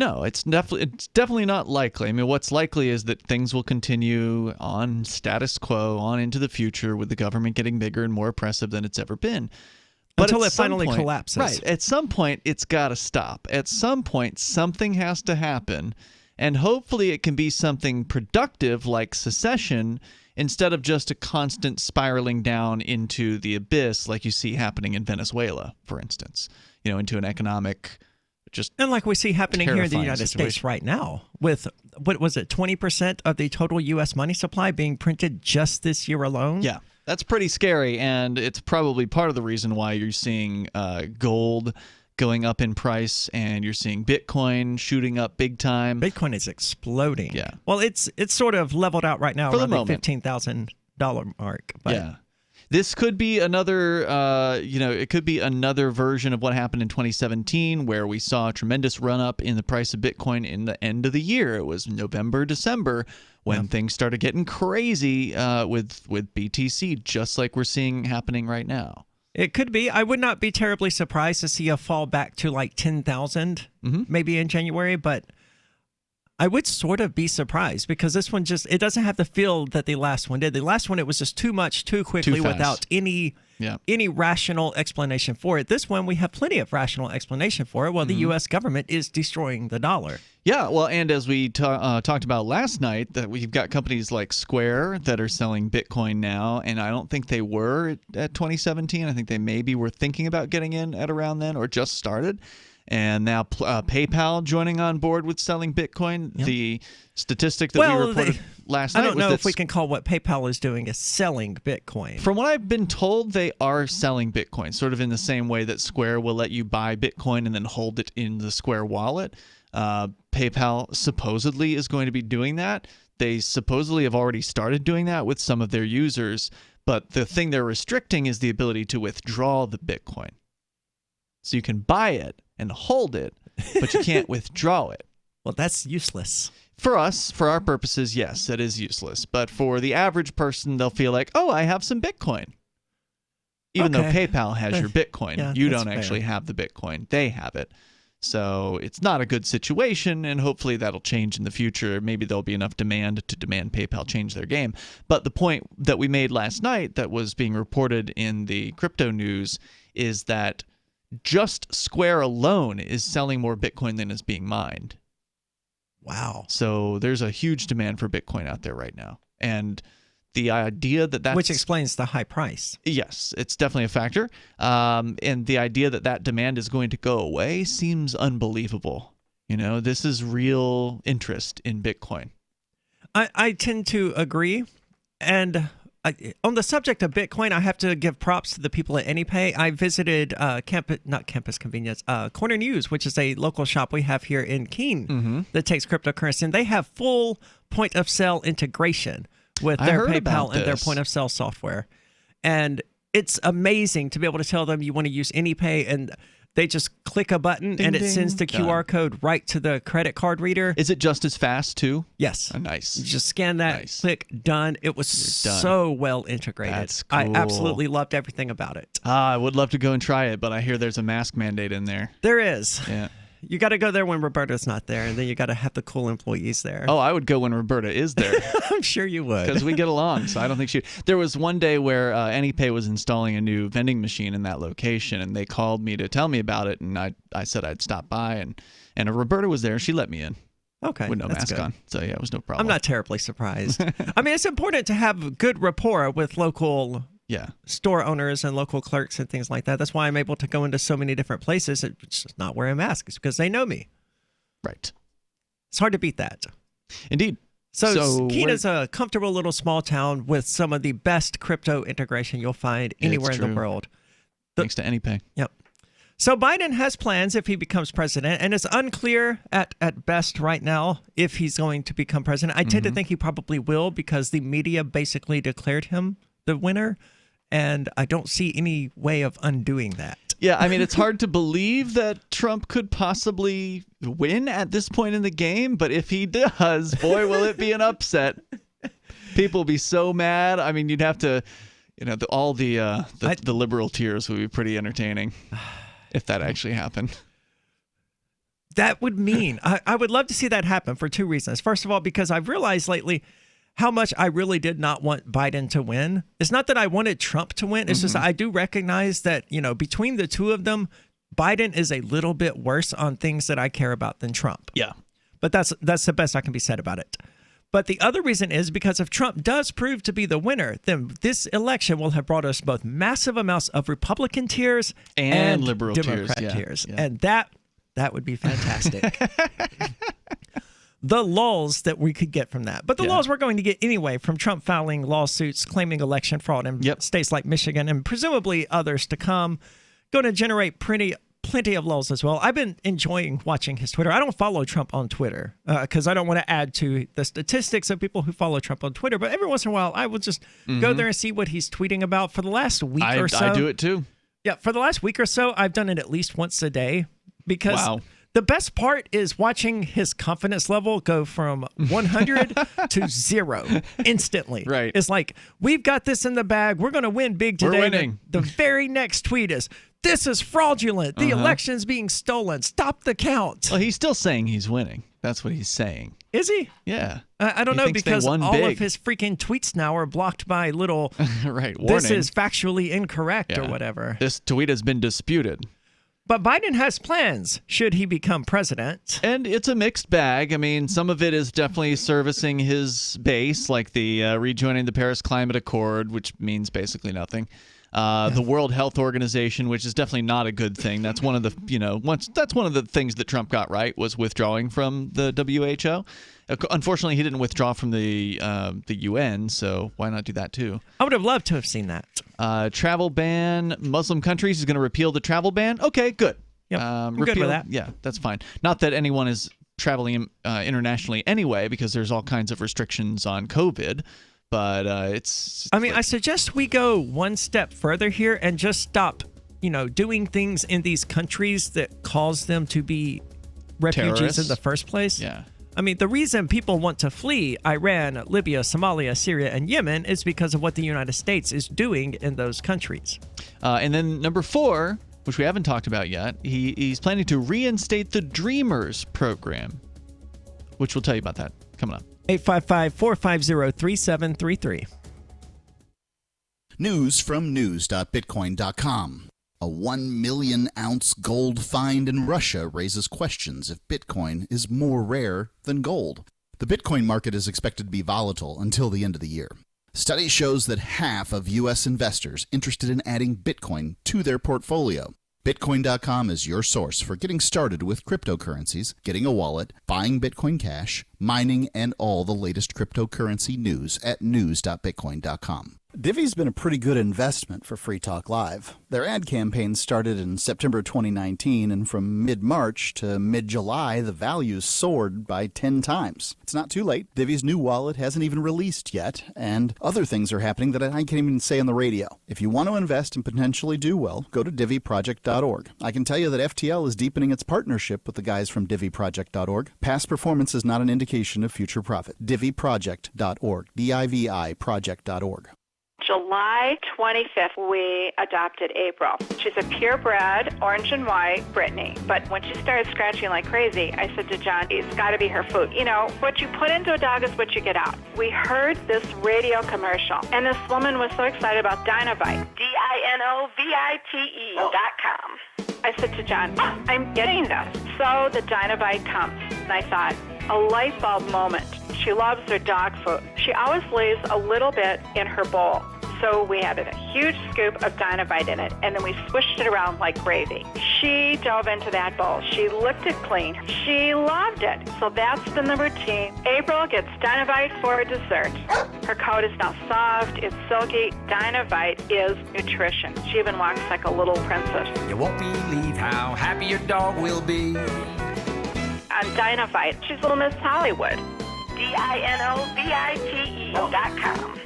Speaker 14: No, it's definitely not likely. I mean, what's likely is that things will continue on status quo on into the future, with the government getting bigger and more oppressive than it's ever been. But
Speaker 13: until it finally collapses.
Speaker 14: Right. At some point, it's got to stop. At some point, something has to happen. And hopefully it can be something productive like secession, instead of just a constant spiraling down into the abyss like you see happening in Venezuela, for instance, into an economic
Speaker 13: and like we see happening here in the United
Speaker 14: situation.
Speaker 13: States right now, with, what was it, 20% of the total U.S. money supply being printed just this year alone?
Speaker 14: Yeah, that's pretty scary, and it's probably part of the reason why you're seeing gold going up in price, and you're seeing Bitcoin shooting up big time.
Speaker 13: Bitcoin is exploding.
Speaker 14: Yeah.
Speaker 13: Well, it's sort of leveled out right now
Speaker 14: For
Speaker 13: around
Speaker 14: the
Speaker 13: the
Speaker 14: moment.
Speaker 13: $15,000 mark. But
Speaker 14: yeah. This could be another, it could be another version of what happened in 2017, where we saw a tremendous run up in the price of Bitcoin in the end of the year. It was November, December when things started getting crazy with BTC, just like we're seeing happening right now.
Speaker 13: It could be. I would not be terribly surprised to see a fall back to like 10,000 maybe in January, but I would sort of be surprised because this one it doesn't have the feel that the last one did. The last one, it was just too much, too quickly, without any rational explanation for it. This one, we have plenty of rational explanation for it. Well, the U.S. government is destroying the dollar.
Speaker 14: Yeah, well, and as we talked about last night, that we've got companies like Square that are selling Bitcoin now, and I don't think they were at 2017. I think they maybe were thinking about getting in at around then or just started. And now PayPal joining on board with selling Bitcoin. Yep. The statistic that we reported last night was
Speaker 13: I don't know if we can call what PayPal is doing as selling Bitcoin.
Speaker 14: From what I've been told, they are selling Bitcoin, sort of in the same way that Square will let you buy Bitcoin and then hold it in the Square wallet. PayPal supposedly is going to be doing that. They supposedly have already started doing that with some of their users, but the thing they're restricting is the ability to withdraw the Bitcoin. So you can buy it and hold it, but you can't withdraw it.
Speaker 13: Well, that's useless.
Speaker 14: For us, for our purposes, yes, that is useless. But for the average person, they'll feel like, oh, I have some Bitcoin. Even though PayPal has your Bitcoin, you don't actually have the Bitcoin. They have it. So it's not a good situation, and hopefully that'll change in the future. Maybe there'll be enough demand to demand PayPal change their game. But the point that we made last night that was being reported in the crypto news is that just Square alone is selling more Bitcoin than is being mined.
Speaker 13: Wow.
Speaker 14: So there's a huge demand for Bitcoin out there right now. And the idea that's...
Speaker 13: Which explains the high price.
Speaker 14: Yes, it's definitely a factor. And the idea that demand is going to go away seems unbelievable. You know, this is real interest in Bitcoin.
Speaker 13: I tend to agree. And on the subject of Bitcoin, I have to give props to the people at AnyPay. I visited Campus Convenience, Corner News, which is a local shop we have here in Keene that takes cryptocurrency. And they have full point-of-sale integration with their PayPal and their point-of-sale software. And it's amazing to be able to tell them you want to use AnyPay, and they just click a button and it sends the QR code right to the credit card reader.
Speaker 14: Is it just as fast too?
Speaker 13: Yes.
Speaker 14: Oh, nice.
Speaker 13: You just scan that, click, done. It was so well integrated.
Speaker 14: That's cool.
Speaker 13: I absolutely loved everything about it.
Speaker 14: I would love to go and try it, but I hear there's a mask mandate in there.
Speaker 13: There is.
Speaker 14: Yeah.
Speaker 13: You got to go there when Roberta's not there, and then you got to have the cool employees there.
Speaker 14: Oh, I would go when Roberta is there.
Speaker 13: I'm sure you would.
Speaker 14: Because we get along, so I don't think she... There was one day where AnyPay was installing a new vending machine in that location, and they called me to tell me about it, and I said I'd stop by, and Roberta was there. She let me in.
Speaker 13: Okay.
Speaker 14: With no mask on. So, yeah, it was no problem.
Speaker 13: I'm not terribly surprised. I mean, it's important to have good rapport with local... store owners and local clerks and things like that. That's why I'm able to go into so many different places and just not wear a mask. It's because they know me.
Speaker 14: Right.
Speaker 13: It's hard to beat that.
Speaker 14: Indeed.
Speaker 13: So Keene is a comfortable little small town with some of the best crypto integration you'll find anywhere in the world.
Speaker 14: Thanks to AnyPay.
Speaker 13: Yep. So Biden has plans if he becomes president, and it's unclear at best right now if he's going to become president. I tend to think he probably will because the media basically declared him the winner. And I don't see any way of undoing that.
Speaker 14: Yeah, I mean, it's hard to believe that Trump could possibly win at this point in the game. But if he does, boy, will it be an upset. People will be so mad. I mean, you'd have to, all the liberal tears would be pretty entertaining if that actually happened.
Speaker 13: That would mean I would love to see that happen for two reasons. First of all, because I've realized lately how much I really did not want Biden to win. It's not that I wanted Trump to win. It's just I do recognize that, between the two of them, Biden is a little bit worse on things that I care about than Trump.
Speaker 14: Yeah.
Speaker 13: But that's the best I can be said about it. But the other reason is because if Trump does prove to be the winner, then this election will have brought us both massive amounts of Republican tears and
Speaker 14: liberal
Speaker 13: Democrat
Speaker 14: tears. Yeah.
Speaker 13: And that would be fantastic. The lulls that we could get from that. But the lulls we're going to get anyway from Trump filing lawsuits claiming election fraud in states like Michigan and presumably others to come, going to generate plenty of lulls as well. I've been enjoying watching his Twitter. I don't follow Trump on Twitter because I don't want to add to the statistics of people who follow Trump on Twitter. But every once in a while, I will just go there and see what he's tweeting about. For the last week or so,
Speaker 14: I do it too.
Speaker 13: Yeah, for the last week or so, I've done it at least once a day because the best part is watching his confidence level go from 100 to 0 instantly.
Speaker 14: Right.
Speaker 13: It's like, we've got this in the bag. We're going to win big today.
Speaker 14: We're winning.
Speaker 13: The very next tweet is, this is fraudulent. The election's being stolen. Stop the count.
Speaker 14: Well, he's still saying he's winning. That's what he's saying.
Speaker 13: Is he?
Speaker 14: Yeah.
Speaker 13: I don't know, because all of his freaking tweets now are blocked by little,
Speaker 14: warning.
Speaker 13: This is factually incorrect or whatever.
Speaker 14: This tweet has been disputed.
Speaker 13: But Biden has plans should he become president.
Speaker 14: And it's a mixed bag. I mean, some of it is definitely servicing his base, like the rejoining the Paris Climate Accord, which means basically nothing. The World Health Organization, which is definitely not a good thing. That's one of the, that's one of the things that Trump got right, was withdrawing from the WHO. Unfortunately, he didn't withdraw from the UN, so why not do that too?
Speaker 13: I would have loved to have seen that.
Speaker 14: Travel ban, Muslim countries is going to repeal the travel ban. Okay, good.
Speaker 13: Yep, I'm good with that.
Speaker 14: Yeah, that's fine. Not that anyone is traveling internationally anyway, because there's all kinds of restrictions on COVID. But it's.
Speaker 13: I mean, I suggest we go one step further here and just stop, doing things in these countries that cause them to be refugees
Speaker 14: Terrorists?
Speaker 13: in the first place.
Speaker 14: Yeah.
Speaker 13: I mean, the reason people want to flee Iran, Libya, Somalia, Syria, and Yemen is because of what the United States is doing in those countries.
Speaker 14: And then number 4, which we haven't talked about yet, he's planning to reinstate the Dreamers program, which we'll tell you about that coming up.
Speaker 13: 855-450-3733.
Speaker 17: News from news.bitcoin.com. A 1 million ounce gold find in Russia raises questions if Bitcoin is more rare than gold. The Bitcoin market is expected to be volatile until the end of the year. Study shows that half of U.S. investors interested in adding Bitcoin to their portfolio. Bitcoin.com is your source for getting started with cryptocurrencies, getting a wallet, buying Bitcoin Cash, mining, and all the latest cryptocurrency news at news.bitcoin.com.
Speaker 18: Divi's been a pretty good investment for Free Talk Live. Their ad campaign started in September 2019, and from mid-March to mid-July, the values soared by 10 times. It's not too late. Divi's new wallet hasn't even released yet, and other things are happening that I can't even say on the radio. If you want to invest and potentially do well, go to diviproject.org. I can tell you that FTL is deepening its partnership with the guys from diviproject.org. Past performance is not an indication of future profit. diviproject.org. D-I-V-I project.org.
Speaker 20: July 25th, we adopted April. She's a purebred, orange and white Brittany. But when she started scratching like crazy, I said to John, it's got to be her food. What you put into a dog is what you get out. We heard this radio commercial, and this woman was so excited about Dinovite, DINOVITE.com. I said to John, I'm getting this. So the Dinovite comes, and I thought, a light bulb moment. She loves her dog food. She always leaves a little bit in her bowl. So we had a huge scoop of Dinovite in it, and then we swished it around like gravy. She dove into that bowl. She licked it clean. She loved it. So that's been the routine. April gets Dinovite for dessert. Her coat is now soft. It's silky. Dinovite is nutrition. She even walks like a little princess.
Speaker 21: You won't believe how happy your dog will be.
Speaker 20: On Dinovite, she's Little Miss Hollywood. DINOVITE.com.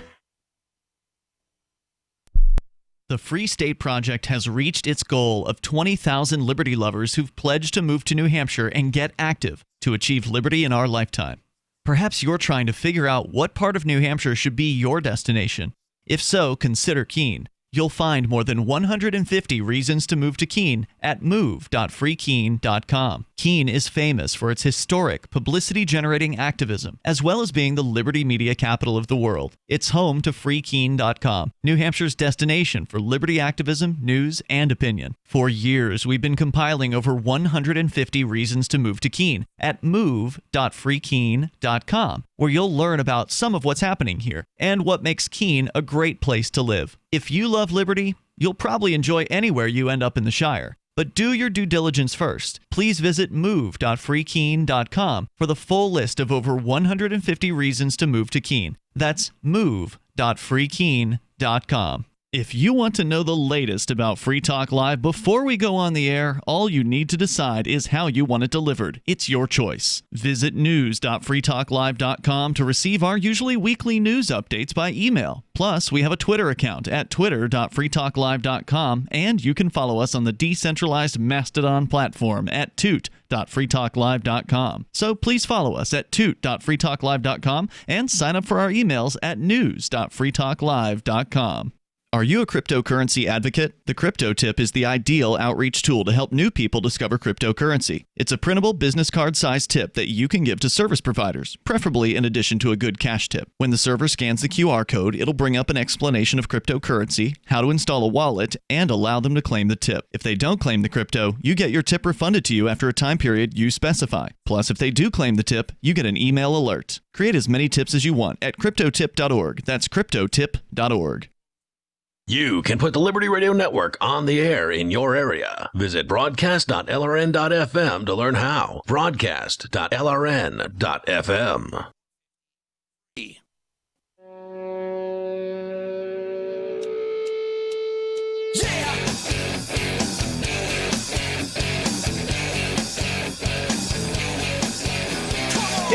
Speaker 14: The Free State Project has reached its goal of 20,000 liberty lovers who've pledged to move to New Hampshire and get active to achieve liberty in our lifetime. Perhaps you're trying to figure out what part of New Hampshire should be your destination. If so, consider Keene. You'll find more than 150 reasons to move to Keene at move.freekeene.com. Keene is famous for its historic, publicity-generating activism, as well as being the liberty media capital of the world. It's home to freekeene.com, New Hampshire's destination for liberty activism, news, and opinion. For years, we've been compiling over 150 reasons to move to Keene at move.freekeene.com, where you'll learn about some of what's happening here and what makes Keene a great place to live. If you love liberty, you'll probably enjoy anywhere you end up in the Shire. But do your due diligence first. Please visit move.freekeene.com for the full list of over 150 reasons to move to Keene. That's move.freekeene.com. If you want to know the latest about Free Talk Live before we go on the air, all you need to decide is how you want it delivered. It's your choice. Visit news.freetalklive.com to receive our usually weekly news updates by email. Plus, we have a Twitter account at twitter.freetalklive.com, and you can follow us on the decentralized Mastodon platform at toot.freetalklive.com. So please follow us at toot.freetalklive.com and sign up for our emails at news.freetalklive.com. Are you a cryptocurrency advocate? The Crypto Tip is the ideal outreach tool to help new people discover cryptocurrency. It's a printable business card-sized tip that you can give to service providers, preferably in addition to a good cash tip. When the server scans the QR code, it'll bring up an explanation of cryptocurrency, how to install a wallet, and allow them to claim the tip. If they don't claim the crypto, you get your tip refunded to you after a time period you specify. Plus, if they do claim the tip, you get an email alert. Create as many tips as you want at cryptotip.org. That's cryptotip.org.
Speaker 12: You can put the Liberty Radio Network on the air in your area. Visit broadcast.lrn.fm to learn how. Broadcast.lrn.fm.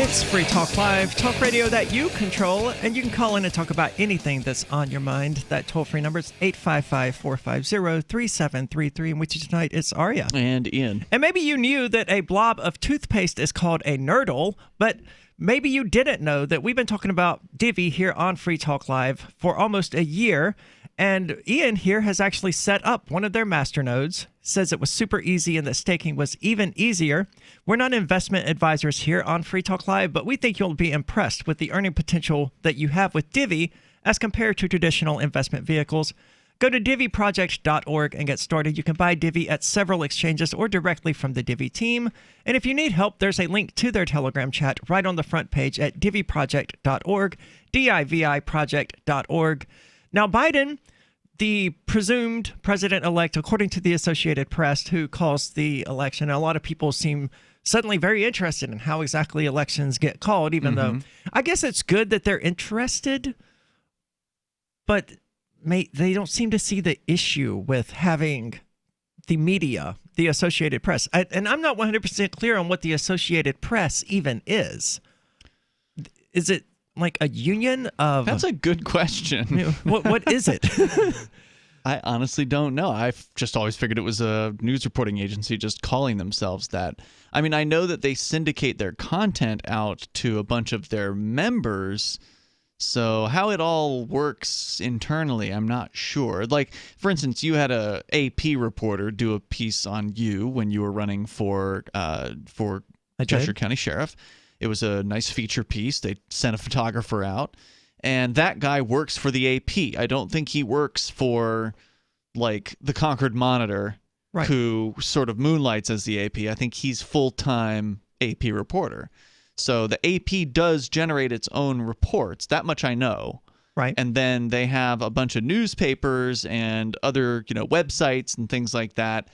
Speaker 13: It's Free Talk Live, talk radio that you control, and you can call in and talk about anything that's on your mind. That toll-free number is 855-450-3733, in which tonight it's Arya.
Speaker 14: And Ian.
Speaker 13: And maybe you knew that a blob of toothpaste is called a nurdle, but maybe you didn't know that we've been talking about Divi here on Free Talk Live for almost a year, and Ian here has actually set up one of their masternodes, says it was super easy and that staking was even easier. We're not investment advisors here on Free Talk Live, but we think you'll be impressed with the earning potential that you have with Divi as compared to traditional investment vehicles. Go to diviproject.org and get started. You can buy Divi at several exchanges or directly from the Divi team. And if you need help, there's a link to their Telegram chat right on the front page at diviproject.org, diviproject.org. Now, Biden, the presumed president-elect, according to the Associated Press, who calls the election, a lot of people seem suddenly very interested in how exactly elections get called, even though I guess it's good that they're interested, but they don't seem to see the issue with having the media, the Associated Press. And I'm not 100% clear on what the Associated Press even is. Is it like a union of...
Speaker 14: That's a good question.
Speaker 13: What is it?
Speaker 14: I honestly don't know. I've just always figured it was a news reporting agency just calling themselves that. I mean, I know that they syndicate their content out to a bunch of their members, so how it all works internally, I'm not sure. Like, for instance, you had a AP reporter do a piece on you when you were running for Cheshire County Sheriff. It was a nice feature piece. They sent a photographer out, and that guy works for the AP. I don't think he works for, like, the Concord Monitor, right, who sort of moonlights as the AP. I think he's full-time AP reporter. So the AP does generate its own reports. That much I know.
Speaker 13: Right.
Speaker 14: And then they have a bunch of newspapers and other, websites and things like that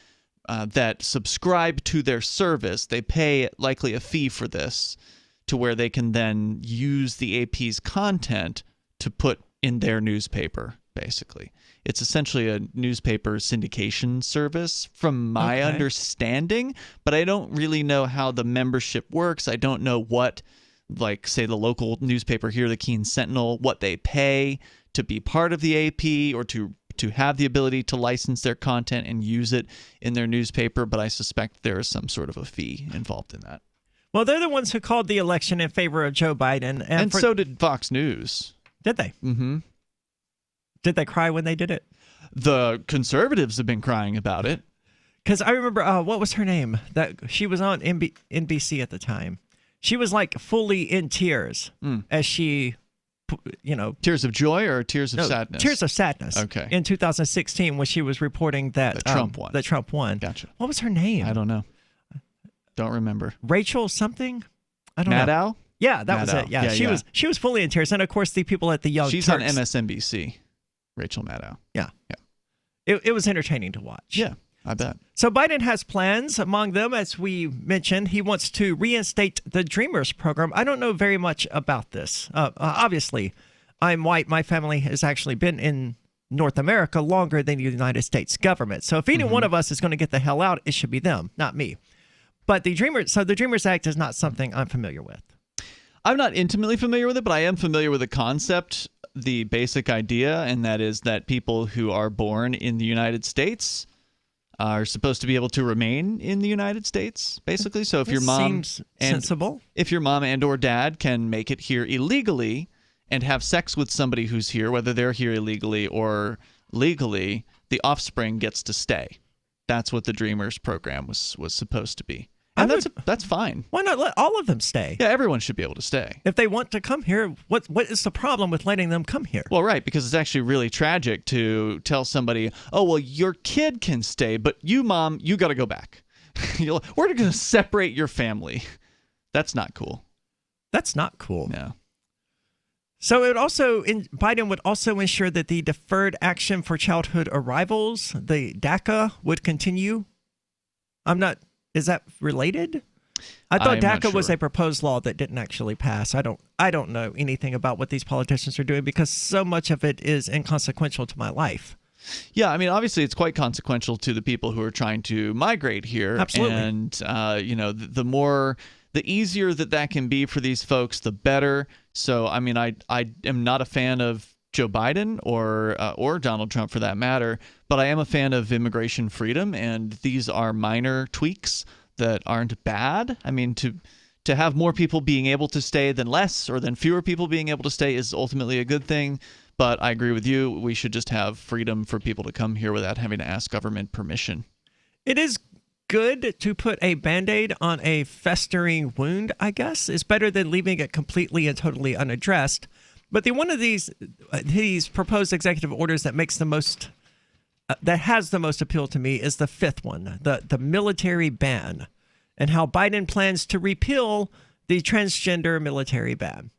Speaker 14: that subscribe to their service. They pay likely a fee for this, to where they can then use the AP's content to put in their newspaper, basically. It's essentially a newspaper syndication service from my understanding, but I don't really know how the membership works. I don't know what, like, say, the local newspaper here, the Keene Sentinel, what they pay to be part of the AP or to have the ability to license their content and use it in their newspaper, but I suspect there is some sort of a fee involved in that.
Speaker 13: Well, they're the ones who called the election in favor of Joe Biden.
Speaker 14: And so did Fox News.
Speaker 13: Did they?
Speaker 14: Mm-hmm.
Speaker 13: Did they cry when they did it?
Speaker 14: The conservatives have been crying about it.
Speaker 13: Because I remember, what was her name? That she was on NBC at the time. She was like fully in tears as she,
Speaker 14: Tears of joy or tears of sadness?
Speaker 13: Tears of sadness.
Speaker 14: Okay.
Speaker 13: In 2016 when she was reporting that
Speaker 14: Trump won.
Speaker 13: That Trump won.
Speaker 14: Gotcha.
Speaker 13: What was her name?
Speaker 14: I don't know. Don't remember.
Speaker 13: Rachel something? I don't know.
Speaker 14: Maddow?
Speaker 13: Yeah, that was it. Yeah, she was fully in tears. And of course, the people at the Young
Speaker 14: She's
Speaker 13: Turks.
Speaker 14: on MSNBC, Rachel Maddow.
Speaker 13: Yeah. It was entertaining to watch.
Speaker 14: Yeah, I bet.
Speaker 13: So Biden has plans. Among them, as we mentioned, he wants to reinstate the Dreamers program. I don't know very much about this. Obviously, I'm white. My family has actually been in North America longer than the United States government. So if any one of us is going to get the hell out, it should be them, not me. But the Dreamers Act is not something I'm familiar with.
Speaker 14: I'm not intimately familiar with it, but I am familiar with the concept, the basic idea, and that is that people who are born in the United States are supposed to be able to remain in the United States, basically. So if your mom
Speaker 13: seems sensible.
Speaker 14: If your mom and or dad can make it here illegally and have sex with somebody who's here, whether they're here illegally or legally, the offspring gets to stay. That's what the Dreamers program was supposed to be. And that's fine.
Speaker 13: Why not let all of them stay?
Speaker 14: Yeah, everyone should be able to stay.
Speaker 13: If they want to come here, what is the problem with letting them come here?
Speaker 14: Well, right, because it's actually really tragic to tell somebody, oh, well, your kid can stay, but you, Mom, you got to go back. We're going to separate your family. That's not cool.
Speaker 13: That's not cool.
Speaker 14: No.
Speaker 13: So Biden would also ensure that the Deferred Action for Childhood Arrivals, the DACA, would continue. Is that related? I thought DACA was a proposed law that didn't actually pass. I don't know anything about what these politicians are doing because so much of it is inconsequential to my life.
Speaker 14: Yeah, I mean, obviously, it's quite consequential to the people who are trying to migrate here.
Speaker 13: Absolutely.
Speaker 14: And, the easier that can be for these folks, the better. So, I mean, I am not a fan of Joe Biden or Donald Trump for that matter, but I am a fan of immigration freedom, and these are minor tweaks that aren't bad. I mean, to have more people being able to stay than less, or than fewer people being able to stay, is ultimately a good thing. But I agree with you. We should just have freedom for people to come here without having to ask government permission.
Speaker 13: It is good to put a Band-Aid on a festering wound, I guess. It's better than leaving it completely and totally unaddressed. But one of these proposed executive orders that makes the most that has the most appeal to me is the fifth one, the military ban, and how Biden plans to repeal the transgender military ban.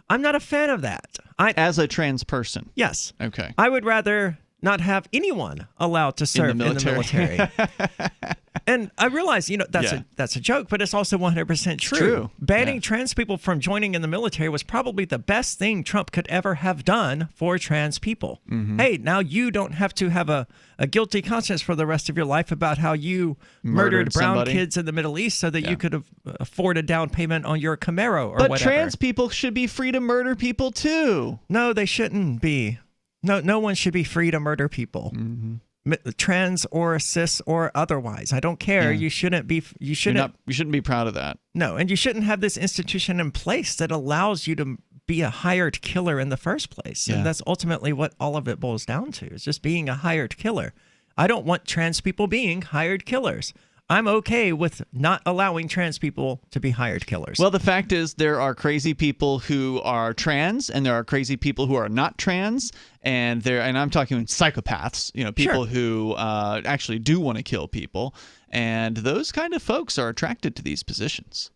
Speaker 13: I'm not a fan of that. As
Speaker 14: a trans person?
Speaker 13: Yes.
Speaker 14: Okay.
Speaker 13: I would rather not have anyone allowed to serve in the military. And I realize, that's a joke, but it's also 100% true. Banning trans people from joining in the military was probably the best thing Trump could ever have done for trans people.
Speaker 14: Mm-hmm.
Speaker 13: Hey, now you don't have to have a guilty conscience for the rest of your life about how you murdered brown kids in the Middle East so that you could afford a down payment on your Camaro or whatever.
Speaker 14: But trans people should be free to murder people too.
Speaker 13: No, they shouldn't be. No one should be free to murder people.
Speaker 14: Mm-hmm.
Speaker 13: Trans or cis or otherwise. I don't care.
Speaker 14: Yeah.
Speaker 13: You shouldn't be
Speaker 14: proud of that.
Speaker 13: No, and you shouldn't have this institution in place that allows you to be a hired killer in the first place.
Speaker 14: Yeah.
Speaker 13: And that's ultimately what all of it boils down to, is just being a hired killer. I don't want trans people being hired killers. I'm okay with not allowing trans people to be hired killers.
Speaker 14: Well, the fact is there are crazy people who are trans, and there are crazy people who are not trans, and I'm talking psychopaths, people who actually do want to kill people, and those kind of folks are attracted to these positions.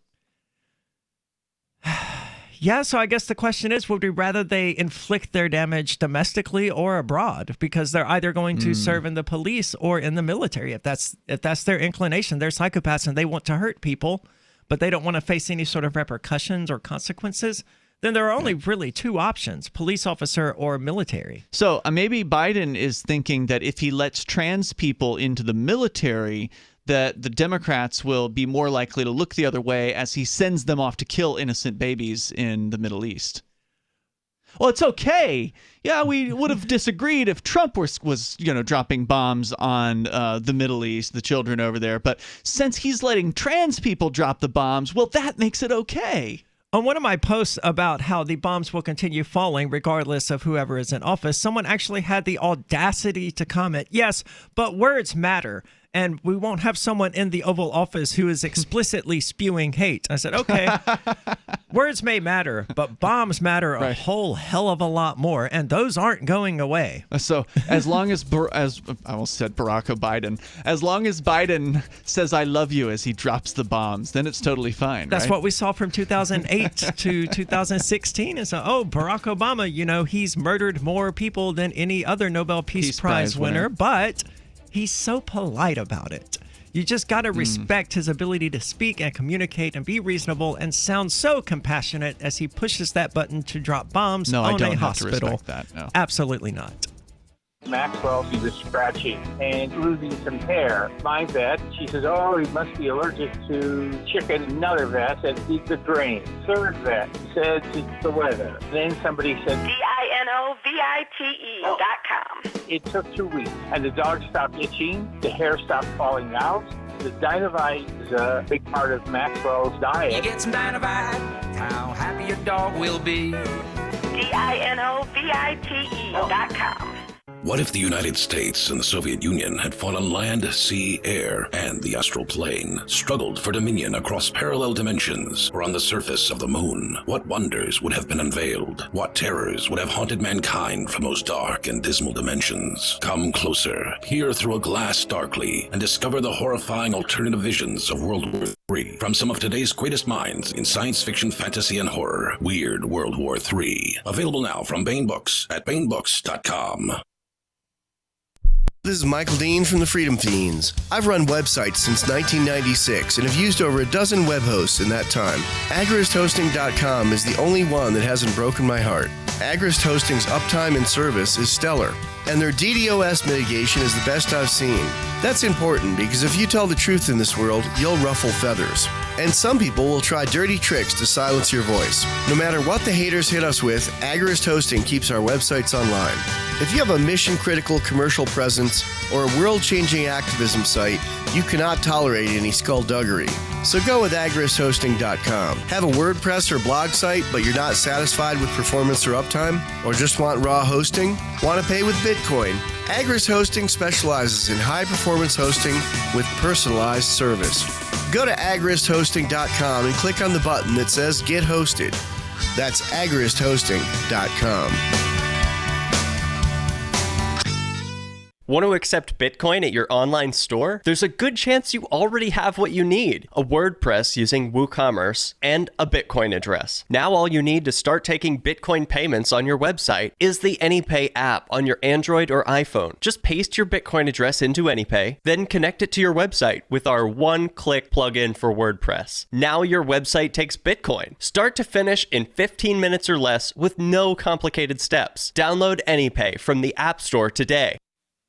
Speaker 13: Yeah, so I guess the question is, would we rather they inflict their damage domestically or abroad? Because they're either going to serve in the police or in the military. If that's their inclination, they're psychopaths and they want to hurt people, but they don't want to face any sort of repercussions or consequences, then there are only really two options, police officer or military.
Speaker 14: So maybe Biden is thinking that if he lets trans people into the military, that the Democrats will be more likely to look the other way as he sends them off to kill innocent babies in the Middle East. Well, it's okay. Yeah, we would have disagreed if Trump was dropping bombs on the Middle East, the children over there. But since he's letting trans people drop the bombs, well, that makes it okay.
Speaker 13: On one of my posts about how the bombs will continue falling regardless of whoever is in office, someone actually had the audacity to comment, yes, but words matter. And we won't have someone in the Oval Office who is explicitly spewing hate. I said, okay, words may matter, but bombs matter a whole hell of a lot more, and those aren't going away.
Speaker 14: So as long as I almost said Barack Biden, as long as Biden says I love you as he drops the bombs, then it's totally fine.
Speaker 13: That's what we saw from 2008 to 2016. And so, Barack Obama, he's murdered more people than any other Nobel Peace Prize winner, but he's so polite about it. You just got to respect his ability to speak and communicate and be reasonable and sound so compassionate as he pushes that button to drop bombs on a hospital.
Speaker 14: No, I don't have to respect that. No.
Speaker 13: Absolutely not.
Speaker 1: Maxwell, she was scratching and losing some hair. My vet, she says, oh, he must be allergic to chicken. Another vet said, eat the grain. Third vet said, it's the weather. Then somebody said, DINOVITE.com. It took 2 weeks, and the dog stopped itching, the hair stopped falling out. The Dinovite is a big part of Maxwell's diet.
Speaker 21: You get some Dinovite, how happy your dog will be.
Speaker 20: DINOVITE.com.
Speaker 8: What if the United States and the Soviet Union had fought on land, sea, air, and the astral plane, struggled for dominion across parallel dimensions, or on the surface of the moon? What wonders would have been unveiled? What terrors would have haunted mankind from those dark and dismal dimensions? Come closer, peer through a glass darkly, and discover the horrifying alternative visions of World War III from some of today's greatest minds in science fiction, fantasy, and horror. Weird World War III. Available now from Baen Books at baenbooks.com.
Speaker 2: This is Michael Dean from the Freedom Fiends. I've run websites since 1996 and have used over a dozen web hosts in that time. AgristHosting.com is the only one that hasn't broken my heart. Agrist Hosting's uptime and service is stellar, and their DDoS mitigation is the best I've seen. That's important because if you tell the truth in this world, you'll ruffle feathers. And some people will try dirty tricks to silence your voice. No matter what the haters hit us with, Agrist Hosting keeps our websites online. If you have a mission-critical commercial presence or a world-changing activism site, you cannot tolerate any skullduggery. So go with agristhosting.com. Have a WordPress or blog site, but you're not satisfied with performance or uptime? Or just want raw hosting? Want to pay with Bitcoin? Agrist Hosting specializes in high-performance hosting with personalized service. Go to agristhosting.com and click on the button that says Get Hosted. That's agristhosting.com.
Speaker 5: Want to accept Bitcoin at your online store? There's a good chance you already have what you need: a WordPress using WooCommerce and a Bitcoin address. Now all you need to start taking Bitcoin payments on your website is the AnyPay app on your Android or iPhone. Just paste your Bitcoin address into AnyPay, then connect it to your website with our one-click plugin for WordPress. Now your website takes Bitcoin, start to finish in 15 minutes or less with no complicated steps. Download AnyPay from the App Store today.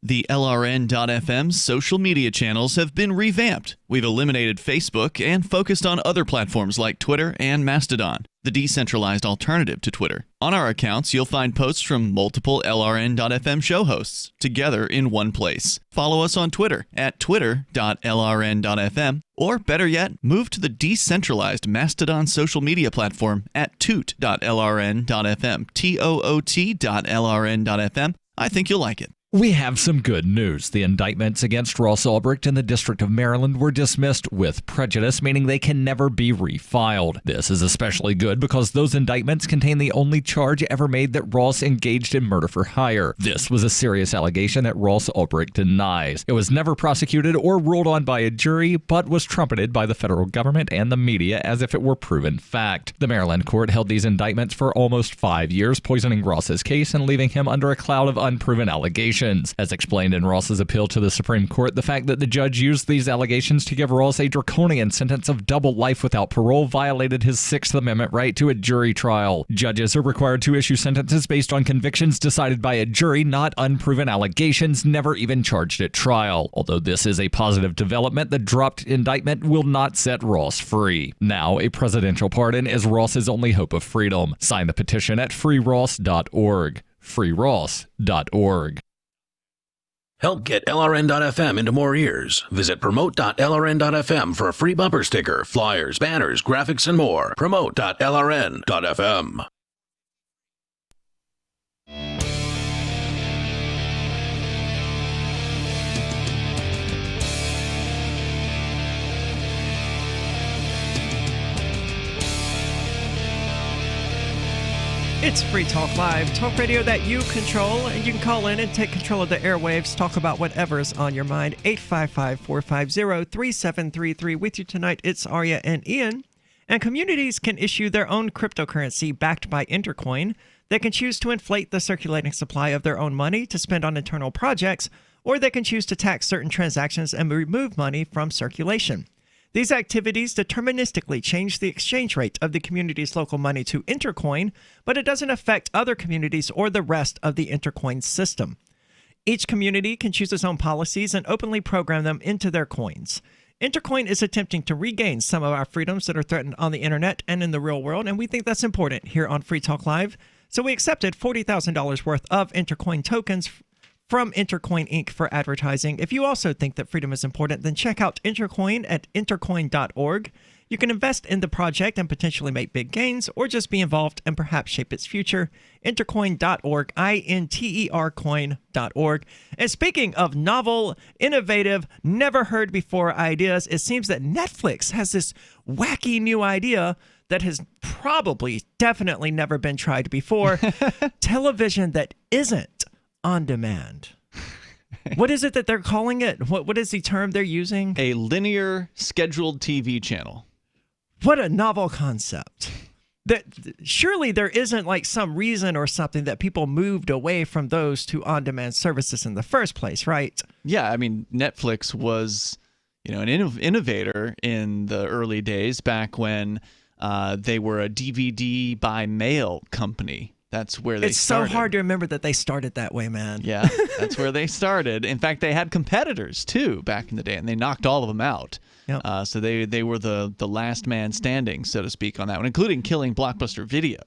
Speaker 14: The LRN.FM social media channels have been revamped. We've eliminated Facebook and focused on other platforms like Twitter and Mastodon, the decentralized alternative to Twitter. On our accounts, you'll find posts from multiple LRN.FM show hosts together in one place. Follow us on Twitter at twitter.lrn.fm, or better yet, move to the decentralized Mastodon social media platform at toot.lrn.fm, toot.lrn.fm. I think you'll like it.
Speaker 6: We have some good news. The indictments against Ross Ulbricht in the District of Maryland were dismissed with prejudice, meaning they can never be refiled. This is especially good because those indictments contain the only charge ever made that Ross engaged in murder for hire. This was a serious allegation that Ross Ulbricht denies. It was never prosecuted or ruled on by a jury, but was trumpeted by the federal government and the media as if it were proven fact. The Maryland court held these indictments for almost 5 years, poisoning Ross's case and leaving him under a cloud of unproven allegations. As explained in Ross's appeal to the Supreme Court, the fact that the judge used these allegations to give Ross a draconian sentence of double life without parole violated his Sixth Amendment right to a jury trial. Judges are required to issue sentences based on convictions decided by a jury, not unproven allegations never even charged at trial. Although this is a positive development, the dropped indictment will not set Ross free. Now, a presidential pardon is Ross's only hope of freedom. Sign the petition at freeross.org. freeross.org.
Speaker 8: Help get LRN.FM into more ears. Visit promote.lrn.fm for a free bumper sticker, flyers, banners, graphics, and more. Promote.lrn.fm.
Speaker 13: It's Free Talk Live, talk radio that you control, and you can call in and take control of the airwaves, talk about whatever's on your mind. 855-450-3733. With you tonight, it's Arya and Ian. And communities can issue their own cryptocurrency backed by Intercoin. They can choose to inflate the circulating supply of their own money to spend on internal projects, or they can choose to tax certain transactions and remove money from circulation. These activities deterministically change the exchange rate of the community's local money to Intercoin, but it doesn't affect other communities or the rest of the Intercoin system. Each community can choose its own policies and openly program them into their coins. Intercoin is attempting to regain some of our freedoms that are threatened on the internet and in the real world, and we think that's important here on Free Talk Live. So we accepted $40,000 worth of Intercoin tokens from Intercoin Inc. for advertising. If you also think that freedom is important, then check out Intercoin at intercoin.org. You can invest in the project and potentially make big gains, or just be involved and perhaps shape its future. Intercoin.org, INTERcoin.org. And speaking of novel, innovative, never heard before ideas, it seems that Netflix has this wacky new idea that has probably, definitely never been tried before. Television that isn't on demand. What is it that they're calling it? What is the term they're using?
Speaker 14: A linear scheduled TV channel.
Speaker 13: What a novel concept. Surely there isn't like some reason or something that people moved away from those to on-demand services in the first place, right?
Speaker 14: Yeah, I mean, Netflix was, an innovator in the early days back when they were a DVD by mail company. That's where they started.
Speaker 13: It's so hard to remember that they started that way, man.
Speaker 14: Yeah, that's where they started. In fact, they had competitors, too, back in the day, and they knocked all of them out.
Speaker 13: Yep.
Speaker 14: So they were the last man standing, so to speak, on that one, including killing Blockbuster Video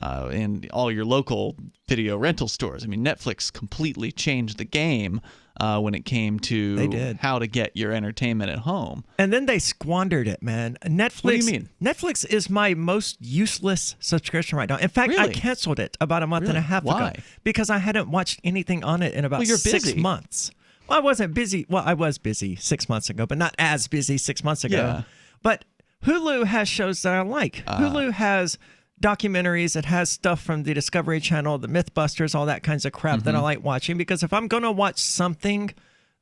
Speaker 14: and all your local video rental stores. I mean, Netflix completely changed the game when it came to how to get your entertainment at home.
Speaker 13: And then they squandered it, man. Netflix.
Speaker 14: What do you mean?
Speaker 13: Netflix is my most useless subscription right now. In fact, I canceled it about a month and a half ago because I hadn't watched anything on it in about 6 months. Well, I wasn't busy. Well, I was busy 6 months ago, but not as busy 6 months ago.
Speaker 14: Yeah.
Speaker 13: But Hulu has shows that I like. Hulu has documentaries. It has stuff from the Discovery Channel, the Mythbusters, all that kinds of crap that I like watching. Because if I'm going to watch something,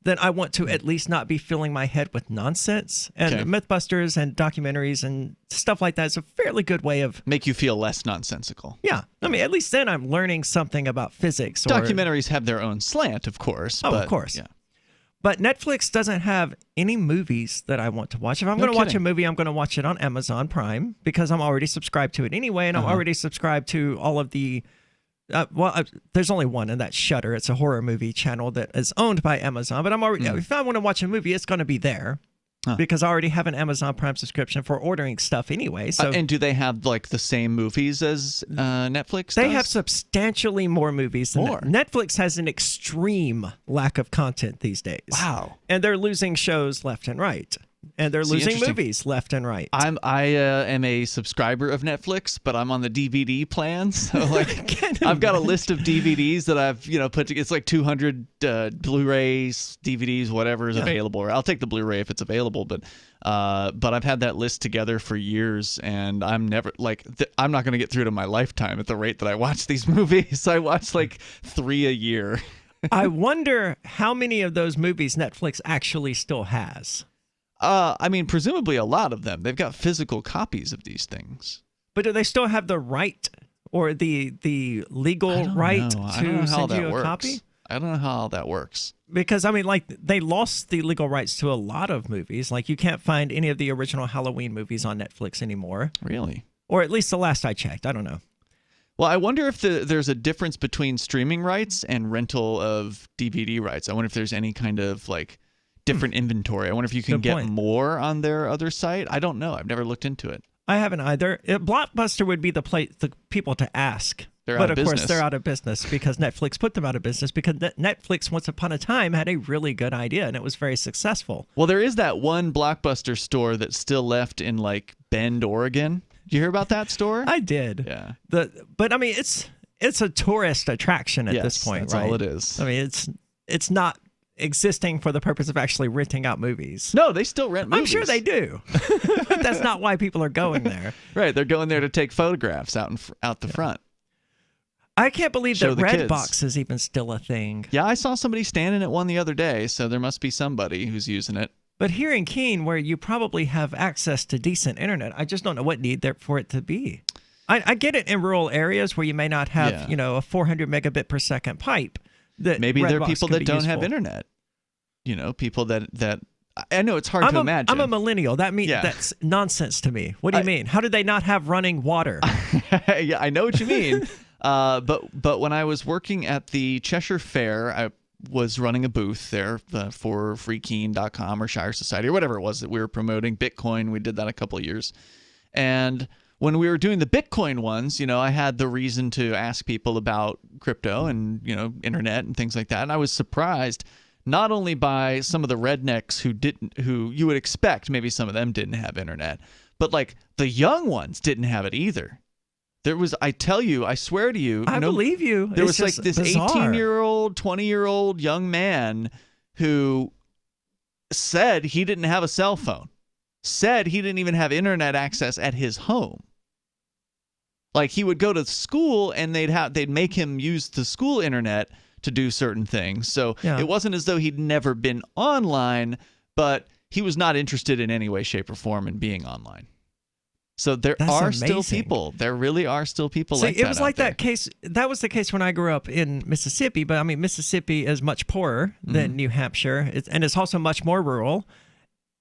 Speaker 13: then I want to at least not be filling my head with nonsense. And Mythbusters and documentaries and stuff like that is a fairly good way of...
Speaker 14: Make you feel less nonsensical.
Speaker 13: Yeah. I mean, at least then I'm learning something about physics.
Speaker 14: Documentaries have their own slant, of course.
Speaker 13: Oh, of course. Yeah. But Netflix doesn't have any movies that I want to watch. If I'm going to watch a movie, I'm going to watch it on Amazon Prime because I'm already subscribed to it anyway, and I'm already subscribed to all of the... there's only one, and that's Shudder. It's a horror movie channel that is owned by Amazon. But I'm already if I want to watch a movie, it's going to be there because I already have an Amazon Prime subscription for ordering stuff anyway. So
Speaker 14: and do they have like the same movies as Netflix?
Speaker 13: They have substantially more movies than Netflix has an extreme lack of content these days.
Speaker 14: Wow,
Speaker 13: and they're losing shows left and right. And they're losing movies left and right.
Speaker 14: I am a subscriber of Netflix, but I'm on the DVD plan. So I've got a list of DVDs that I've put. It's like 200 Blu-rays, DVDs, whatever is available. Or I'll take the Blu-ray if it's available. But I've had that list together for years, and I'm never I'm not going to get through to my lifetime at the rate that I watch these movies. I watch like 3 a year.
Speaker 13: I wonder how many of those movies Netflix actually still has.
Speaker 14: I mean, presumably a lot of them. They've got physical copies of these things.
Speaker 13: But do they still have the right or the legal right to send you a copy?
Speaker 14: I don't know how that works.
Speaker 13: Because, I mean, they lost the legal rights to a lot of movies. Like, you can't find any of the original Halloween movies on Netflix anymore.
Speaker 14: Really?
Speaker 13: Or at least the last I checked. I don't know.
Speaker 14: Well, I wonder if there's a difference between streaming rights and rental of DVD rights. I wonder if there's any kind of, different inventory. I wonder if you can get more on their other site. I don't know. I've never looked into it.
Speaker 13: I haven't either. Blockbuster would be the people to ask.
Speaker 14: But of
Speaker 13: course, they're out of business because Netflix put them out of business because Netflix once upon a time had a really good idea and it was very successful.
Speaker 14: Well, there is that one Blockbuster store that's still left in Bend, Oregon. Did you hear about that store?
Speaker 13: I did.
Speaker 14: Yeah.
Speaker 13: But I mean, it's a tourist attraction at this point,
Speaker 14: that's
Speaker 13: right?
Speaker 14: all it is.
Speaker 13: I mean, it's not existing for the purpose of actually renting out movies.
Speaker 14: No, they still rent movies.
Speaker 13: I'm sure they do. But that's not why people are going there.
Speaker 14: Right, they're going there to take photographs out the front.
Speaker 13: I can't believe that Redbox is even still a thing.
Speaker 14: Yeah, I saw somebody standing at one the other day, so there must be somebody who's using it.
Speaker 13: But here in Keene, where you probably have access to decent internet, I just don't know what need there for it to be. I get it in rural areas where you may not have, a 400 megabit per second pipe.
Speaker 14: Maybe there are people that don't have internet. People that I know it's hard to imagine.
Speaker 13: I'm a millennial. That's nonsense to me. What do you mean? How did they not have running water?
Speaker 14: Yeah, I know what you mean. But when I was working at the Cheshire Fair, I was running a booth there for freekeen.com or Shire Society or whatever it was that we were promoting. Bitcoin, we did that a couple of years. And when we were doing the Bitcoin ones, I had the reason to ask people about crypto and, internet and things like that. And I was surprised not only by some of the rednecks who you would expect, maybe some of them didn't have internet, but like the young ones didn't have it either. There was, I swear to you.
Speaker 13: I believe you.
Speaker 14: There
Speaker 13: was
Speaker 14: like this 18-year-old, 20-year-old young man who said he didn't have a cell phone, said he didn't even have internet access at his home. Like he would go to school and they'd make him use the school internet to do certain things. So It wasn't as though he'd never been online, but he was not interested in any way, shape, or form in being online. So there are still people. There really are still people like that.
Speaker 13: It was like that case. That was the case when I grew up in Mississippi. But I mean, Mississippi is much poorer than New Hampshire, and it's also much more rural.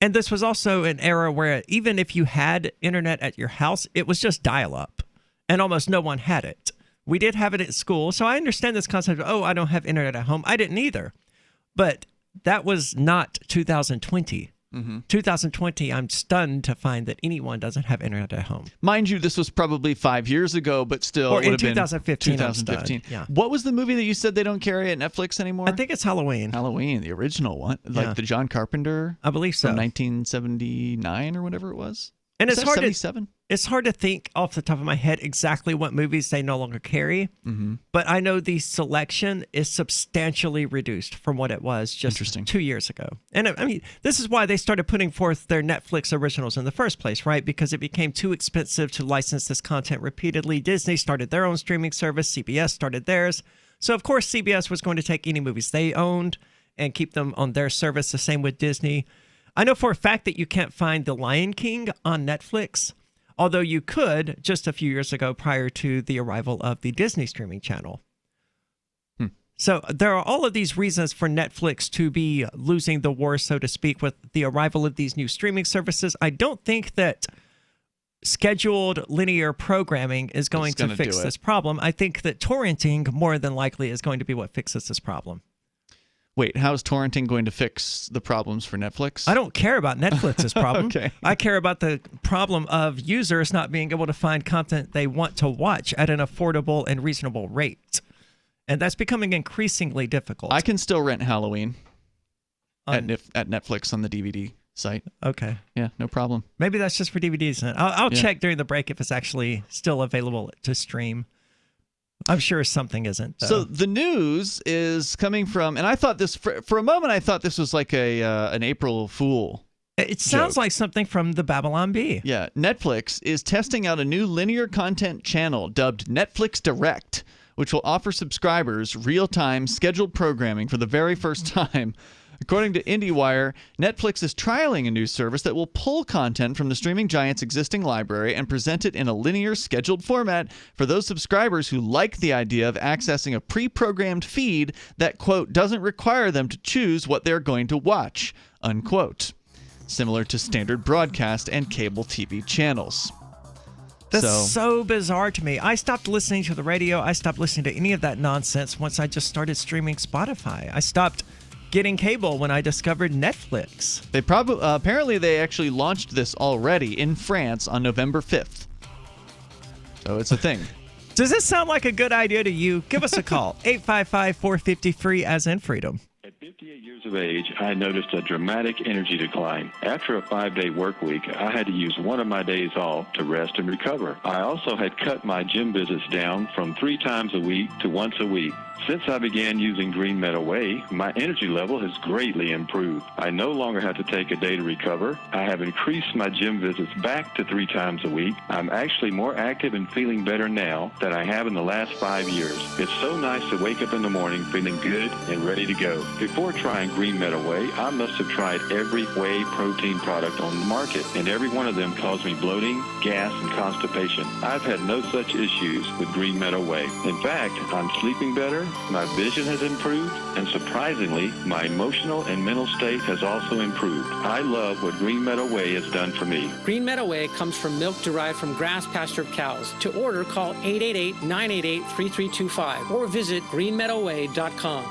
Speaker 13: And this was also an era where even if you had internet at your house, it was just dial-up, and almost no one had it. We did have it at school, so I understand this concept of, I don't have internet at home. I didn't either. But that was not 2020. 2020, I'm stunned to find that anyone doesn't have internet at home.
Speaker 14: Mind you, this was probably 5 years ago, but still
Speaker 13: or
Speaker 14: it would
Speaker 13: in
Speaker 14: have
Speaker 13: 2015,
Speaker 14: been 2015.
Speaker 13: Yeah.
Speaker 14: What was the movie that you said they don't carry at Netflix anymore?
Speaker 13: I think it's Halloween.
Speaker 14: Halloween, the original one, like the John Carpenter.
Speaker 13: I believe so.
Speaker 14: From 1979 or whatever it was.
Speaker 13: And
Speaker 14: it's hard 77?
Speaker 13: It's hard to think off the top of my head exactly what movies they no longer carry. But I know the selection is substantially reduced from what it was just 2 years ago. And I mean, this is why they started putting forth their Netflix originals in the first place, right? Because it became too expensive to license this content repeatedly. Disney started their own streaming service. CBS started theirs. So, of course, CBS was going to take any movies they owned and keep them on their service. The same with Disney. I know for a fact that you can't find The Lion King on Netflix, although you could just a few years ago prior to the arrival of the Disney streaming channel. So there are all of these reasons for Netflix to be losing the war, so to speak, with the arrival of these new streaming services. I don't think that scheduled linear programming is going to fix this problem. I think that torrenting more than likely is going to be what fixes this problem.
Speaker 14: Wait, how is torrenting going to fix the problems for Netflix?
Speaker 13: I don't care about Netflix's problem.
Speaker 14: Okay.
Speaker 13: I care about the problem of users not being able to find content they want to watch at an affordable and reasonable rate. And that's becoming increasingly difficult.
Speaker 14: I can still rent Halloween at Netflix on the DVD site.
Speaker 13: Okay.
Speaker 14: Yeah, no problem.
Speaker 13: Maybe that's just for DVDs then. I'll check during the break if it's actually still available to stream. I'm sure something isn't, though.
Speaker 14: So the news is coming from, and I thought this, for a moment, I thought this was like an April Fool.
Speaker 13: It sounds like something from the Babylon Bee.
Speaker 14: Yeah. Netflix is testing out a new linear content channel dubbed Netflix Direct, which will offer subscribers real-time scheduled programming for the very first time. According to IndieWire, Netflix is trialing a new service that will pull content from the streaming giant's existing library and present it in a linear, scheduled format for those subscribers who like the idea of accessing a pre-programmed feed that, quote, doesn't require them to choose what they're going to watch, unquote. Similar to standard broadcast and cable TV channels.
Speaker 13: That's so bizarre to me. I stopped listening to the radio. I stopped listening to any of that nonsense once I just started streaming Spotify. I stopped getting cable when I discovered Netflix.
Speaker 14: They probably apparently they actually launched this already in France on November 5th. So it's a thing.
Speaker 13: Does this sound like a good idea to you? Give us a call. 855-450-FREE as in freedom.
Speaker 7: At 58 years of age, I noticed a dramatic energy decline. After a 5-day work week, I had to use one of my days off to rest and recover. I also had cut my gym visits down from 3 times a week to once a week. Since I began using Green Meadow Way, my energy level has greatly improved. I no longer have to take a day to recover. I have increased my gym visits back to 3 times a week. I'm actually more active and feeling better now than I have in the last 5 years. It's so nice to wake up in the morning feeling good and ready to go. Before trying Green Meadow Way, I must have tried every whey protein product on the market, and every one of them caused me bloating, gas, and constipation. I've had no such issues with Green Meadow Way. In fact, I'm sleeping better, my vision has improved, and surprisingly, my emotional and mental state has also improved. I love what Green Meadow Way has done for me.
Speaker 9: Green Meadow Way comes from milk derived from grass-pastured cows. To order, call 888-988-3325 or visit greenmeadowway.com.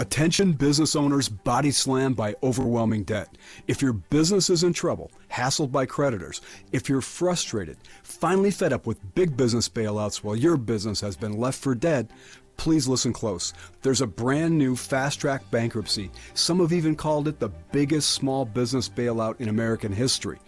Speaker 10: Attention business owners body slammed by overwhelming debt. If your business is in trouble, hassled by creditors, if you're frustrated, finally fed up with big business bailouts while your business has been left for dead, please listen close. There's a brand new fast-track bankruptcy. Some have even called it the biggest small business bailout in American history.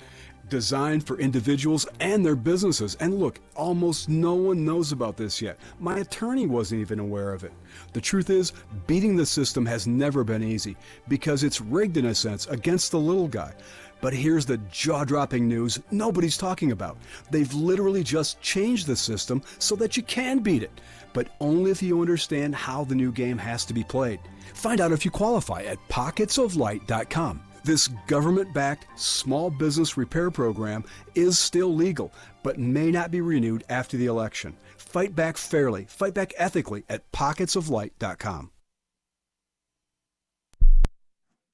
Speaker 10: Designed for individuals and their businesses. And look, almost no one knows about this yet. My attorney wasn't even aware of it. The truth is, beating the system has never been easy because it's rigged in a sense against the little guy. But here's the jaw-dropping news nobody's talking about. They've literally just changed the system so that you can beat it, but only if you understand how the new game has to be played. Find out if you qualify at pocketsoflight.com. This government-backed small business repair program is still legal, but may not be renewed after the election. Fight back fairly, fight back ethically at pocketsoflight.com.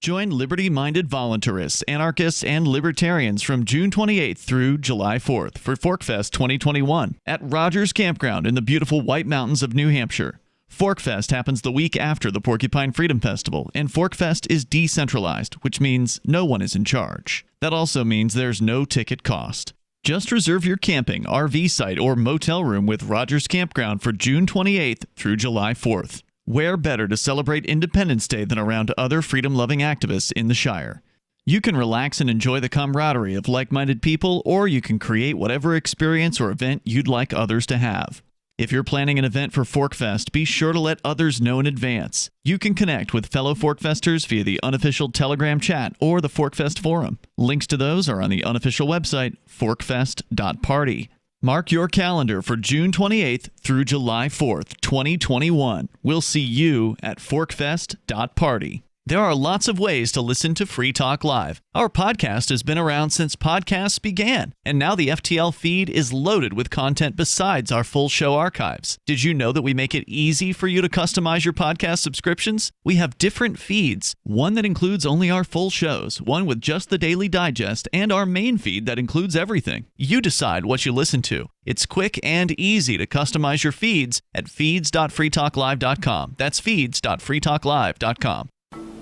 Speaker 14: Join liberty-minded voluntarists, anarchists, and libertarians from June 28th through July 4th for ForkFest 2021 at Rogers Campground in the beautiful White Mountains of New Hampshire. ForkFest happens the week after the Porcupine Freedom Festival, and ForkFest is decentralized, which means no one is in charge. That also means there's no ticket cost. Just reserve your camping, RV site, or motel room with Rogers Campground for June 28th through July 4th. Where better to celebrate Independence Day than around other freedom-loving activists in the Shire? You can relax and enjoy the camaraderie of like-minded people, or you can create whatever experience or event you'd like others to have. If you're planning an event for ForkFest, be sure to let others know in advance. You can connect with fellow ForkFesters via the unofficial Telegram chat or the ForkFest forum. Links to those are on the unofficial website, forkfest.party. Mark your calendar for June 28th through July 4th, 2021. We'll see you at forkfest.party. There are lots of ways to listen to Free Talk Live. Our podcast has been around since podcasts began, and now the FTL feed is loaded with content besides our full show archives. Did you know that we make it easy for you to customize your podcast subscriptions? We have different feeds, one that includes only our full shows, one with just the Daily Digest, and our main feed that includes everything. You decide what you listen to. It's quick and easy to customize your feeds at feeds.freetalklive.com. That's feeds.freetalklive.com.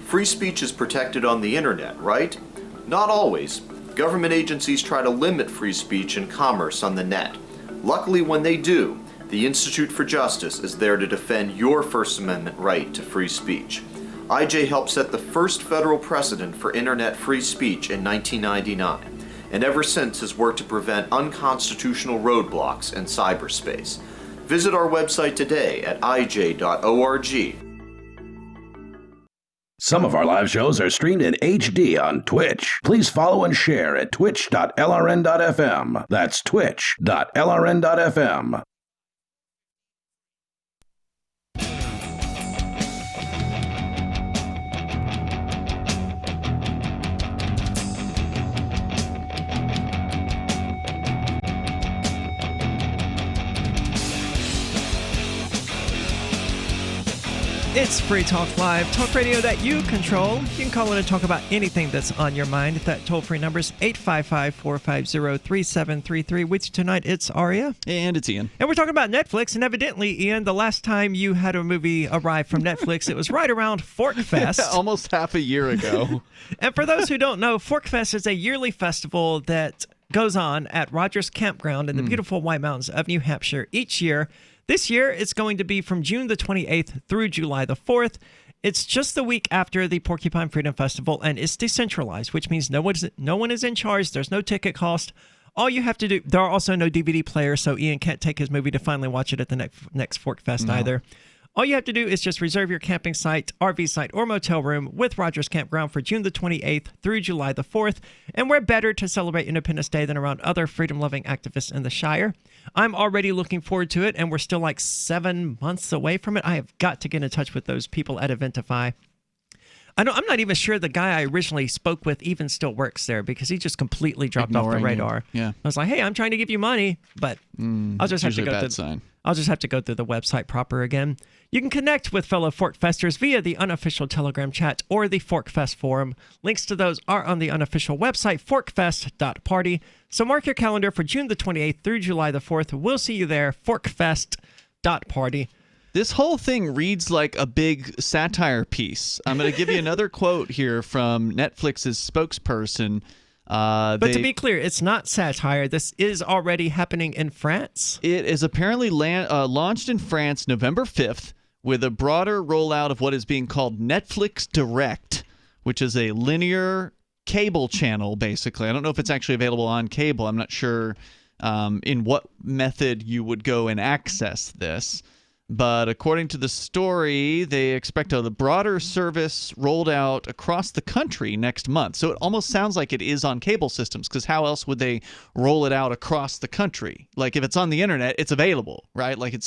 Speaker 15: Free speech is protected on the internet, right? Not always. Government agencies try to limit free speech and commerce on the net. Luckily, when they do, the Institute for Justice is there to defend your First Amendment right to free speech. IJ helped set the first federal precedent for internet free speech in 1999, and ever since has worked to prevent unconstitutional roadblocks in cyberspace. Visit our website today at ij.org.
Speaker 12: Some of our live shows are streamed in HD on Twitch. Please follow and share at twitch.lrn.fm. That's twitch.lrn.fm.
Speaker 13: It's Free Talk Live, talk radio that you control. You can call in and talk about anything that's on your mind. That toll-free number is 855-450-3733. With you tonight, it's Aria.
Speaker 14: And it's Ian.
Speaker 13: And we're talking about Netflix. And evidently, Ian, the last time you had a movie arrive from Netflix, it was right around ForkFest.
Speaker 14: Almost half a year ago.
Speaker 13: And for those who don't know, ForkFest is a yearly festival that goes on at Rogers Campground in the beautiful White Mountains of New Hampshire each year. This year, it's going to be from June the 28th through July the 4th. It's just the week after the Porcupine Freedom Festival, and it's decentralized, which means no one is in charge. There's no ticket cost. All you have to do, there are also no DVD players, so Ian can't take his movie to finally watch it at the next ForkFest either. All you have to do is just reserve your camping site, RV site, or motel room with Rogers Campground for June the 28th through July the 4th. And we're better to celebrate Independence Day than around other freedom-loving activists in the Shire. I'm already looking forward to it, and we're still like 7 months away from it. I have got to get in touch with those people at Eventify. I'm not even sure the guy I originally spoke with even still works there because he just completely dropped off the radar.
Speaker 14: Yeah.
Speaker 13: I was like, hey, I'm trying to give you money, but I'll just have to go through. I'll just have to go through the website proper again. You can connect with fellow ForkFesters via the unofficial Telegram chat or the ForkFest forum. Links to those are on the unofficial website, forkfest.party. So mark your calendar for June the 28th through July the 4th. We'll see you there, forkfest.party.
Speaker 14: This whole thing reads like a big satire piece. I'm going to give you another quote here from Netflix's spokesperson.
Speaker 13: But to be clear, it's not satire. This is already happening in France.
Speaker 14: It is apparently launched in France November 5th with a broader rollout of what is being called Netflix Direct, which is a linear cable channel, basically. I don't know if it's actually available on cable. I'm not sure in what method you would go and access this. But according to the story, they expect the broader service rolled out across the country next month. So it almost sounds like it is on cable systems, because how else would they roll it out across the country? Like if it's on the internet, it's available, right? Like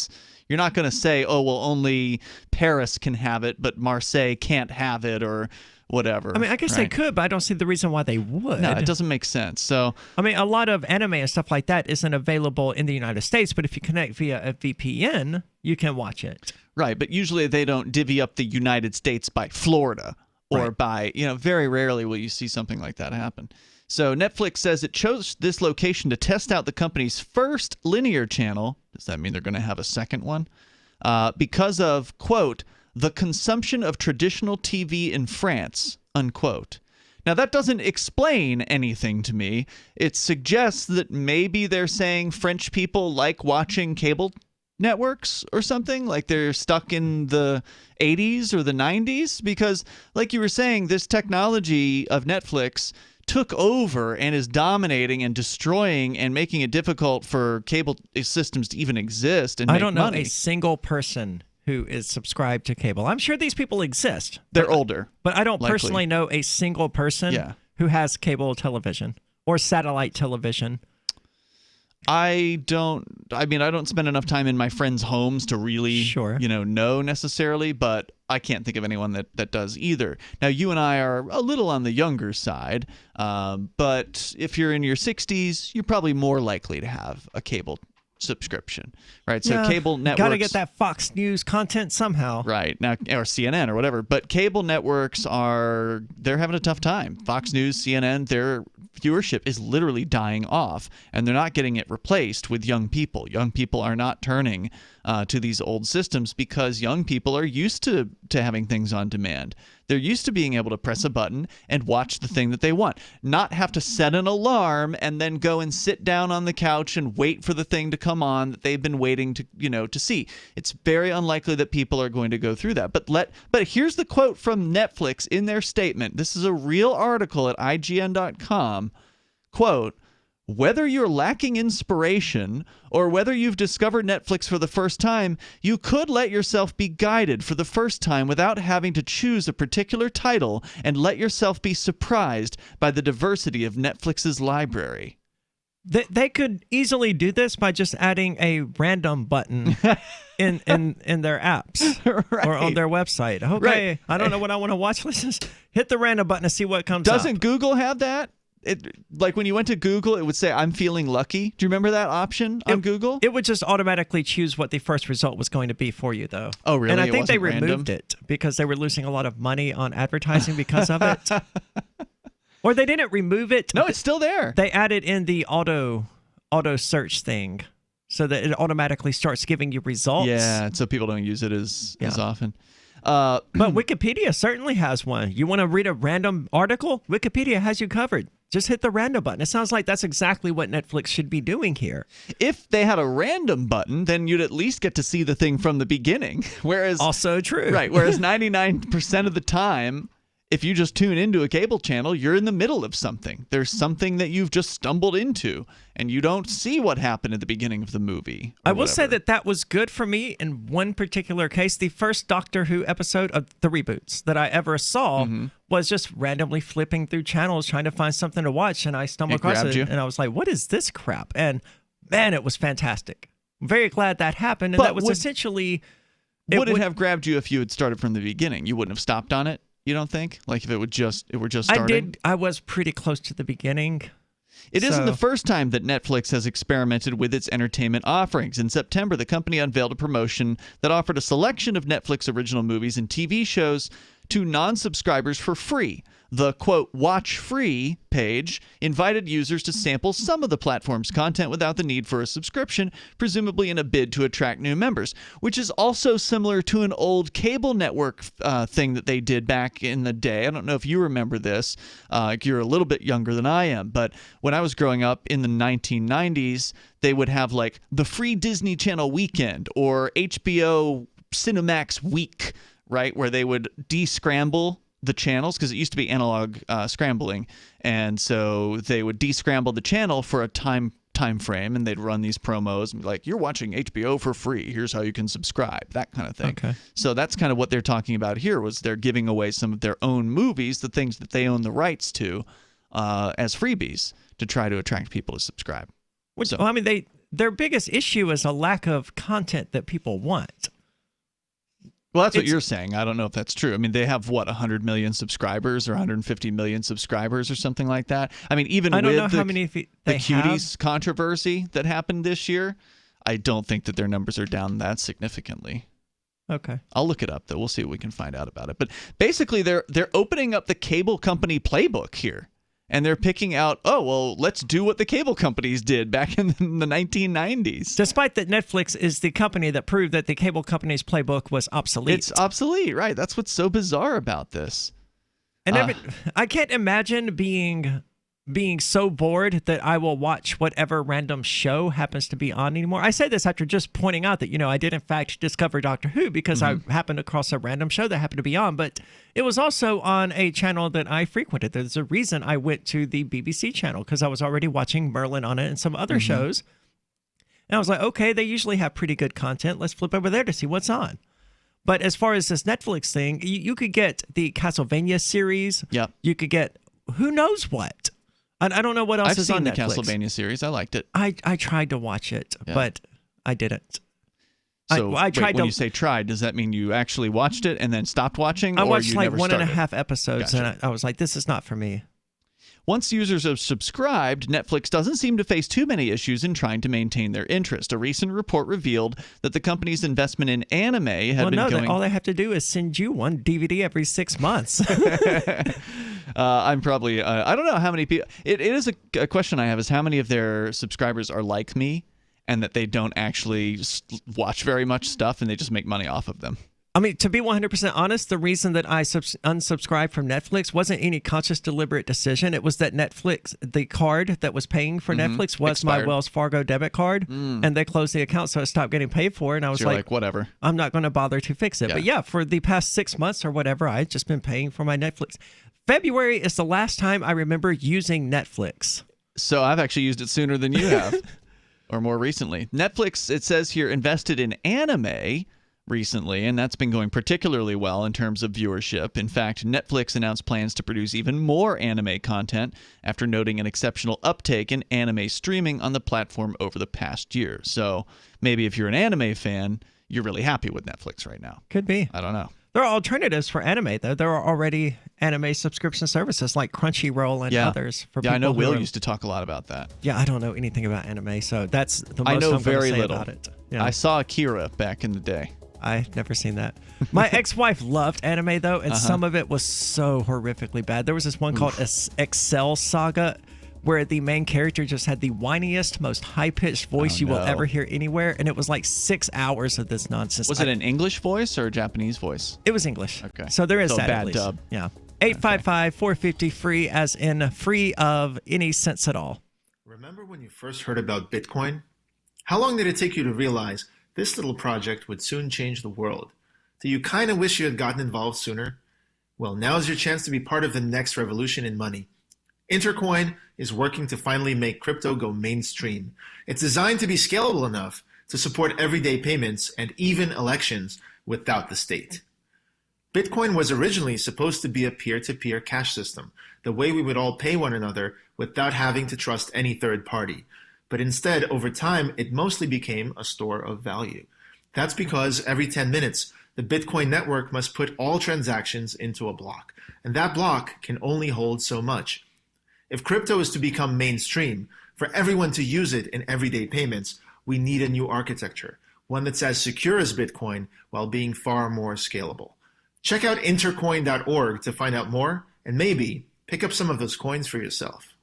Speaker 14: you're not going to say, oh, well, only Paris can have it, but Marseille can't have it, or whatever.
Speaker 13: I mean, I guess they could, but I don't see the reason why they would.
Speaker 14: No, it doesn't make sense. So,
Speaker 13: I mean, a lot of anime and stuff like that isn't available in the United States, but if you connect via a VPN, you can watch it.
Speaker 14: Right, but usually they don't divvy up the United States by Florida or by, very rarely will you see something like that happen. So Netflix says it chose this location to test out the company's first linear channel. Does that mean they're going to have a second one? Because of, quote, the consumption of traditional TV in France, unquote. Now, that doesn't explain anything to me. It suggests that maybe they're saying French people like watching cable networks or something, like they're stuck in the 80s or the 90s, because like you were saying, this technology of Netflix took over and is dominating and destroying and making it difficult for cable systems to even exist and make money.
Speaker 13: I don't know a single person who is subscribed to cable. I'm sure these people exist.
Speaker 14: They're older.
Speaker 13: But I don't
Speaker 14: likely.
Speaker 13: Personally know a single person who has cable television or satellite television.
Speaker 14: I don't spend enough time in my friends' homes to really know necessarily, but I can't think of anyone that does either. Now, you and I are a little on the younger side, but if you're in your 60s, you're probably more likely to have a cable subscription, right? So cable networks,
Speaker 13: got to get that Fox News content somehow,
Speaker 14: right? Now, or CNN or whatever. But cable networks they're having a tough time. Fox News, CNN, their viewership is literally dying off, and they're not getting it replaced with young people. Young people are not turning to these old systems because young people are used to having things on demand. They're used to being able to press a button and watch the thing that they want, not have to set an alarm and then go and sit down on the couch and wait for the thing to come on that they've been waiting to see. It's very unlikely that people are going to go through that. But here's the quote from Netflix in their statement. This is a real article at IGN.com. Quote, whether you're lacking inspiration or whether you've discovered Netflix for the first time, you could let yourself be guided for the first time without having to choose a particular title and let yourself be surprised by the diversity of Netflix's library.
Speaker 13: They could easily do this by just adding a random button in their apps or on their website. Okay, I don't know what I want to watch. Let's just hit the random button and see what comes up.
Speaker 14: Doesn't Google have that? Like when you went to Google, it would say, I'm feeling lucky. Do you remember that option on Google?
Speaker 13: It would just automatically choose what the first result was going to be for you, though.
Speaker 14: Oh, really?
Speaker 13: And I think they removed it because they were losing a lot of money on advertising because of it. Or they didn't remove it.
Speaker 14: No, it's still there.
Speaker 13: They added in the auto search thing so that it automatically starts giving you results.
Speaker 14: Yeah, so people don't use it as often.
Speaker 13: But Wikipedia certainly has one. You want to read a random article? Wikipedia has you covered. Just hit the random button. It sounds like that's exactly what Netflix should be doing here.
Speaker 14: If they had a random button, then you'd at least get to see the thing from the beginning. Whereas
Speaker 13: also true.
Speaker 14: Right. Whereas 99% of the time, if you just tune into a cable channel, you're in the middle of something. There's something that you've just stumbled into, and you don't see what happened at the beginning of the movie.
Speaker 13: I will say that was good for me in one particular case. The first Doctor Who episode of the reboots that I ever saw was just randomly flipping through channels trying to find something to watch, and I stumbled across it, and I was like, what is this crap? And man, it was fantastic. I'm very glad that happened, and that was essentially...
Speaker 14: Would it have grabbed you if you had started from the beginning? You wouldn't have stopped on it? You don't think? Like if it were just starting?
Speaker 13: I was pretty close to the beginning.
Speaker 14: It isn't the first time that Netflix has experimented with its entertainment offerings. In September, the company unveiled a promotion that offered a selection of Netflix original movies and TV shows to non-subscribers for free. The, quote, watch free page invited users to sample some of the platform's content without the need for a subscription, presumably in a bid to attract new members, which is also similar to an old cable network thing that they did back in the day. I don't know if you remember this. You're a little bit younger than I am, but when I was growing up in the 1990s, they would have like the free Disney Channel weekend or HBO Cinemax week, right, where they would descramble the channels, because it used to be analog scrambling, and so they would descramble the channel for a time frame, and they'd run these promos and be like, you're watching HBO for free, here's how you can subscribe, that kind of thing.
Speaker 13: Okay.
Speaker 14: So that's kind of what they're talking about here, was they're giving away some of their own movies, the things that they own the rights to, as freebies to try to attract people to subscribe.
Speaker 13: Well, I mean, their biggest issue is a lack of content that people want.
Speaker 14: Well, that's what you're saying. I don't know if that's true. I mean, they have, what, 100 million subscribers or 150 million subscribers or something like that? I mean, even
Speaker 13: I don't
Speaker 14: with
Speaker 13: know how many
Speaker 14: the
Speaker 13: they
Speaker 14: cuties
Speaker 13: have.
Speaker 14: controversy that happened this year, I don't think that their numbers are down that significantly.
Speaker 13: Okay.
Speaker 14: I'll look it up, though. We'll see what we can find out about it. But basically, they're opening up the cable company playbook here. And they're picking out, oh, well, let's do what the cable companies did back in the 1990s.
Speaker 13: Despite that Netflix is the company that proved that the cable company's playbook was obsolete.
Speaker 14: It's obsolete, right. That's what's so bizarre about this.
Speaker 13: And I can't imagine being so bored that I will watch whatever random show happens to be on anymore. I say this after just pointing out that, I did in fact discover Doctor Who because I happened across a random show that happened to be on, but it was also on a channel that I frequented. There's a reason I went to the BBC channel, because I was already watching Merlin on it and some other shows. And I was like, okay, they usually have pretty good content. Let's flip over there to see what's on. But as far as this Netflix thing, you could get the Castlevania series.
Speaker 14: Yep.
Speaker 13: You could get who knows what. I don't know what else is on Netflix.
Speaker 14: I've seen the Castlevania series. I liked it.
Speaker 13: I tried to watch it, but I didn't.
Speaker 14: So
Speaker 13: I tried
Speaker 14: when you say tried, does that mean you actually watched it and then stopped watching?
Speaker 13: I
Speaker 14: or
Speaker 13: watched
Speaker 14: you
Speaker 13: like
Speaker 14: never
Speaker 13: 1.5 episodes,
Speaker 14: Gotcha.
Speaker 13: and I was like, this is not for me.
Speaker 14: Once users have subscribed, Netflix doesn't seem to face too many issues in trying to maintain their interest. A recent report revealed that the company's investment in anime had been going...
Speaker 13: all they have to do is send you one DVD every 6 months.
Speaker 14: I'm probably... I don't know how many people... It is a question I have, is how many of their subscribers are like me and that they don't actually watch very much stuff and they just make money off of them.
Speaker 13: I mean, to be 100% honest, the reason that I unsubscribed from Netflix wasn't any conscious, deliberate decision. It was that Netflix, the card that was paying for Netflix was
Speaker 14: Expired.
Speaker 13: my Wells Fargo debit card, and they closed the account, so I stopped getting paid for it, and I was
Speaker 14: So you're like, whatever.
Speaker 13: I'm not going to bother to fix it.
Speaker 14: Yeah.
Speaker 13: But yeah, for the past 6 months or whatever, I've just been paying for my Netflix. February is the last time I remember using Netflix.
Speaker 14: So I've actually used it sooner than you have, or more recently. Netflix, it says here, invested in anime recently, and that's been going particularly well in terms of viewership. In fact, Netflix announced plans to produce even more anime content after noting an exceptional uptake in anime streaming on the platform over the past year. So maybe if you're an anime fan, you're really happy with Netflix right now.
Speaker 13: Could be.
Speaker 14: I don't know.
Speaker 13: There are alternatives for anime, though. There are already anime subscription services like Crunchyroll and others. For people
Speaker 14: I know
Speaker 13: who
Speaker 14: Will
Speaker 13: are...
Speaker 14: used to talk a lot about that.
Speaker 13: Yeah, I don't know anything about anime, so that's the most
Speaker 14: I know
Speaker 13: I'm
Speaker 14: very
Speaker 13: say
Speaker 14: little
Speaker 13: about it. Yeah.
Speaker 14: I saw Akira back in the day.
Speaker 13: I've never seen that. My ex-wife loved anime, though, and some of it was so horrifically bad. There was this one called Excel Saga, where the main character just had the whiniest, most high-pitched voice you will ever hear anywhere, and it was like 6 hours of this nonsense.
Speaker 14: Was it an English voice or a Japanese voice?
Speaker 13: It was English.
Speaker 14: Okay.
Speaker 13: So there is
Speaker 14: so
Speaker 13: that
Speaker 14: bad
Speaker 13: at least.
Speaker 14: dub.
Speaker 13: Yeah. 855-450-FREE, as in free of any sense at all.
Speaker 16: Remember when you first heard about Bitcoin? How long did it take you to realize this little project would soon change the world? Do you kind of wish you had gotten involved sooner? Well, now's your chance to be part of the next revolution in money. Intercoin is working to finally make crypto go mainstream. It's designed to be scalable enough to support everyday payments and even elections without the state. Bitcoin was originally supposed to be a peer-to-peer cash system, the way we would all pay one another without having to trust any third party. But instead, over time, it mostly became a store of value. That's because every 10 minutes, the Bitcoin network must put all transactions into a block, and that block can only hold so much. If crypto is to become mainstream, for everyone to use it in everyday payments, we need a new architecture, one that's as secure as Bitcoin while being far more scalable. Check out intercoin.org to find out more and maybe pick up some of those coins for yourself.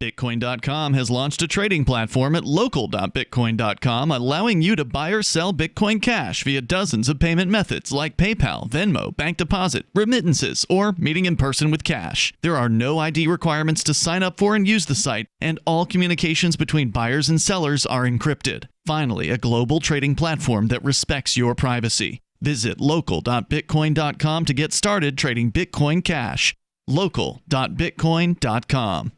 Speaker 14: Bitcoin.com has launched a trading platform at local.bitcoin.com, allowing you to buy or sell Bitcoin Cash via dozens of payment methods like PayPal, Venmo, bank deposit, remittances, or meeting in person with cash. There are no ID requirements to sign up for and use the site, and all communications between buyers and sellers are encrypted. Finally, a global trading platform that respects your privacy. Visit local.bitcoin.com to get started trading Bitcoin Cash. local.bitcoin.com.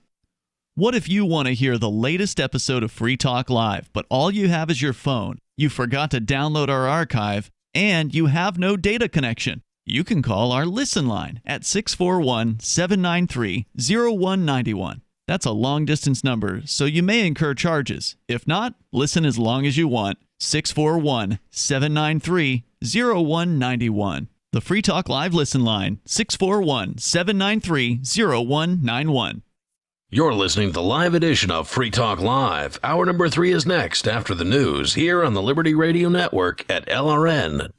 Speaker 14: What if you want to hear the latest episode of Free Talk Live, but all you have is your phone, you forgot to download our archive, and you have no data connection? You can call our Listen line at 641-793-0191. That's a long-distance number, so you may incur charges. If not, listen as long as you want. 641-793-0191. The Free Talk Live Listen line, 641-793-0191.
Speaker 12: You're listening to the live edition of Free Talk Live. Hour number 3 is next after the news here on the Liberty Radio Network at LRN.FM.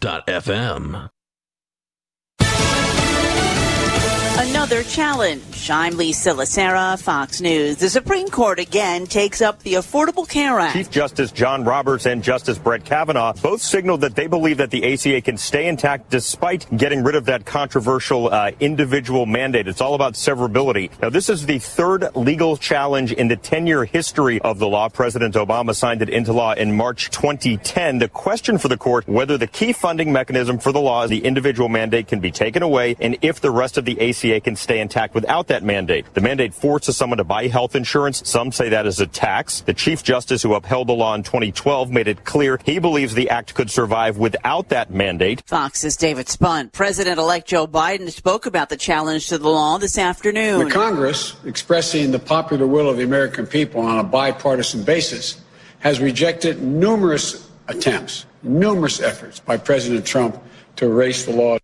Speaker 11: Another challenge. I'm Lisa Lacera, Fox News. The Supreme Court again takes up the Affordable Care Act.
Speaker 19: Chief Justice John Roberts and Justice Brett Kavanaugh both signaled that they believe that the ACA can stay intact despite getting rid of that controversial individual mandate. It's all about severability. Now, this is the third legal challenge in the 10-year history of the law. President Obama signed it into law in March 2010. The question for the court, whether the key funding mechanism for the law, the individual mandate, can be taken away, and if the rest of the ACA can stay intact without that mandate. The mandate forces someone to buy health insurance. Some say that is a tax. The Chief Justice who upheld the law in 2012 made it clear he believes the act could survive without that mandate.
Speaker 11: Fox's David Spunt. President-elect Joe Biden spoke about the challenge to the law this afternoon.
Speaker 22: The Congress, expressing the popular will of the American people on a bipartisan basis, has rejected numerous attempts, numerous efforts by President Trump to erase the law.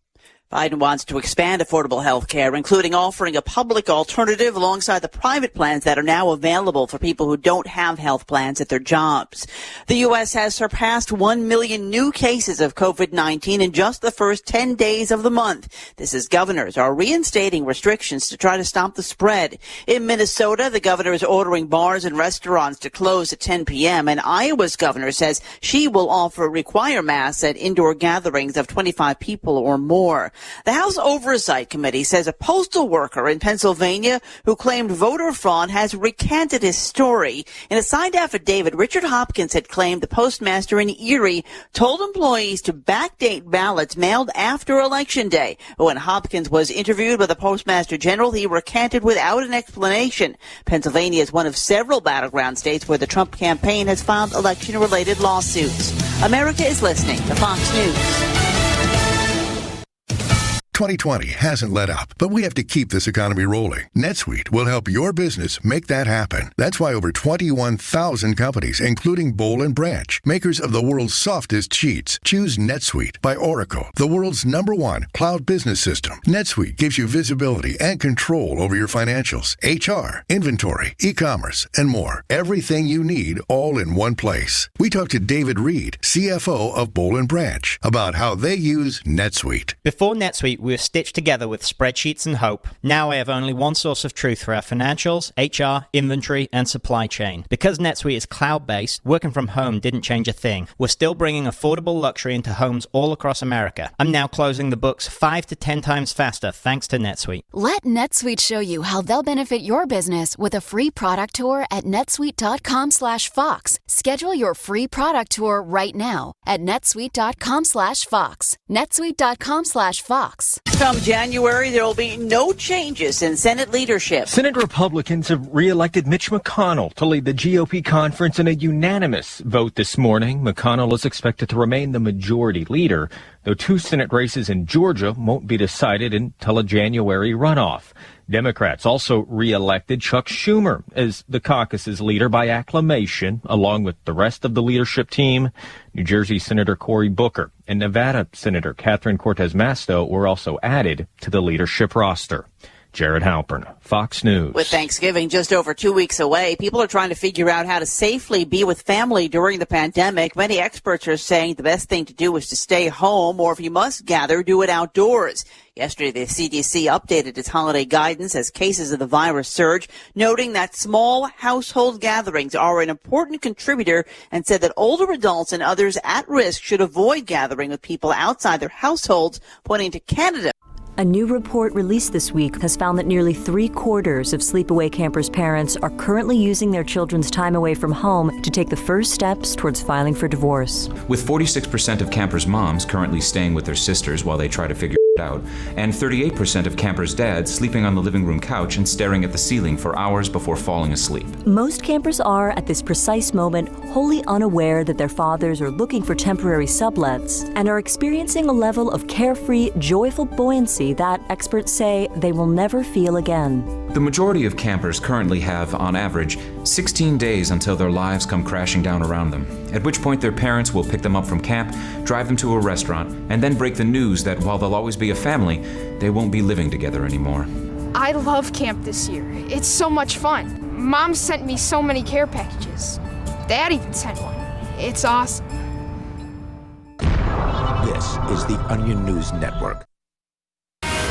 Speaker 11: Biden wants to expand affordable health care, including offering a public alternative alongside the private plans that are now available for people who don't have health plans at their jobs. The U.S. has surpassed 1 million new cases of COVID-19 in just the first 10 days of the month. This as governors are reinstating restrictions to try to stop the spread. In Minnesota, the governor is ordering bars and restaurants to close at 10 p.m., and Iowa's governor says she will require masks at indoor gatherings of 25 people or more. The House Oversight Committee says a postal worker in Pennsylvania who claimed voter fraud has recanted his story. In a signed affidavit, Richard Hopkins had claimed the postmaster in Erie told employees to backdate ballots mailed after Election Day. But when Hopkins was interviewed by the Postmaster General, he recanted without an explanation. Pennsylvania is one of several battleground states where the Trump campaign has filed election-related lawsuits. America is listening to Fox News.
Speaker 23: 2020 hasn't let up, but we have to keep this economy rolling. NetSuite will help your business make that happen. That's why over 21,000 companies, including Boll & Branch, makers of the world's softest sheets, choose NetSuite by Oracle, the world's #1 cloud business system. NetSuite gives you visibility and control over your financials, HR, inventory, e-commerce, and more. Everything you need all in one place. We talked to David Reed, CFO of Boll & Branch, about how they use NetSuite.
Speaker 24: Before NetSuite, we were stitched together with spreadsheets and hope. Now I have only one source of truth for our financials, HR, inventory, and supply chain. Because NetSuite is cloud-based, working from home didn't change a thing. We're still bringing affordable luxury into homes all across America. I'm now closing the books 5 to 10 times faster thanks to NetSuite.
Speaker 25: Let NetSuite show you how they'll benefit your business with a free product tour at netsuite.com/Fox. Schedule your free product tour right now at netsuite.com/Fox. netsuite.com/Fox.
Speaker 11: Come January, there will be no changes in Senate leadership.
Speaker 26: Senate Republicans have re-elected Mitch McConnell to lead the GOP conference in a unanimous vote this morning. McConnell is expected to remain the majority leader, though 2 Senate races in Georgia won't be decided until a January runoff. Democrats also re-elected Chuck Schumer as the caucus's leader by acclamation, along with the rest of the leadership team. New Jersey Senator Cory Booker and Nevada Senator Catherine Cortez Masto were also added to the leadership roster. Jared Halpern, Fox News.
Speaker 11: With Thanksgiving just over 2 weeks away, people are trying to figure out how to safely be with family during the pandemic. Many experts are saying the best thing to do is to stay home, or if you must gather, do it outdoors. Yesterday, the CDC updated its holiday guidance as cases of the virus surge, noting that small household gatherings are an important contributor, and said that older adults and others at risk should avoid gathering with people outside their households, pointing to Canada.
Speaker 1: A new report released this week has found that nearly 3/4 of sleepaway campers' parents are currently using their children's time away from home to take the first steps towards filing for divorce.
Speaker 3: With 46% of campers' moms currently staying with their sisters while they try to figure it out, and 38% of campers' dads sleeping on the living room couch and staring at the ceiling for hours before falling asleep.
Speaker 1: Most campers are, at this precise moment, wholly unaware that their fathers are looking for temporary sublets and are experiencing a level of carefree, joyful buoyancy that experts say they will never feel again.
Speaker 3: The majority of campers currently have, on average, 16 days until their lives come crashing down around them, at which point their parents will pick them up from camp, drive them to a restaurant, and then break the news that while they'll always be a family, they won't be living together anymore.
Speaker 4: I love camp this year. It's so much fun. Mom sent me so many care packages. Dad even sent one. It's awesome.
Speaker 17: This is the Onion News Network.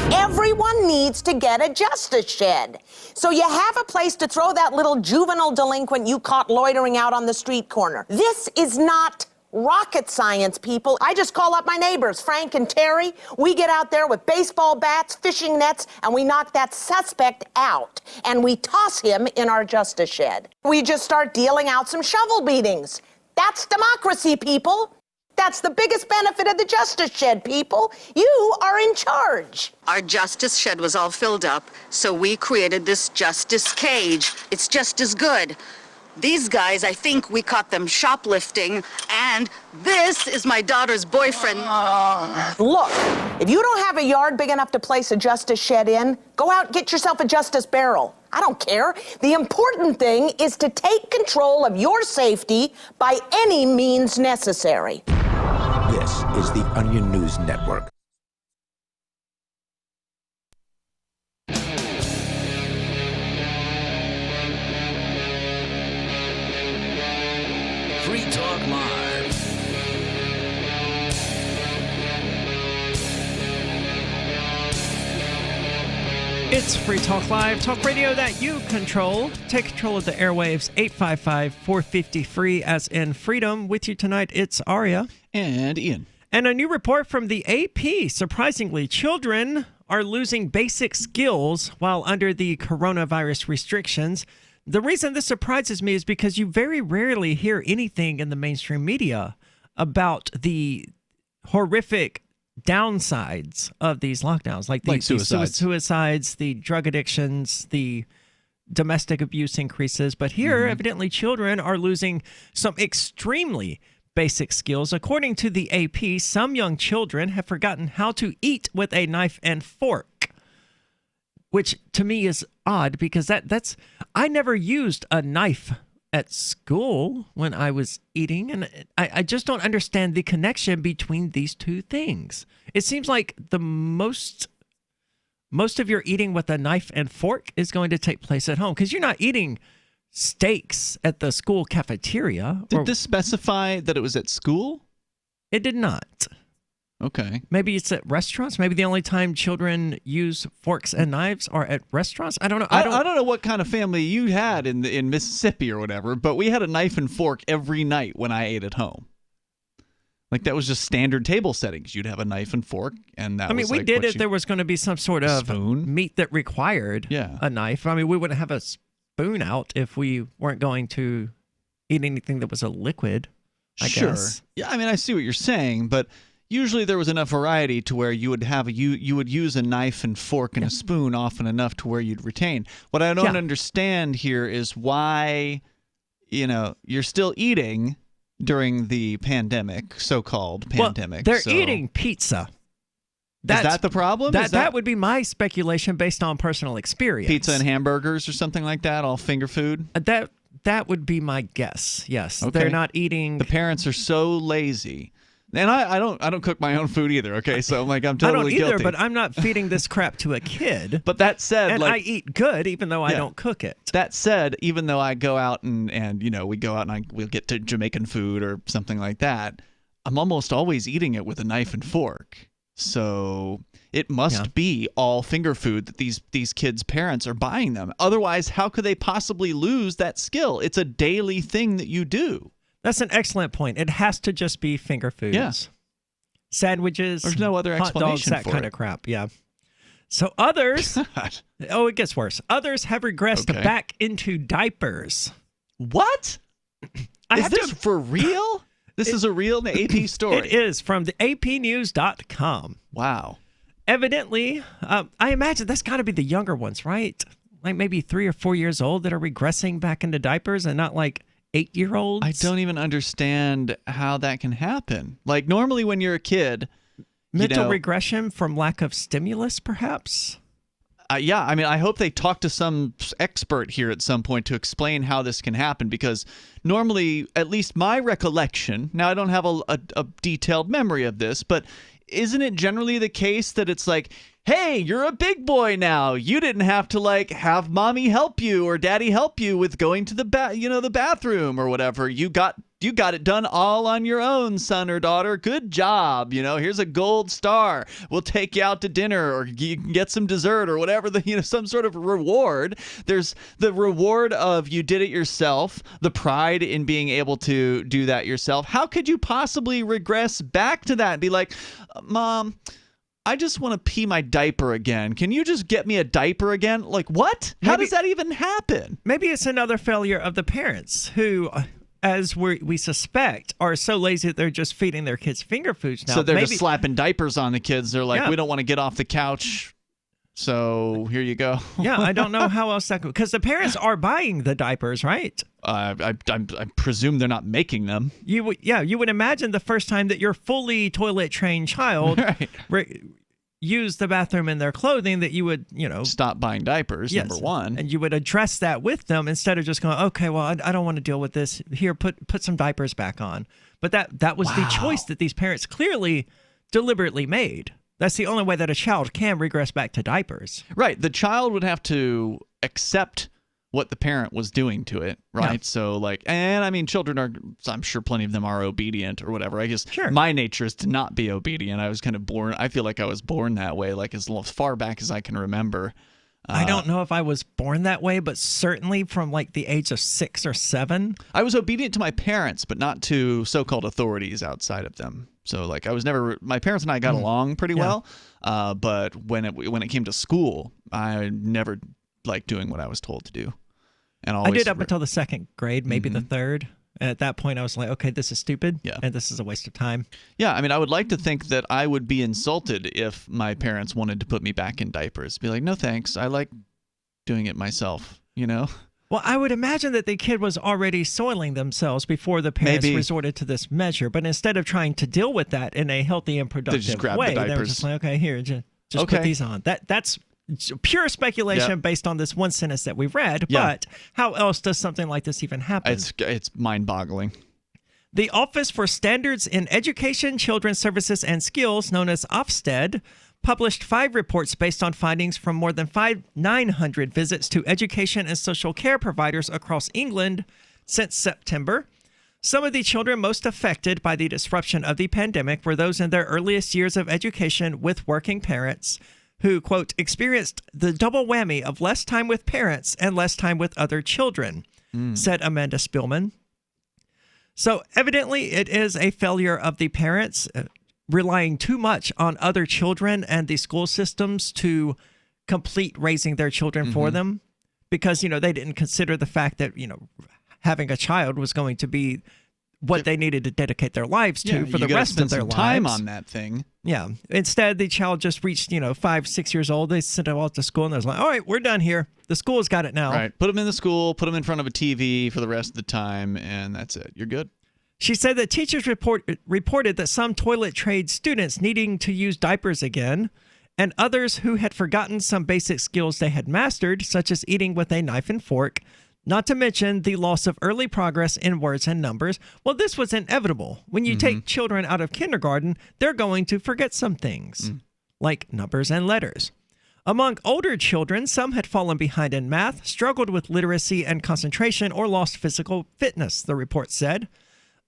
Speaker 18: Everyone needs to get a justice shed. So you have a place to throw that little juvenile delinquent you caught loitering out on the street corner. This is not rocket science, people. I just call up my neighbors, Frank and Terry. We get out there with baseball bats, fishing nets, and we knock that suspect out. And we toss him in our justice shed. We just start dealing out some shovel beatings. That's democracy, people. That's the biggest benefit of the Justice Shed, people. You are in charge.
Speaker 21: Our Justice Shed was all filled up, so we created this Justice Cage. It's just as good. These guys, I think we caught them shoplifting, and this is my daughter's boyfriend.
Speaker 18: Look, if you don't have a yard big enough to place a Justice Shed in, go out and get yourself a Justice Barrel. I don't care. The important thing is to take control of your safety by any means necessary.
Speaker 17: This is the Onion News Network.
Speaker 12: Free Talk Live.
Speaker 13: It's Free Talk Live, talk radio that you control. Take control of the airwaves, 855-450-FREE, as in freedom. With you tonight, it's Aria.
Speaker 14: And Ian.
Speaker 13: And a new report from the AP. Surprisingly, children are losing basic skills while under the coronavirus restrictions. The reason this surprises me is because you very rarely hear anything in the mainstream media about the horrific downsides of these lockdowns, like the suicides, the drug addictions, the domestic abuse increases. But here, evidently, children are losing some extremely basic skills. According to the AP, some young children have forgotten how to eat with a knife and fork, which to me is odd because that's I never used a knife at school when I was eating, and I just don't understand the connection between these two things. It seems like the most of your eating with a knife and fork is going to take place at home because you're not eating steaks at the school cafeteria.
Speaker 14: Did this specify that it was at school?
Speaker 13: It did not.
Speaker 14: Okay.
Speaker 13: Maybe it's at restaurants. Maybe the only time children use forks and knives are at restaurants. I don't know.
Speaker 14: I don't know what kind of family you had in Mississippi or whatever, but we had a knife and fork every night when I ate at home. Like that was just standard table settings. You'd have a knife and fork, and that.
Speaker 13: I mean, we did it. There was going to be some sort of
Speaker 14: spoon
Speaker 13: meat that required a knife. I mean, we wouldn't have a spoon out if we weren't going to eat anything that was a liquid. I guess.
Speaker 14: Yeah, I mean, I see what you're saying, but usually there was enough variety to where you would have you would use a knife and fork and a spoon often enough to where you'd retain. What I don't understand here is why, you're still eating during the pandemic, so-called pandemic.
Speaker 13: Well, they're eating pizza.
Speaker 14: Is that the problem?
Speaker 13: That would be my speculation based on personal experience.
Speaker 14: Pizza and hamburgers or something like that, all finger food?
Speaker 13: That would be my guess, yes.
Speaker 14: Okay.
Speaker 13: They're not eating.
Speaker 14: The parents are so lazy And I don't cook my own food either. Okay, so I'm totally guilty.
Speaker 13: I don't either, but I'm not feeding this crap to a kid.
Speaker 14: But that said,
Speaker 13: and I eat good even though I don't cook it.
Speaker 14: That said, even though I go out and we go out and we'll get to Jamaican food or something like that, I'm almost always eating it with a knife and fork. So it must be all finger food that these kids' parents are buying them. Otherwise, how could they possibly lose that skill? It's a daily thing that you do.
Speaker 13: That's an excellent point. It has to just be finger foods.
Speaker 14: Yeah.
Speaker 13: Sandwiches.
Speaker 14: There's no other
Speaker 13: hot
Speaker 14: explanation
Speaker 13: dogs, that
Speaker 14: for
Speaker 13: kind
Speaker 14: it.
Speaker 13: of crap. Yeah. So others. It gets worse. Others have regressed back into diapers.
Speaker 14: What? Is this for real? This is a real AP story.
Speaker 13: It is from the APnews.com.
Speaker 14: Wow.
Speaker 13: Evidently, I imagine that's got to be the younger ones, right? Like maybe 3 or 4 years old that are regressing back into diapers and not like 8-year-olds.
Speaker 14: I don't even understand how that can happen. Like normally when you're a kid,
Speaker 13: mental regression from lack of stimulus, perhaps?
Speaker 14: Yeah, I mean, I hope they talk to some expert here at some point to explain how this can happen, because normally, at least my recollection, now I don't have a detailed memory of this, but isn't it generally the case that it's like, hey, you're a big boy now. You didn't have to have mommy help you or daddy help you with going to the bathroom or whatever. You got it done all on your own, son or daughter. Good job. Here's a gold star. We'll take you out to dinner, or you can get some dessert or whatever, some sort of reward. There's the reward of you did it yourself, the pride in being able to do that yourself. How could you possibly regress back to that and be like, Mom, I just want to pee my diaper again. Can you just get me a diaper again? Like, what? How does that even happen?
Speaker 13: Maybe it's another failure of the parents who, as we suspect, are so lazy that they're just feeding their kids finger foods now.
Speaker 14: So they're just slapping diapers on the kids. They're like, we don't want to get off the couch, so here you go.
Speaker 13: Yeah, I don't know how else that could, because the parents are buying the diapers, right?
Speaker 14: I presume they're not making them.
Speaker 13: You would imagine the first time that your fully toilet-trained child used the bathroom in their clothing that you would,
Speaker 14: stop buying diapers, number one.
Speaker 13: And you would address that with them instead of just going, okay, well, I don't want to deal with this. Here, put some diapers back on. But that was the choice that these parents clearly deliberately made. That's the only way that a child can regress back to diapers.
Speaker 14: Right. The child would have to accept what the parent was doing to it, right? Yeah. So and I mean, children are, I'm sure plenty of them are obedient or whatever. I guess my nature is to not be obedient. I was kind of born, I feel like I was born that way, as far back as I can remember.
Speaker 13: I don't know if I was born that way, but certainly from the age of 6 or 7.
Speaker 14: I was obedient to my parents, but not to so-called authorities outside of them. So I was never, my parents and I got along pretty well, but when it came to school, I never liked doing what I was told to do. And
Speaker 13: I did up until the 2nd grade, maybe the 3rd. And at that point, I was like, okay, this is stupid, and this is a waste of time.
Speaker 14: Yeah, I mean, I would like to think that I would be insulted if my parents wanted to put me back in diapers. Be like, no thanks, I like doing it myself,
Speaker 13: Well, I would imagine that the kid was already soiling themselves before the parents resorted to this measure. But instead of trying to deal with that in a healthy and productive way, they were just like, okay, here, just put these on. That's pure speculation based on this one sentence that we read. But how else does something like this even happen?
Speaker 14: It's mind-boggling.
Speaker 13: The Office for Standards in Education, Children's Services and Skills, known as Ofsted, published 5 reports based on findings from more than 900 visits to education and social care providers across England since September. Some of the children most affected by the disruption of the pandemic were those in their earliest years of education with working parents who, quote, experienced the double whammy of less time with parents and less time with other children, said Amanda Spillman. So evidently it is a failure of the parents relying too much on other children and the school systems to complete raising their children for them, because, they didn't consider the fact that, having a child was going to be what they needed to dedicate their lives to for the rest of their lives.
Speaker 14: Time on that thing.
Speaker 13: Yeah. Instead, the child just reached, 5, 6 years old. They sent them all to school and they're like, all right, we're done here. The school's got it now.
Speaker 14: Right. Put them in the school, put them in front of a TV for the rest of the time, and that's it. You're good.
Speaker 13: She said that teachers reported that some toilet trade students needing to use diapers again, and others who had forgotten some basic skills they had mastered, such as eating with a knife and fork, Not to mention the loss of early progress in words and numbers. Well, this was inevitable. When you take children out of kindergarten, they're going to forget some things, like numbers and letters. Among older children, some had fallen behind in math, struggled with literacy and concentration, or lost physical fitness, the report said.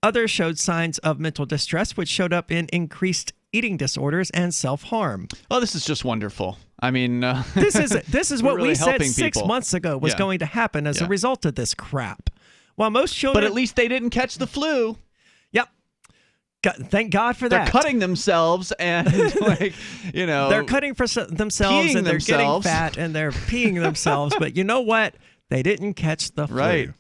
Speaker 13: Others showed signs of mental distress, which showed up in increased eating disorders and self-harm.
Speaker 14: Oh, this is just wonderful. I mean,
Speaker 13: this is what
Speaker 14: really
Speaker 13: we said
Speaker 14: helping
Speaker 13: 6
Speaker 14: people.
Speaker 13: months ago was going to happen as a result of this crap. While most children,
Speaker 14: but at least they didn't catch the flu.
Speaker 13: Yep. Thank God for that.
Speaker 14: They're cutting themselves and
Speaker 13: they're cutting for themselves and they're getting fat and they're peeing themselves. But you know what? They didn't catch the flu.
Speaker 14: Right.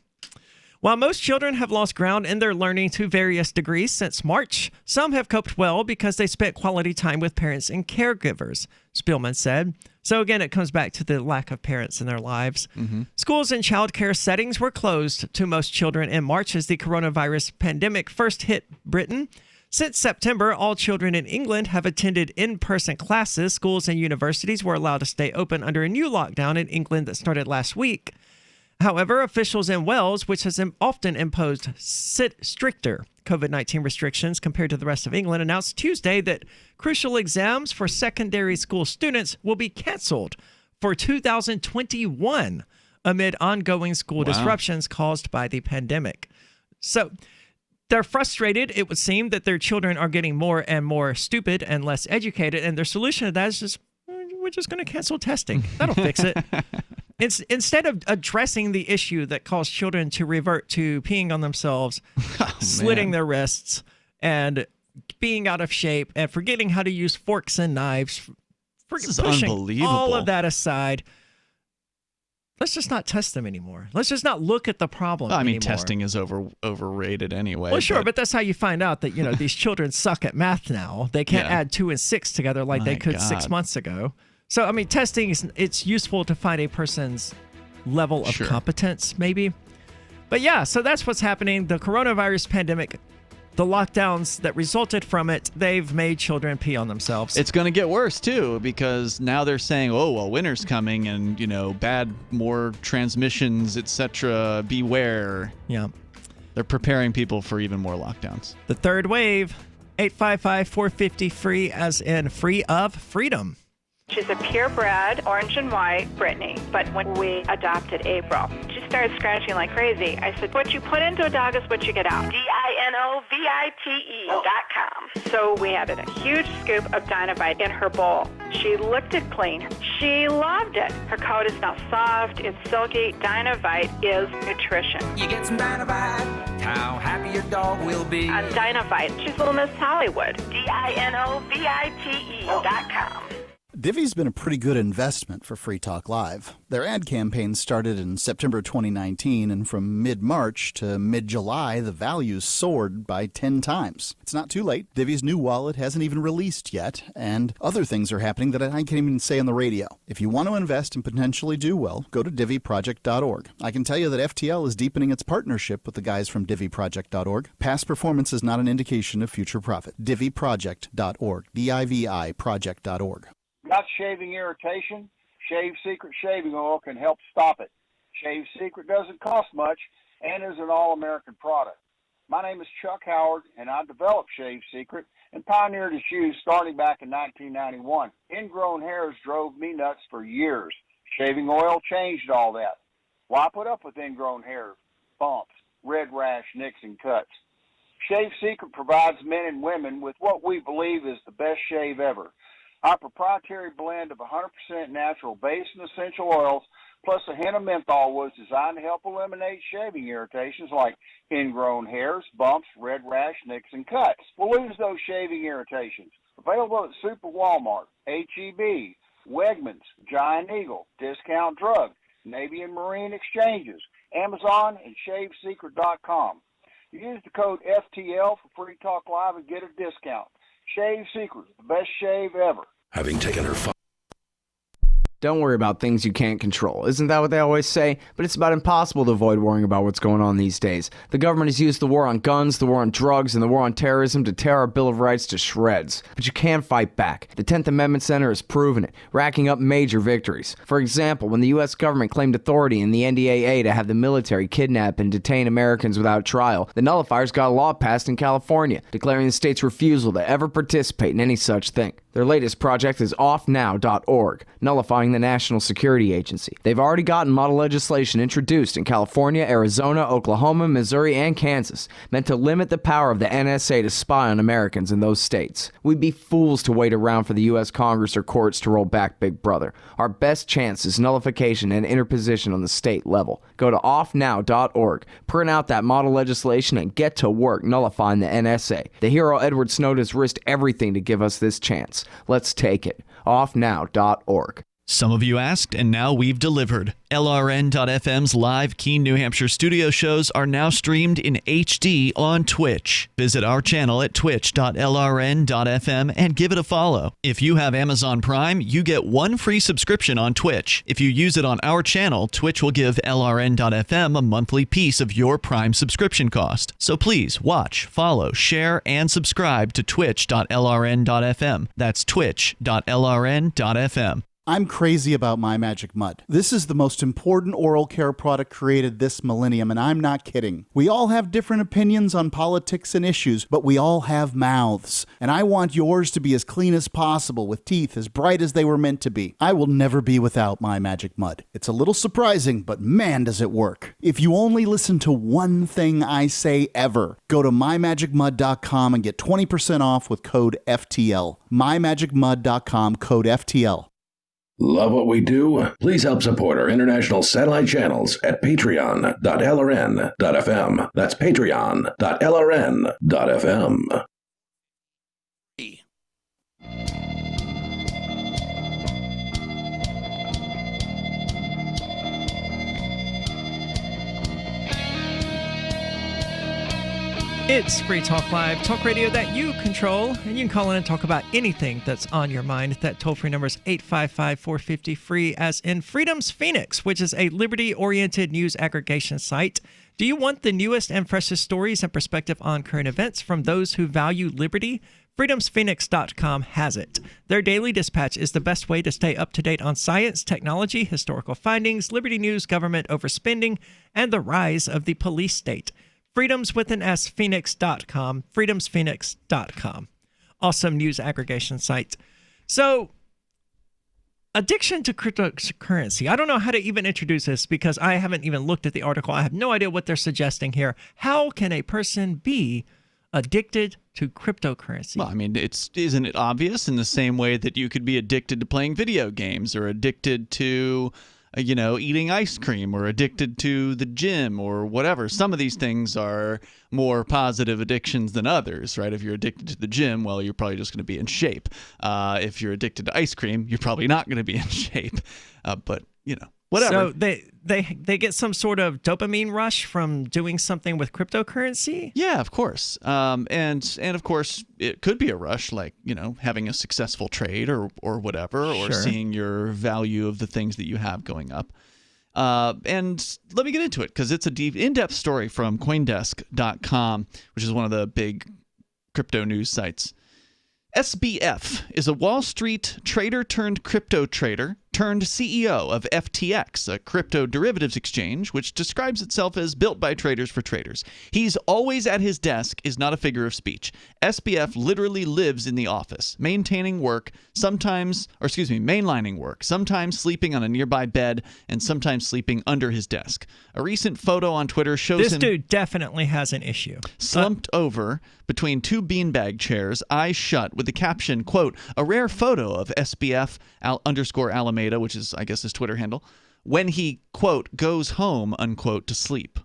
Speaker 13: While most children have lost ground in their learning to various degrees since March, some have coped well because they spent quality time with parents and caregivers, Spielman said. So again, it comes back to the lack of parents in their lives. Schools and childcare settings were closed to most children in March as the coronavirus pandemic first hit Britain. Since September, all children in England have attended in-person classes. Schools and universities were allowed to stay open under a new lockdown in England that started last week. However, officials in Wales, which has often imposed stricter COVID-19 restrictions compared to the rest of England, announced Tuesday that crucial exams for secondary school students will be canceled for 2021 amid ongoing school disruptions caused by the pandemic. So they're frustrated, it would seem, that their children are getting more and more stupid and less educated, and their solution to that is just, we're just going to cancel testing. That'll fix it. Instead of addressing the issue that caused children to revert to peeing on themselves, slitting their wrists, and being out of shape, and forgetting how to use forks and knives, pushing all of that aside, let's just not test them anymore. Let's just not look at the problem anymore.
Speaker 14: Testing is overrated anyway.
Speaker 13: Well, sure, but that's how you find out that these children suck at math now. They can't add 2 and 6 together like they could 6 months ago. So, I mean, testing, it's useful to find a person's level of competence, maybe. But yeah, so that's what's happening. The coronavirus pandemic, the lockdowns that resulted from it, they've made children pee on themselves.
Speaker 14: It's going to get worse, too, because now they're saying, oh, well, winter's coming and, more transmissions, etc. Beware.
Speaker 13: Yeah.
Speaker 14: They're preparing people for even more lockdowns.
Speaker 13: The third wave, 855-450-FREE, as in free of freedom.
Speaker 2: She's a purebred, orange and white Brittany, but when we adopted April, she started scratching like crazy. I said, what you put into a dog is what you get out. DINOVITE.com. So we added a huge scoop of Dinovite in her bowl. She licked it clean. She loved it. Her coat is now soft, it's silky. Dinovite is nutrition.
Speaker 5: You get some Dinovite, how happy your dog will be.
Speaker 2: On Dinovite, she's Little Miss Hollywood. DINOVITE.com.
Speaker 6: Divvy's been a pretty good investment for Free Talk Live. Their ad campaign started in September 2019, and from mid-March to mid-July, the values soared by 10 times. It's not too late. Divvy's new wallet hasn't even released yet, and other things are happening that I can't even say on the radio. If you want to invest and potentially do well, go to DivvyProject.org. I can tell you that FTL is deepening its partnership with the guys from DivvyProject.org. Past performance is not an indication of future profit. DivvyProject.org. DIVI Project.org.
Speaker 7: Got shaving irritation? Shave Secret shaving oil can help stop it. Shave Secret doesn't cost much and is an all-American product. My name is Chuck Howard, and I developed Shave Secret and pioneered its use starting back in 1991. Ingrown hairs drove me nuts for years. Shaving oil changed all that. Why put up with ingrown hairs, bumps, red rash, nicks, and cuts? Shave Secret provides men and women with what we believe is the best shave ever. Our proprietary blend of 100% natural base and essential oils, plus a hint of menthol, was designed to help eliminate shaving irritations like ingrown hairs, bumps, red rash, nicks, and cuts. We'll lose those shaving irritations. Available at Super Walmart, H-E-B, Wegmans, Giant Eagle, Discount Drug, Navy and Marine Exchanges, Amazon, and ShaveSecret.com. Use the code FTL for Free Talk Live and get a discount. Shave Secret, the best shave ever.
Speaker 17: Having taken her
Speaker 8: Don't worry about things you can't control. Isn't that what they always say? But it's about impossible to avoid worrying about what's going on these days. The government has used the war on guns, the war on drugs, and the war on terrorism to tear our Bill of Rights to shreds. But you can fight back. The 10th Amendment Center has proven it, racking up major victories. For example, when the U.S. government claimed authority in the NDAA to have the military kidnap and detain Americans without trial, the nullifiers got a law passed in California, declaring the state's refusal to ever participate in any such thing. Their latest project is offnow.org, nullifying the National Security Agency. They've already gotten model legislation introduced in California, Arizona, Oklahoma, Missouri, and Kansas, meant to limit the power of the NSA to spy on Americans in those states. We'd be fools to wait around for the U.S. Congress or courts to roll back Big Brother. Our best chance is nullification and interposition on the state level. Go to offnow.org, print out that model legislation, and get to work nullifying the NSA. The hero Edward Snowden has risked everything to give us this chance. Let's take it. Offnow.org.
Speaker 14: Some of you asked, and now we've delivered. LRN.FM's live Keene, New Hampshire studio shows are now streamed in HD on Twitch. Visit our channel at twitch.lrn.fm and give it a follow. If you have Amazon Prime, you get one free subscription on Twitch. If you use it on our channel, Twitch will give LRN.FM a monthly piece of your Prime subscription cost. So please watch, follow, share, and subscribe to twitch.lrn.fm. That's twitch.lrn.fm.
Speaker 6: I'm crazy about My Magic Mud. This is the most important oral care product created this millennium, and I'm not kidding. We all have different opinions on politics and issues, but we all have mouths. And I want yours to be as clean as possible, with teeth as bright as they were meant to be. I will never be without My Magic Mud. It's a little surprising, but man, does it work. If you only listen to one thing I say ever, go to mymagicmud.com and get 20% off with code FTL. mymagicmud.com, code FTL.
Speaker 9: Love what we do? Please help support our international satellite channels at patreon.lrn.fm. That's patreon.lrn.fm.
Speaker 13: It's Free Talk Live, talk radio that you control, and you can call in and talk about anything that's on your mind. That toll-free number is 855-450-FREE, as in Freedom's Phoenix, which is a liberty-oriented news aggregation site. Do you want the newest and freshest stories and perspective on current events from those who value liberty? freedomsphoenix.com has it. Their daily dispatch is the best way to stay up to date on science, technology, historical findings, liberty news, government overspending, and the rise of the police state. Freedoms with an S, Phoenix.com, freedomsphoenix.com. Awesome news aggregation site. So, addiction to cryptocurrency. I don't know how to even introduce this because I haven't even looked at the article. I have no idea what they're suggesting here. How can a person be addicted to cryptocurrency?
Speaker 14: Well, I mean, isn't it obvious in the same way that you could be addicted to playing video games or addicted to eating ice cream or addicted to the gym or whatever. Some of these things are more positive addictions than others, right? If you're addicted to the gym, well, you're probably just going to be in shape. If you're addicted to ice cream, you're probably not going to be in shape. But, whatever.
Speaker 13: So they get some sort of dopamine rush from doing something with cryptocurrency?
Speaker 14: Yeah, of course. And of course, it could be a rush, like, having a successful trade or whatever, or seeing your value of the things that you have going up. And let me get into it, because it's a deep, in-depth story from CoinDesk.com, which is one of the big crypto news sites. SBF is a Wall Street trader turned crypto trader turned CEO of FTX, a crypto derivatives exchange, which describes itself as built by traders for traders. He's always at his desk is not a figure of speech. SBF literally lives in the office, mainlining work, sometimes sleeping on a nearby bed, and sometimes sleeping under his desk. A recent photo on Twitter shows
Speaker 13: this
Speaker 14: him
Speaker 13: dude definitely has an issue.
Speaker 14: Slumped over between two beanbag chairs, eyes shut, with the caption, quote, "A rare photo of SBF _Alameda," which is, I guess, his Twitter handle, when he, quote, "goes home," unquote, to sleep.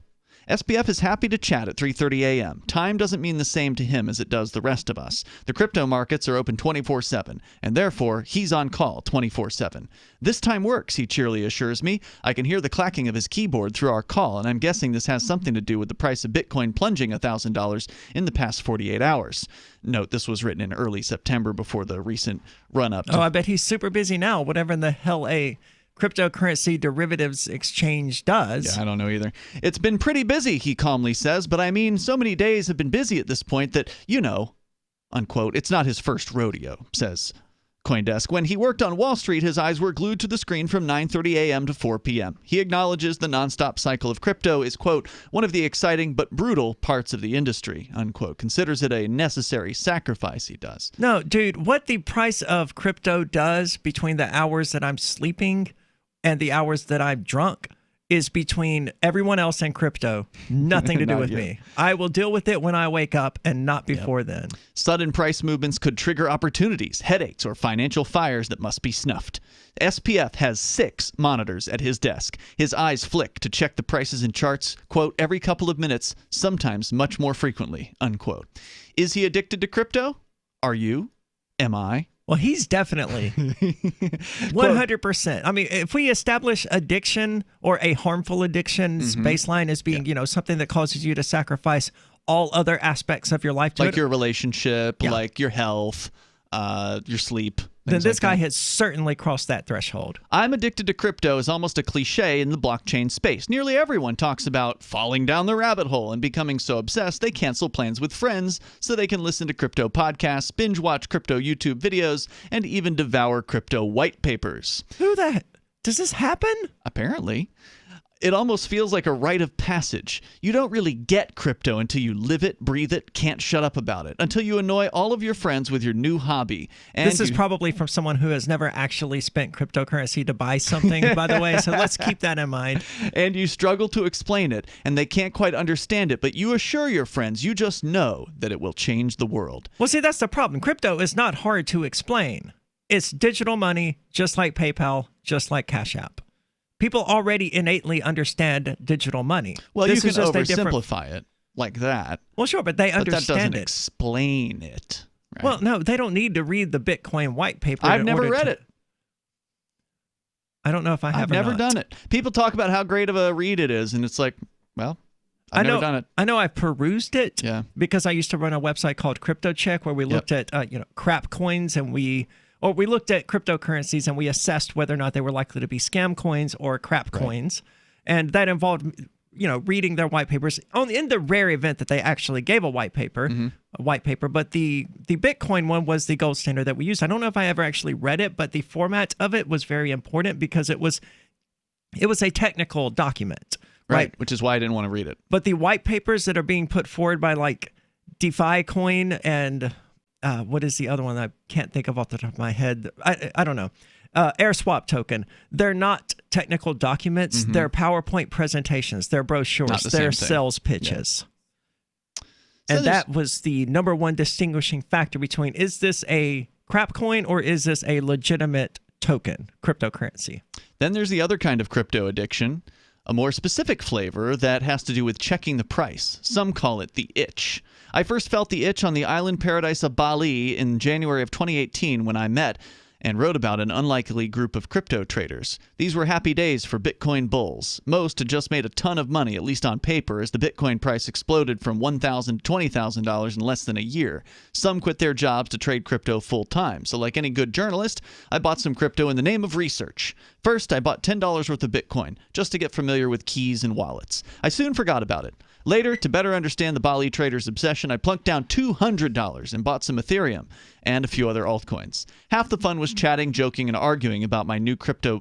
Speaker 14: SPF is happy to chat at 3:30 a.m. Time doesn't mean the same to him as it does the rest of us. The crypto markets are open 24/7, and therefore he's on call 24/7. This time works, he cheerily assures me. I can hear the clacking of his keyboard through our call, and I'm guessing this has something to do with the price of Bitcoin plunging $1,000 in the past 48 hours. Note, this was written in early September before the recent run-up.
Speaker 13: I bet he's super busy now, whatever in the hell a cryptocurrency derivatives exchange does.
Speaker 14: Yeah, I don't know either. It's been pretty busy, he calmly says, but I mean, so many days have been busy at this point that, unquote, it's not his first rodeo, says CoinDesk. When he worked on Wall Street, his eyes were glued to the screen from 9:30 a.m. to 4 p.m. He acknowledges the nonstop cycle of crypto is, quote, one of the exciting but brutal parts of the industry, unquote. Considers it a necessary sacrifice, he does.
Speaker 13: No, dude, what the price of crypto does between the hours that I'm sleeping and the hours that I'm drunk is between everyone else and crypto. Nothing to do with me. I will deal with it when I wake up and not before then.
Speaker 14: Sudden price movements could trigger opportunities, headaches, or financial fires that must be snuffed. SPF has 6 monitors at his desk. His eyes flick to check the prices and charts, quote, every couple of minutes, sometimes much more frequently, unquote. Is he addicted to crypto? Are you? Am I?
Speaker 13: Well, he's definitely 100%. I mean, if we establish addiction or a harmful addiction's baseline as being, something that causes you to sacrifice all other aspects of your life,
Speaker 14: like your relationship, like your health, your sleep.
Speaker 13: Then this guy has certainly crossed that threshold.
Speaker 14: I'm addicted to crypto is almost a cliche in the blockchain space. Nearly everyone talks about falling down the rabbit hole and becoming so obsessed they cancel plans with friends so they can listen to crypto podcasts, binge watch crypto YouTube videos, and even devour crypto white papers.
Speaker 13: Does this happen?
Speaker 14: Apparently. It almost feels like a rite of passage. You don't really get crypto until you live it, breathe it, can't shut up about it, until you annoy all of your friends with your new hobby. And
Speaker 13: this is probably from someone who has never actually spent cryptocurrency to buy something, by the way, so let's keep that in mind.
Speaker 14: And you struggle to explain it, and they can't quite understand it, but you assure your friends you just know that it will change the world.
Speaker 13: Well, see, that's the problem. Crypto is not hard to explain. It's digital money, just like PayPal, just like Cash App. People already innately understand digital money.
Speaker 14: Well, you can oversimplify it like that.
Speaker 13: Well, sure, but they understand
Speaker 14: it. But that doesn't
Speaker 13: it.
Speaker 14: explain it. Right?
Speaker 13: Well, no, they don't need to read the Bitcoin white paper.
Speaker 14: I've never read it.
Speaker 13: I don't know if I have.
Speaker 14: I've never done it. People talk about how great of a read it is, and it's like, well, I've never done it.
Speaker 13: I know I've perused it because I used to run a website called Crypto Check where we looked at crap coins and we looked at cryptocurrencies and we assessed whether or not they were likely to be scam coins or crap coins. And that involved, reading their white papers only in the rare event that they actually gave a white paper, but the Bitcoin one was the gold standard that we used. I don't know if I ever actually read it, but the format of it was very important because it was a technical document.
Speaker 14: Right, which is why I didn't want to read it.
Speaker 13: But the white papers that are being put forward by like DeFi coin and what is the other one that I can't think of off the top of my head? I don't know. AirSwap token. They're not technical documents. They're PowerPoint presentations. They're brochures. They're sales pitches. Yeah. And that was the number one distinguishing factor between, is this a crap coin or is this a legitimate token, cryptocurrency?
Speaker 14: Then there's the other kind of crypto addiction, a more specific flavor that has to do with checking the price. Some call it the itch. I first felt the itch on the island paradise of Bali in January of 2018 when I met and wrote about an unlikely group of crypto traders. These were happy days for Bitcoin bulls. Most had just made a ton of money, at least on paper, as the Bitcoin price exploded from $1,000 to $20,000 in less than a year. Some quit their jobs to trade crypto full-time. So like any good journalist, I bought some crypto in the name of research. First, I bought $10 worth of Bitcoin, just to get familiar with keys and wallets. I soon forgot about it. Later, to better understand the Bali traders' obsession, I plunked down $200 and bought some Ethereum and a few other altcoins. Half the fun was chatting, joking, and arguing about my new crypto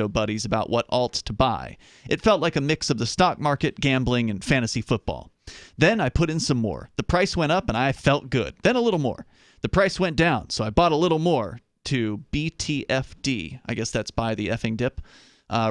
Speaker 14: buddies about what alts to buy. It felt like a mix of the stock market, gambling, and fantasy football. Then I put in some more. The price went up and I felt good. Then a little more. The price went down, so I bought a little more to BTFD. I guess that's buy the effing dip.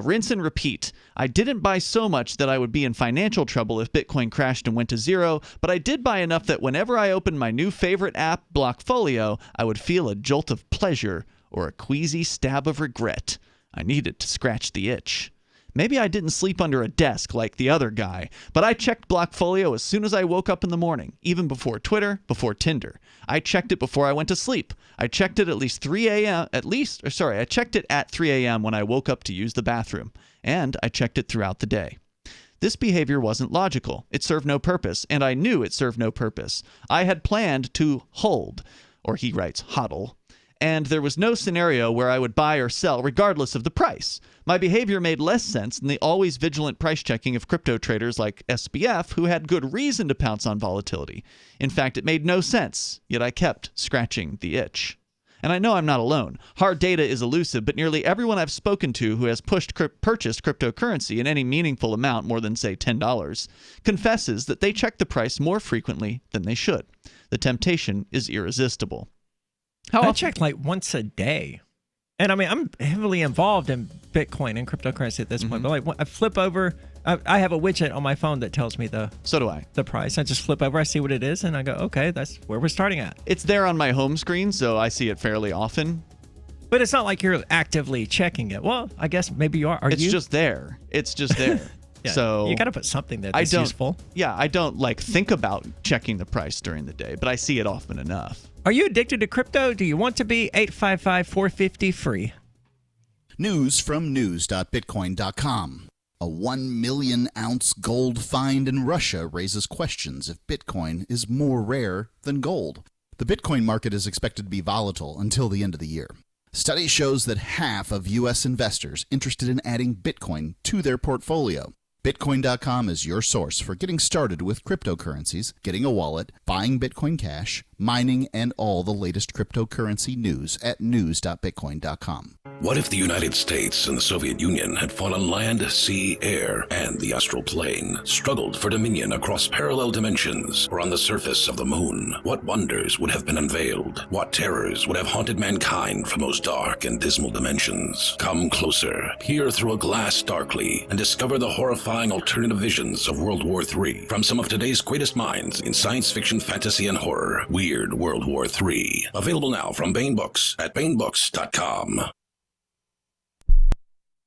Speaker 14: Rinse and repeat. I didn't buy so much that I would be in financial trouble if Bitcoin crashed and went to zero, but I did buy enough that whenever I opened my new favorite app, Blockfolio, I would feel a jolt of pleasure or a queasy stab of regret. I needed to scratch the itch. Maybe I didn't sleep under a desk like the other guy, but I checked Blockfolio as soon as I woke up in the morning, even before Twitter, before Tinder. I checked it before I went to sleep. I checked it I checked it at 3 a.m. when I woke up to use the bathroom, and I checked it throughout the day. This behavior wasn't logical. It served no purpose, and I knew it served no purpose. I had planned to hold, or he writes hodl, and there was no scenario where I would buy or sell regardless of the price. My behavior made less sense than the always vigilant price checking of crypto traders like SBF, who had good reason to pounce on volatility. In fact, it made no sense, yet I kept scratching the itch. And I know I'm not alone. Hard data is elusive, but nearly everyone I've spoken to who has purchased cryptocurrency in any meaningful amount, more than, say, $10, confesses that they check the price more frequently than they should. The temptation is irresistible.
Speaker 13: I check like once a day. And I mean, I'm heavily involved in Bitcoin and cryptocurrency at this point. But like, I flip over. I have a widget on my phone that tells me the price. I just flip over, I see what it is, and I go, okay, that's where we're starting at.
Speaker 14: It's there on my home screen, so I see it fairly often.
Speaker 13: But it's not like you're actively checking it. Well, I guess maybe you are.
Speaker 14: It's just there. It's just there.
Speaker 13: Yeah,
Speaker 14: so
Speaker 13: you got to put something that's useful.
Speaker 14: Yeah, I don't like think about checking the price during the day, but I see it often enough.
Speaker 13: Are you addicted to crypto? Do you want to be? 855-450-FREE.
Speaker 6: News from news.bitcoin.com. A 1 million ounce gold find in Russia raises questions if Bitcoin is more rare than gold. The Bitcoin market is expected to be volatile until the end of the year. Study shows that half of U.S. investors interested in adding Bitcoin to their portfolio. Bitcoin.com is your source for getting started with cryptocurrencies, getting a wallet, buying Bitcoin Cash, mining, and all the latest cryptocurrency news at news.bitcoin.com.
Speaker 9: What if the United States and the Soviet Union had fought on land, sea, air, and the astral plane, struggled for dominion across parallel dimensions or on the surface of the moon? What wonders would have been unveiled? What terrors would have haunted mankind from those dark and dismal dimensions? Come closer, peer through a glass darkly, and discover the horrifying alternative visions of World War III from some of today's greatest minds in science fiction, fantasy, and horror. Weird World War III. Available now from Baen Books at baenbooks.com.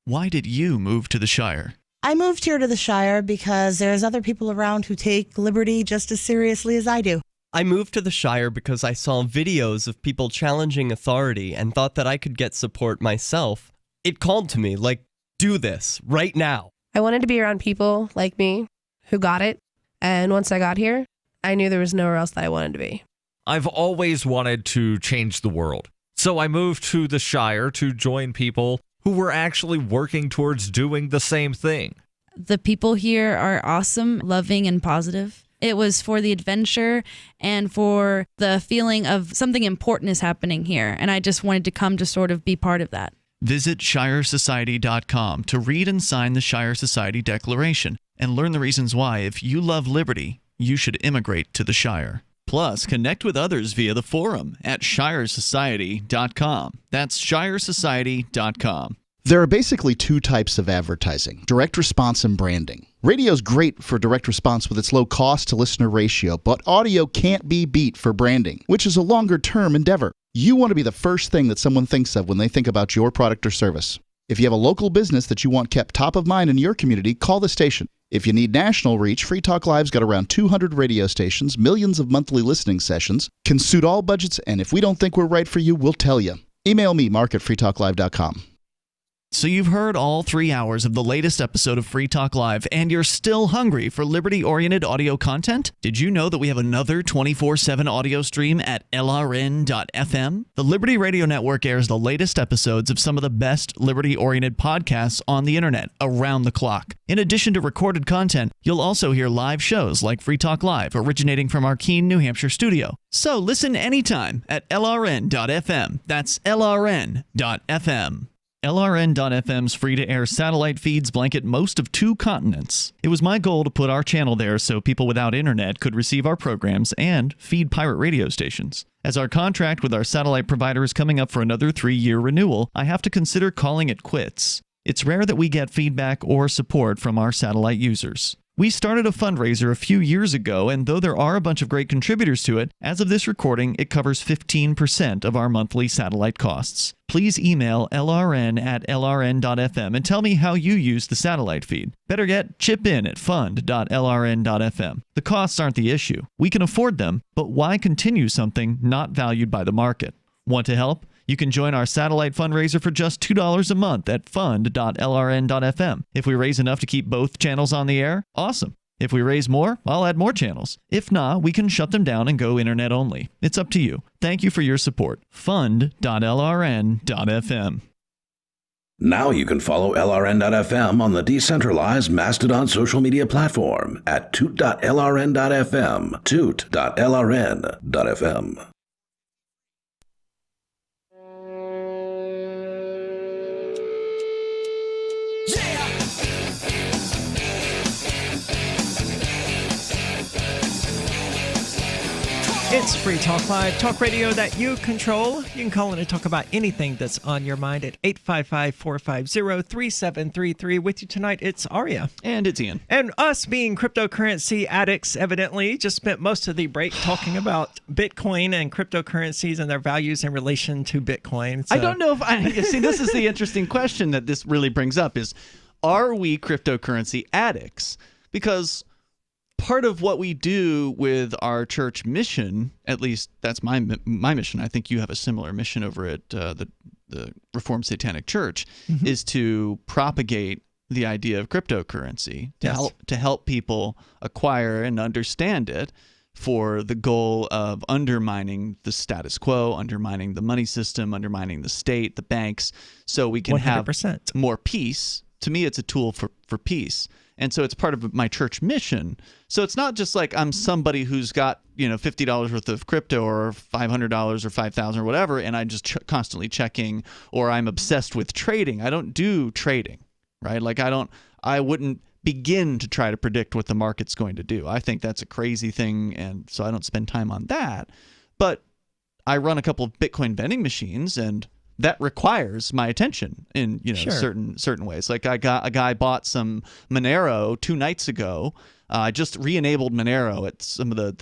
Speaker 14: Why did you move to the Shire?
Speaker 10: I moved here to the Shire because there's other people around who take liberty just as seriously as I do.
Speaker 15: I moved to the Shire because I saw videos of people challenging authority and thought that I could get support myself. It called to me, like, do this, right now.
Speaker 16: I wanted to be around people like me who got it, and once I got here, I knew there was nowhere else that I wanted to be.
Speaker 19: I've always wanted to change the world, so I moved to the Shire to join people who were actually working towards doing the same thing.
Speaker 20: The people here are awesome, loving, and positive. It was for the adventure and for the feeling of something important is happening here, and I just wanted to come to sort of be part of that.
Speaker 14: Visit ShireSociety.com to read and sign the Shire Society Declaration and learn the reasons why, if you love liberty, you should immigrate to the Shire. Plus, connect with others via the forum at ShireSociety.com. That's ShireSociety.com.
Speaker 6: There are basically two types of advertising: direct response and branding. Radio's great for direct response with its low cost to listener ratio, but audio can't be beat for branding, which is a longer-term endeavor. You want to be the first thing that someone thinks of when they think about your product or service. If you have a local business that you want kept top of mind in your community, call the station. If you need national reach, Free Talk Live's got around 200 radio stations, millions of monthly listening sessions, can suit all budgets, and if we don't think we're right for you, we'll tell you. Email me, mark@freetalklive.com.
Speaker 14: So you've heard all 3 hours of the latest episode of Free Talk Live, and you're still hungry for liberty-oriented audio content? Did you know that we have another 24/7 audio stream at LRN.FM? The Liberty Radio Network airs the latest episodes of some of the best liberty-oriented podcasts on the internet around the clock. In addition to recorded content, you'll also hear live shows like Free Talk Live, originating from our Keene, New Hampshire studio. So listen anytime at LRN.FM. That's LRN.FM. LRN.FM's free-to-air satellite feeds blanket most of 2 continents. It was my goal to put our channel there so people without internet could receive our programs and feed pirate radio stations. As our contract with our satellite provider is coming up for another 3-year renewal, I have to consider calling it quits. It's rare that we get feedback or support from our satellite users. We started a fundraiser a few years ago, and though there are a bunch of great contributors to it, as of this recording, it covers 15% of our monthly satellite costs. Please email lrn@lrn.fm and tell me how you use the satellite feed. Better yet, chip in at fund.lrn.fm. The costs aren't the issue. We can afford them, but why continue something not valued by the market? Want to help? You can join our satellite fundraiser for just $2 a month at fund.lrn.fm. If we raise enough to keep both channels on the air, awesome. If we raise more, I'll add more channels. If not, we can shut them down and go internet only. It's up to you. Thank you for your support. Fund.lrn.fm.
Speaker 9: Now you can follow LRN.FM on the decentralized Mastodon social media platform at toot.lrn.fm, toot.lrn.fm.
Speaker 13: It's Free Talk Live, talk radio that you control. You can call in and talk about anything that's on your mind at 855-450-3733. With you tonight, it's Arya.
Speaker 14: And it's Ian.
Speaker 13: And us being cryptocurrency addicts, evidently, just spent most of the break talking about Bitcoin and cryptocurrencies and their values in relation to Bitcoin.
Speaker 14: I don't know if I... See, this is the interesting question that this really brings up is, are we cryptocurrency addicts? Because... part of what we do with our church mission, at least that's my mission. I think you have a similar mission over at the Reformed Satanic Church, is to propagate the idea of cryptocurrency to help people acquire and understand it for the goal of undermining the status quo, undermining the money system, undermining the state, the banks, so we can
Speaker 13: 100%.
Speaker 14: have more peace. To me, it's a tool for peace. And so it's part of my church mission. So it's not just like I'm somebody who's got, $50 worth of crypto or $500 or $5,000 or whatever, and I'm just constantly checking, or I'm obsessed with trading. I don't do trading, right? Like I wouldn't begin to try to predict what the market's going to do. I think that's a crazy thing, and so I don't spend time on that. But I run a couple of Bitcoin vending machines, and that requires my attention in certain ways. Like a guy bought some Monero 2 nights ago. I just re-enabled Monero at some of the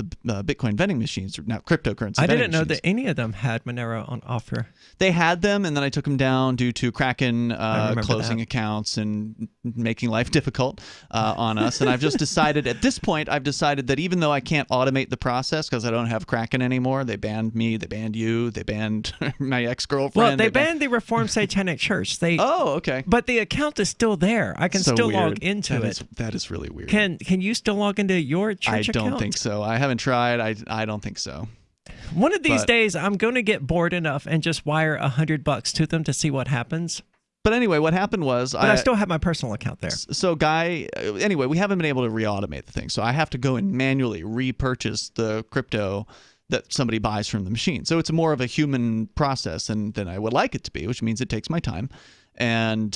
Speaker 14: Bitcoin vending machines, now cryptocurrency.
Speaker 13: I didn't know that any of them had Monero on offer.
Speaker 14: They had them, and then I took them down due to Kraken closing accounts and making life difficult on us. And I've just decided, at this point, that even though I can't automate the process because I don't have Kraken anymore, they banned me, they banned you, they banned my ex-girlfriend.
Speaker 13: Well, they banned the Reformed Satanic Church.
Speaker 14: Oh, okay.
Speaker 13: But the account is still there. I can still log into it.
Speaker 14: That is really weird.
Speaker 13: Can you still log into your church account?
Speaker 14: I don't think so. I haven't tried. I don't think so.
Speaker 13: One of these days, I'm going to get bored enough and just wire $100 to them to see what happens.
Speaker 14: But anyway, what happened was...
Speaker 13: But I still have my personal account there.
Speaker 14: So anyway, we haven't been able to re-automate the thing. So I have to go and manually repurchase the crypto that somebody buys from the machine. So it's more of a human process than I would like it to be, which means it takes my time. And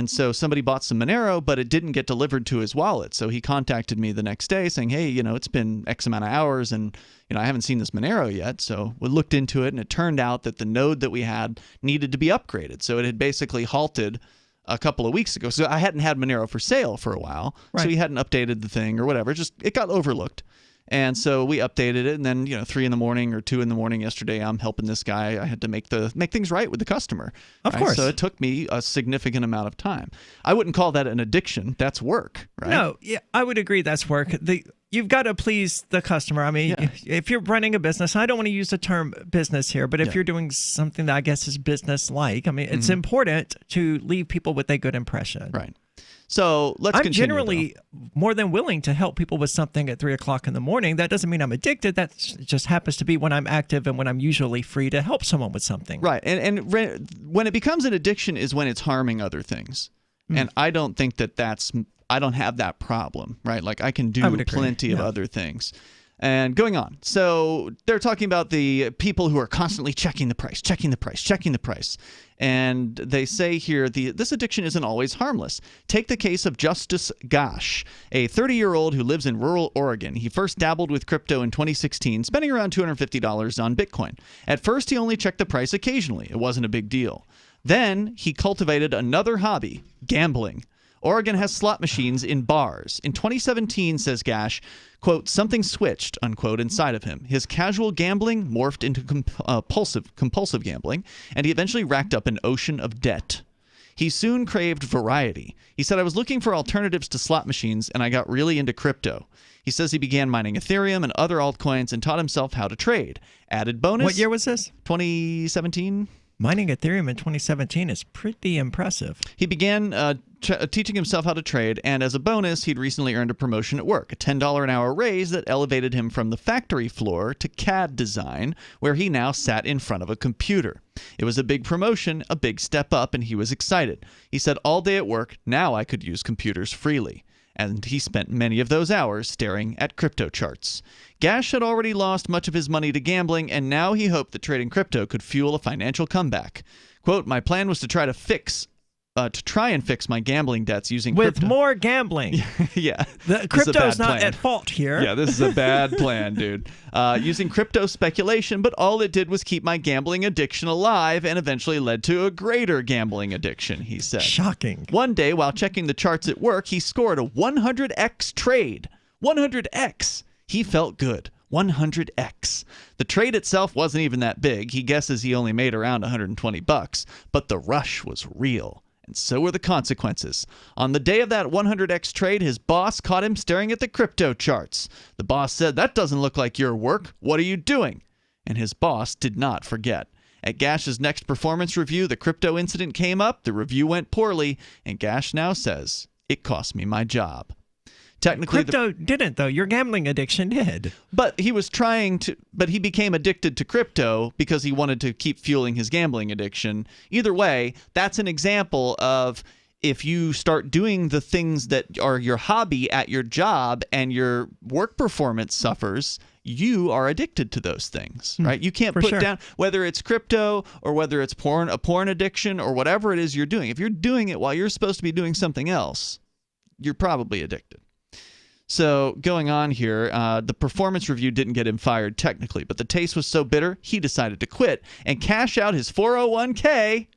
Speaker 14: so somebody bought some Monero, but it didn't get delivered to his wallet. So he contacted me the next day saying, hey, it's been X amount of hours and, I haven't seen this Monero yet. So we looked into it, and it turned out that the node that we had needed to be upgraded. So it had basically halted a couple of weeks ago. So I hadn't had Monero for sale for a while. Right. So he hadn't updated the thing or whatever. It got overlooked. And so we updated it, and then 3 in the morning or 2 in the morning yesterday, I'm helping this guy. I had to make things right with the customer.
Speaker 13: Of course.
Speaker 14: So it took me a significant amount of time. I wouldn't call that an addiction. That's work, right?
Speaker 13: No, yeah, I would agree that's work. You've got to please the customer. I mean, if you're running a business, I don't want to use the term business here, but if you're doing something that I guess is business-like, I mean, it's important to leave people with a good impression.
Speaker 14: Right. So let's
Speaker 13: I'm
Speaker 14: continue.
Speaker 13: Generally more than willing to help people with something at 3 o'clock in the morning. That doesn't mean I'm addicted. That just happens to be when I'm active and when I'm usually free to help someone with something.
Speaker 14: Right. And when it becomes an addiction is when it's harming other things. And I don't think I don't have that problem, right? Like I can do plenty of other things. And going on. So they're talking about the people who are constantly checking the price. And they say here, this addiction isn't always harmless. Take the case of Justice Gosh, a 30-year-old who lives in rural Oregon. He first dabbled with crypto in 2016, spending around $250 on Bitcoin. At first, he only checked the price occasionally. It wasn't a big deal. Then he cultivated another hobby, gambling. Oregon has slot machines in bars. In 2017, says Gash, quote, something switched, unquote, inside of him. His casual gambling morphed into compulsive gambling, and he eventually racked up an ocean of debt. He soon craved variety. He said, I was looking for alternatives to slot machines, and I got really into crypto. He says he began mining Ethereum and other altcoins and taught himself how to trade. Added bonus.
Speaker 13: What year was this?
Speaker 14: 2017.
Speaker 13: Mining Ethereum in 2017 is pretty impressive.
Speaker 14: He began teaching himself how to trade, and as a bonus, he'd recently earned a promotion at work, a $10 an hour raise that elevated him from the factory floor to CAD design, where he now sat in front of a computer. It was a big promotion, a big step up, and he was excited. He said, all day at work, now I could use computers freely. And he spent many of those hours staring at crypto charts. Gash had already lost much of his money to gambling, and now he hoped that trading crypto could fuel a financial comeback. Quote, my plan was to try and fix my gambling debts using
Speaker 13: with
Speaker 14: crypto.
Speaker 13: more gambling.
Speaker 14: Yeah.
Speaker 13: The crypto's not at fault here.
Speaker 14: Yeah, this is a bad plan, dude. Using crypto speculation, but all it did was keep my gambling addiction alive and eventually led to a greater gambling addiction, he said.
Speaker 13: Shocking.
Speaker 14: One day, while checking the charts at work, he scored a 100x trade. 100x. He felt good. 100x. The trade itself wasn't even that big. He guesses he only made around $120, but the rush was real. And so were the consequences. On the day of that 100x trade, his boss caught him staring at the crypto charts. The boss said, that doesn't look like your work. What are you doing? And his boss did not forget. At Gash's next performance review, the crypto incident came up, the review went poorly, and Gash now says, it cost me my job. Technically,
Speaker 13: crypto didn't, though. Your gambling addiction did.
Speaker 14: But he became addicted to crypto because he wanted to keep fueling his gambling addiction. Either way, that's an example of if you start doing the things that are your hobby at your job and your work performance suffers, you are addicted to those things, right? You can't put down, whether it's crypto or whether it's a porn addiction or whatever it is you're doing. If you're doing it while you're supposed to be doing something else, you're probably addicted. So going on here, the performance review didn't get him fired technically, but the taste was so bitter, he decided to quit and cash out his 401k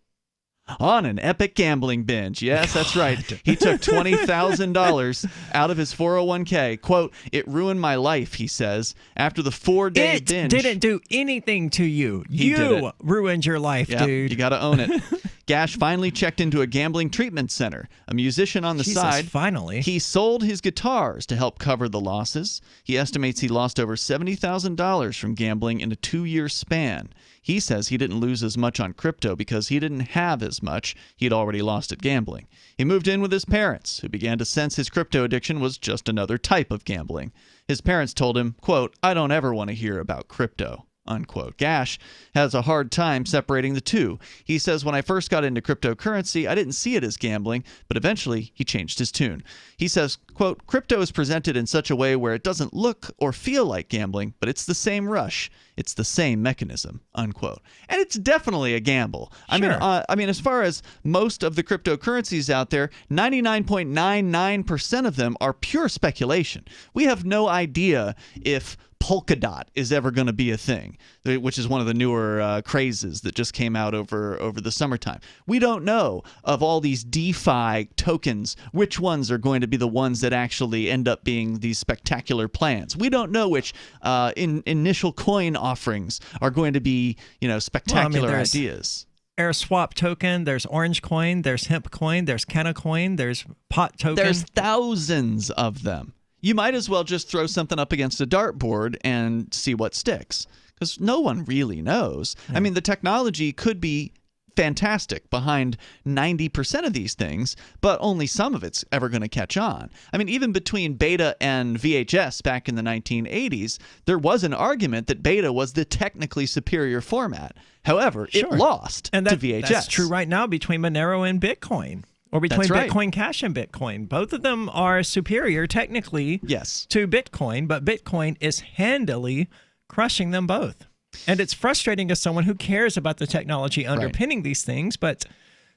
Speaker 14: on an epic gambling binge. Yes, that's right. He took $20,000 out of his 401k. Quote, it ruined my life, he says. After the 4-day binge.
Speaker 13: It didn't do anything to you. You ruined your life, dude.
Speaker 14: You got to own it. Gash finally checked into a gambling treatment center. A musician on the side.
Speaker 13: Finally.
Speaker 14: He sold his guitars to help cover the losses. He estimates he lost over $70,000 from gambling in a 2-year span. He says he didn't lose as much on crypto because he didn't have as much he'd already lost at gambling. He moved in with his parents, who began to sense his crypto addiction was just another type of gambling. His parents told him, quote, I don't ever want to hear about crypto. Unquote. Gash has a hard time separating the two. He says, when I first got into cryptocurrency, I didn't see it as gambling, but eventually he changed his tune. He says, quote, crypto is presented in such a way where it doesn't look or feel like gambling, but it's the same rush. It's the same mechanism, unquote. And it's definitely a gamble.
Speaker 13: Sure.
Speaker 14: I mean, as far as most of the cryptocurrencies out there, 99.99% of them are pure speculation. We have no idea if Polkadot is ever going to be a thing, which is one of the newer crazes that just came out over the summertime. We don't know of all these DeFi tokens, which ones are going to be the ones that actually end up being these spectacular plans. We don't know which initial coin offerings are going to be, spectacular ideas.
Speaker 13: Air Swap token, there's Orange Coin, there's Hemp Coin, there's Canna Coin, there's Pot token.
Speaker 14: There's thousands of them. You might as well just throw something up against a dartboard and see what sticks, because no one really knows. I mean, the technology could be fantastic behind 90% of these things, but only some of it's ever going to catch on. I mean, even between beta and VHS back in the 1980s, there was an argument that beta was the technically superior format. However, it lost to VHS.
Speaker 13: That's true right now between Monero and Bitcoin. Or between Bitcoin Cash and Bitcoin. Both of them are superior technically to Bitcoin, but Bitcoin is handily crushing them both. And it's frustrating as someone who cares about the technology underpinning these things, but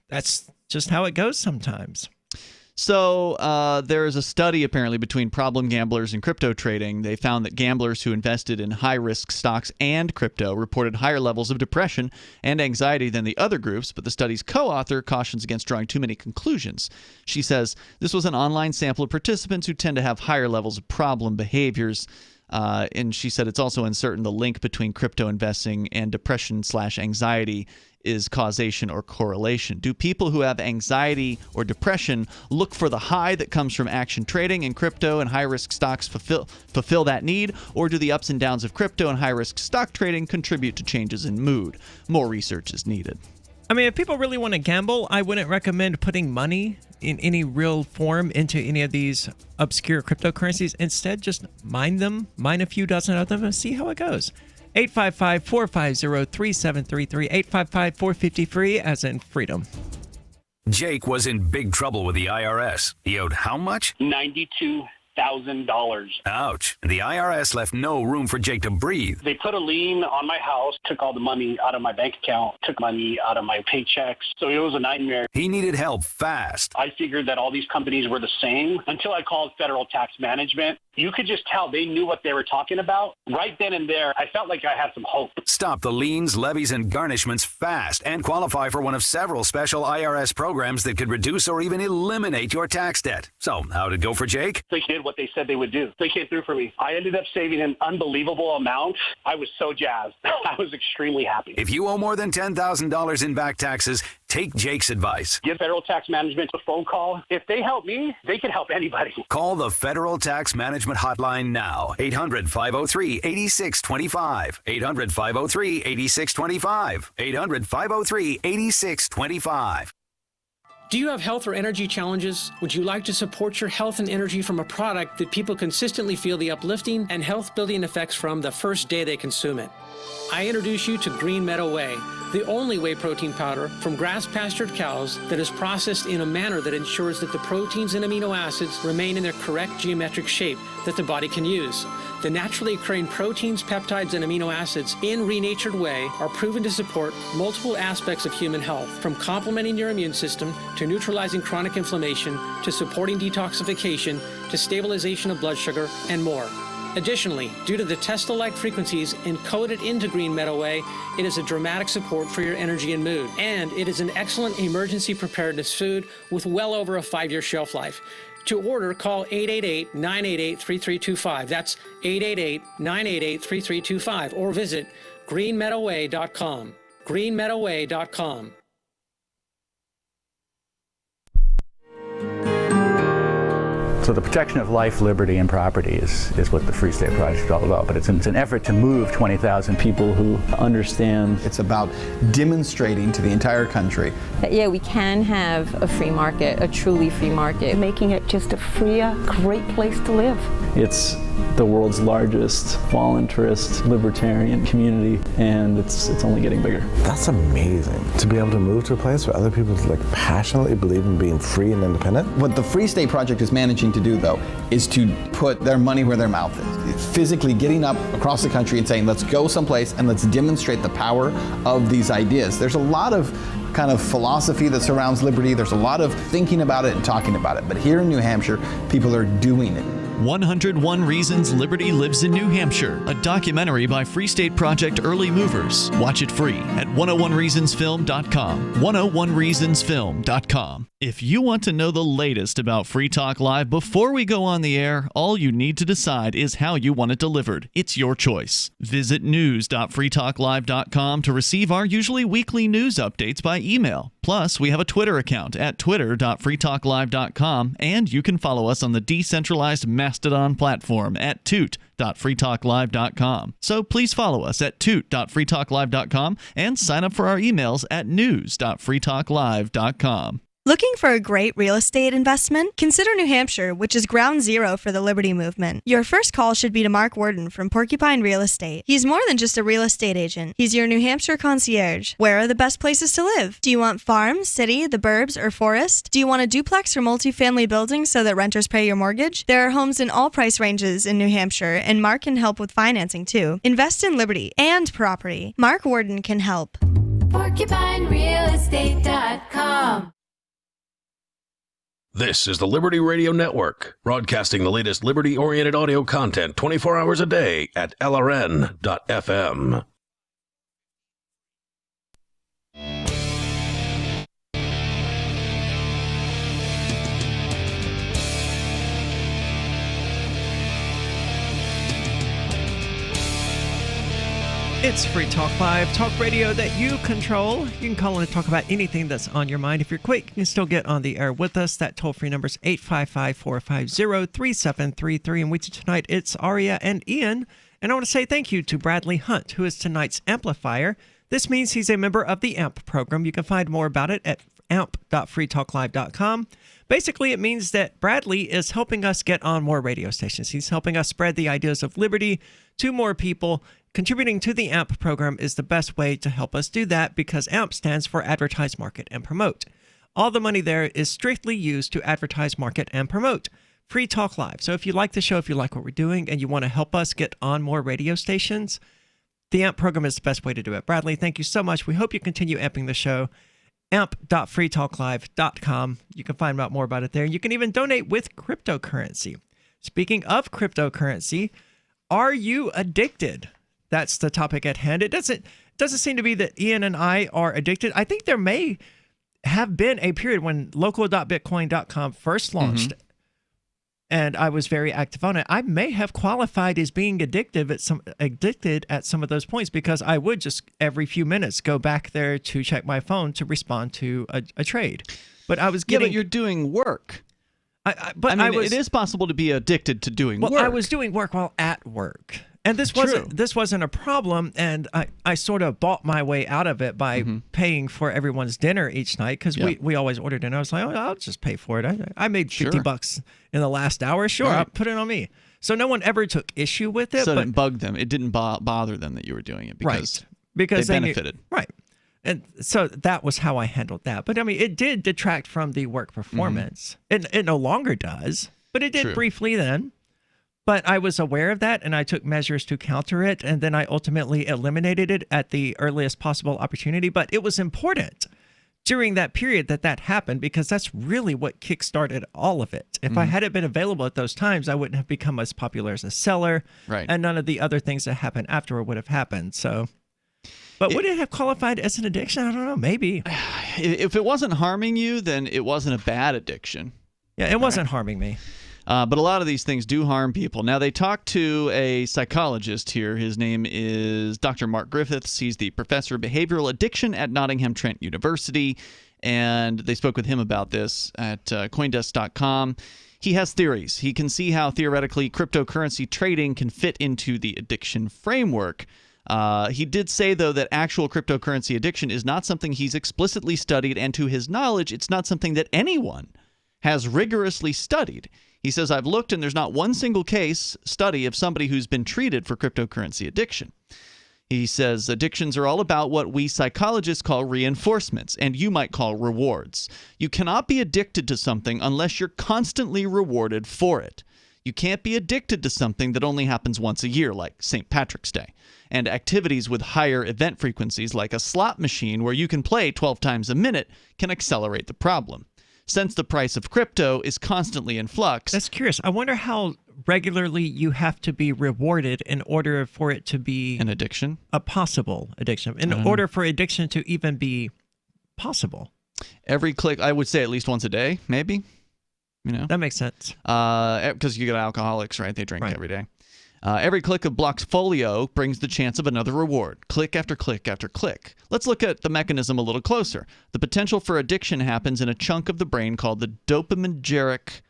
Speaker 13: that's just how it goes sometimes.
Speaker 14: So there is a study apparently between problem gamblers and crypto trading. They found that gamblers who invested in high-risk stocks and crypto reported higher levels of depression and anxiety than the other groups, but the study's co-author cautions against drawing too many conclusions. She says this was an online sample of participants who tend to have higher levels of problem behaviors. And she said it's also uncertain the link between crypto investing and depression/anxiety is causation or correlation. Do people who have anxiety or depression look for the high that comes from action trading and crypto and high-risk stocks fulfill that need, or do the ups and downs of crypto and high-risk stock trading contribute to changes in mood? More research is needed.
Speaker 13: I mean, if people really want to gamble, I wouldn't recommend putting money in any real form into any of these obscure cryptocurrencies. Instead, just mine them, mine a few dozen of them, and see how it goes. 855-450-3733, 855-450-FREE, as in freedom.
Speaker 11: Jake was in big trouble with the IRS. He owed how much?
Speaker 22: $92,000.
Speaker 11: Ouch. The IRS left no room for Jake to breathe.
Speaker 22: They put a lien on my house, took all the money out of my bank account, took money out of my paychecks. So it was a nightmare.
Speaker 11: He needed help fast.
Speaker 22: I figured that all these companies were the same until I called Federal Tax Management. You could just tell they knew what they were talking about. Right then and there, I felt like I had some hope.
Speaker 11: Stop the liens, levies, and garnishments fast and qualify for one of several special IRS programs that could reduce or even eliminate your tax debt. So, how'd it go for Jake?
Speaker 22: They did what they said they would do. They came through for me. I ended up saving an unbelievable amount. I was so jazzed. I was extremely happy.
Speaker 11: If you owe more than $10,000 in back taxes, take Jake's advice.
Speaker 22: Give Federal Tax Management a phone call. If they help me, they can help anybody.
Speaker 11: Call the Federal Tax Management Hotline now. 800-503-8625. 800-503-8625. 800-503-8625.
Speaker 23: Do you have health or energy challenges? Would you like to support your health and energy from a product that people consistently feel the uplifting and health-building effects from the first day they consume it? I introduce you to Green Meadow Whey, the only whey protein powder from grass-pastured cows that is processed in a manner that ensures that the proteins and amino acids remain in their correct geometric shape that the body can use. The naturally occurring proteins, peptides, and amino acids in renatured whey are proven to support multiple aspects of human health, from complementing your immune system to neutralizing chronic inflammation to supporting detoxification to stabilization of blood sugar and more. Additionally, due to the Tesla-like frequencies encoded into Green Meadow Whey, it is a dramatic support for your energy and mood. And it is an excellent emergency preparedness food with well over a 5-year shelf life. To order, call 888-988-3325. That's 888-988-3325. Or visit greenmeadowwhey.com. greenmeadowwhey.com.
Speaker 24: So the protection of life, liberty, and property is what the Free State Project is all about. But it's an effort to move 20,000 people who understand.
Speaker 25: It's about demonstrating to the entire country
Speaker 26: that, yeah, we can have a free market, a truly free market. Making it just a freer, great place to live.
Speaker 24: It's the world's largest voluntarist libertarian community, and it's only getting bigger.
Speaker 27: That's amazing, to be able to move to a place where other people passionately believe in being free and independent.
Speaker 25: What the Free State Project is managing to do, though, is to put their money where their mouth is. Physically getting up across the country and saying, let's go someplace and let's demonstrate the power of these ideas. There's a lot of kind of philosophy that surrounds liberty. There's a lot of thinking about it and talking about it. But here in New Hampshire, people are doing it.
Speaker 14: 101 Reasons Liberty Lives in New Hampshire, a documentary by Free State Project Early Movers. Watch it free at 101reasonsfilm.com. 101reasonsfilm.com. If you want to know the latest about Free Talk Live before we go on the air, all you need to decide is how you want it delivered. It's your choice. Visit news.freetalklive.com to receive our usually weekly news updates by email. Plus, we have a Twitter account at twitter.freetalklive.com, and you can follow us on the decentralized Mastodon platform at toot.freetalklive.com. So please follow us at toot.freetalklive.com and sign up for our emails at news.freetalklive.com.
Speaker 28: Looking for a great real estate investment? Consider New Hampshire, which is ground zero for the Liberty Movement. Your first call should be to Mark Worden from Porcupine Real Estate. He's more than just a real estate agent. He's your New Hampshire concierge. Where are the best places to live? Do you want farm, city, the burbs, or forest? Do you want a duplex or multifamily building so that renters pay your mortgage? There are homes in all price ranges in New Hampshire, and Mark can help with financing too. Invest in liberty and property. Mark Worden can help.
Speaker 29: PorcupineRealEstate.com.
Speaker 9: This is the Liberty Radio Network, broadcasting the latest liberty-oriented audio content 24 hours a day at LRN.FM.
Speaker 13: It's Free Talk Live, talk radio that you control. You can call in and talk about anything that's on your mind. If you're quick, you can still get on the air with us. That toll-free number is 855-450-3733. And with you tonight, it's Aria and Ian. And I want to say thank you to Bradley Hunt, who is tonight's amplifier. This means he's a member of the AMP program. You can find more about it at amp.freetalklive.com. Basically, it means that Bradley is helping us get on more radio stations. He's helping us spread the ideas of liberty to more people. Contributing to the AMP program is the best way to help us do that because AMP stands for Advertise, Market, and Promote. All the money there is strictly used to advertise, market, and promote Free Talk Live. So if you like the show, if you like what we're doing, and you want to help us get on more radio stations, the AMP program is the best way to do it. Bradley, thank you so much. We hope you continue amping the show. amp.freetalklive.com. You can find out more about it there. You can even donate with cryptocurrency. Speaking of cryptocurrency, are you addicted? That's the topic at hand. It doesn't seem to be that Ian and I are addicted. I think there may have been a period when local.bitcoin.com first launched, and I was very active on it. I may have qualified as being addicted at some of those points because I would just every few minutes go back there to check my phone to respond to a trade. But I was getting.
Speaker 14: Yeah, but you're doing work.
Speaker 13: It
Speaker 14: is possible to be addicted to doing work.
Speaker 13: Well, I was doing work while at work. And this wasn't a problem, and I sort of bought my way out of it by paying for everyone's dinner each night because we always ordered dinner. I was like, oh, I'll just pay for it. I made $50 in the last hour. Sure, I'll put it on me. So no one ever took issue with it.
Speaker 14: So it didn't bug them. It didn't bother them that you were doing it because they benefited.
Speaker 13: Right. And so that was how I handled that. But I mean, it did detract from the work performance. It no longer does, but it did briefly then. But I was aware of that, and I took measures to counter it, and then I ultimately eliminated it at the earliest possible opportunity. But it was important during that period that happened because that's really what kickstarted all of it. If I hadn't been available at those times, I wouldn't have become as popular as a seller, and none of the other things that happened afterward would have happened. So, but would it have qualified as an addiction? I don't know. Maybe.
Speaker 14: If it wasn't harming you, then it wasn't a bad addiction.
Speaker 13: Yeah, it wasn't harming me.
Speaker 14: But a lot of these things do harm people. Now, they talked to a psychologist here. His name is Dr. Mark Griffiths. He's the professor of behavioral addiction at Nottingham Trent University, and they spoke with him about this at Coindesk.com. He has theories. He can see how, theoretically, cryptocurrency trading can fit into the addiction framework. He did say, though, that actual cryptocurrency addiction is not something he's explicitly studied, and to his knowledge, it's not something that anyone has rigorously studied. He says, I've looked and there's not one single case study of somebody who's been treated for cryptocurrency addiction. He says addictions are all about what we psychologists call reinforcements, and you might call rewards. You cannot be addicted to something unless you're constantly rewarded for it. You can't be addicted to something that only happens once a year, like St. Patrick's Day, and activities with higher event frequencies like a slot machine where you can play 12 times a minute can accelerate the problem. Since the price of crypto is constantly in flux.
Speaker 13: That's curious. I wonder how regularly you have to be rewarded in order for it to be
Speaker 14: an addiction,
Speaker 13: a possible addiction, in order for addiction to even be possible.
Speaker 14: Every click, I would say at least once a day, maybe.
Speaker 13: That makes sense.
Speaker 14: Because you get alcoholics, right? They drink every day. Every click of Blockfolio brings the chance of another reward. Click after click after click. Let's look at the mechanism a little closer. The potential for addiction happens in a chunk of the brain called the dopaminergic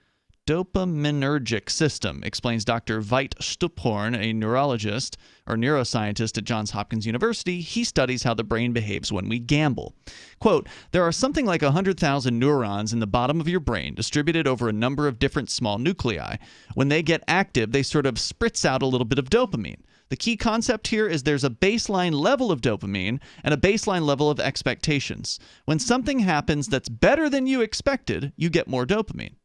Speaker 14: system, explains Dr. Veit Stuphorn, a neurologist or neuroscientist at Johns Hopkins University. He studies how the brain behaves when we gamble. Quote, there are something like 100,000 neurons in the bottom of your brain distributed over a number of different small nuclei. When they get active, they sort of spritz out a little bit of dopamine. The key concept here is there's a baseline level of dopamine and a baseline level of expectations. When something happens that's better than you expected, you get more dopamine.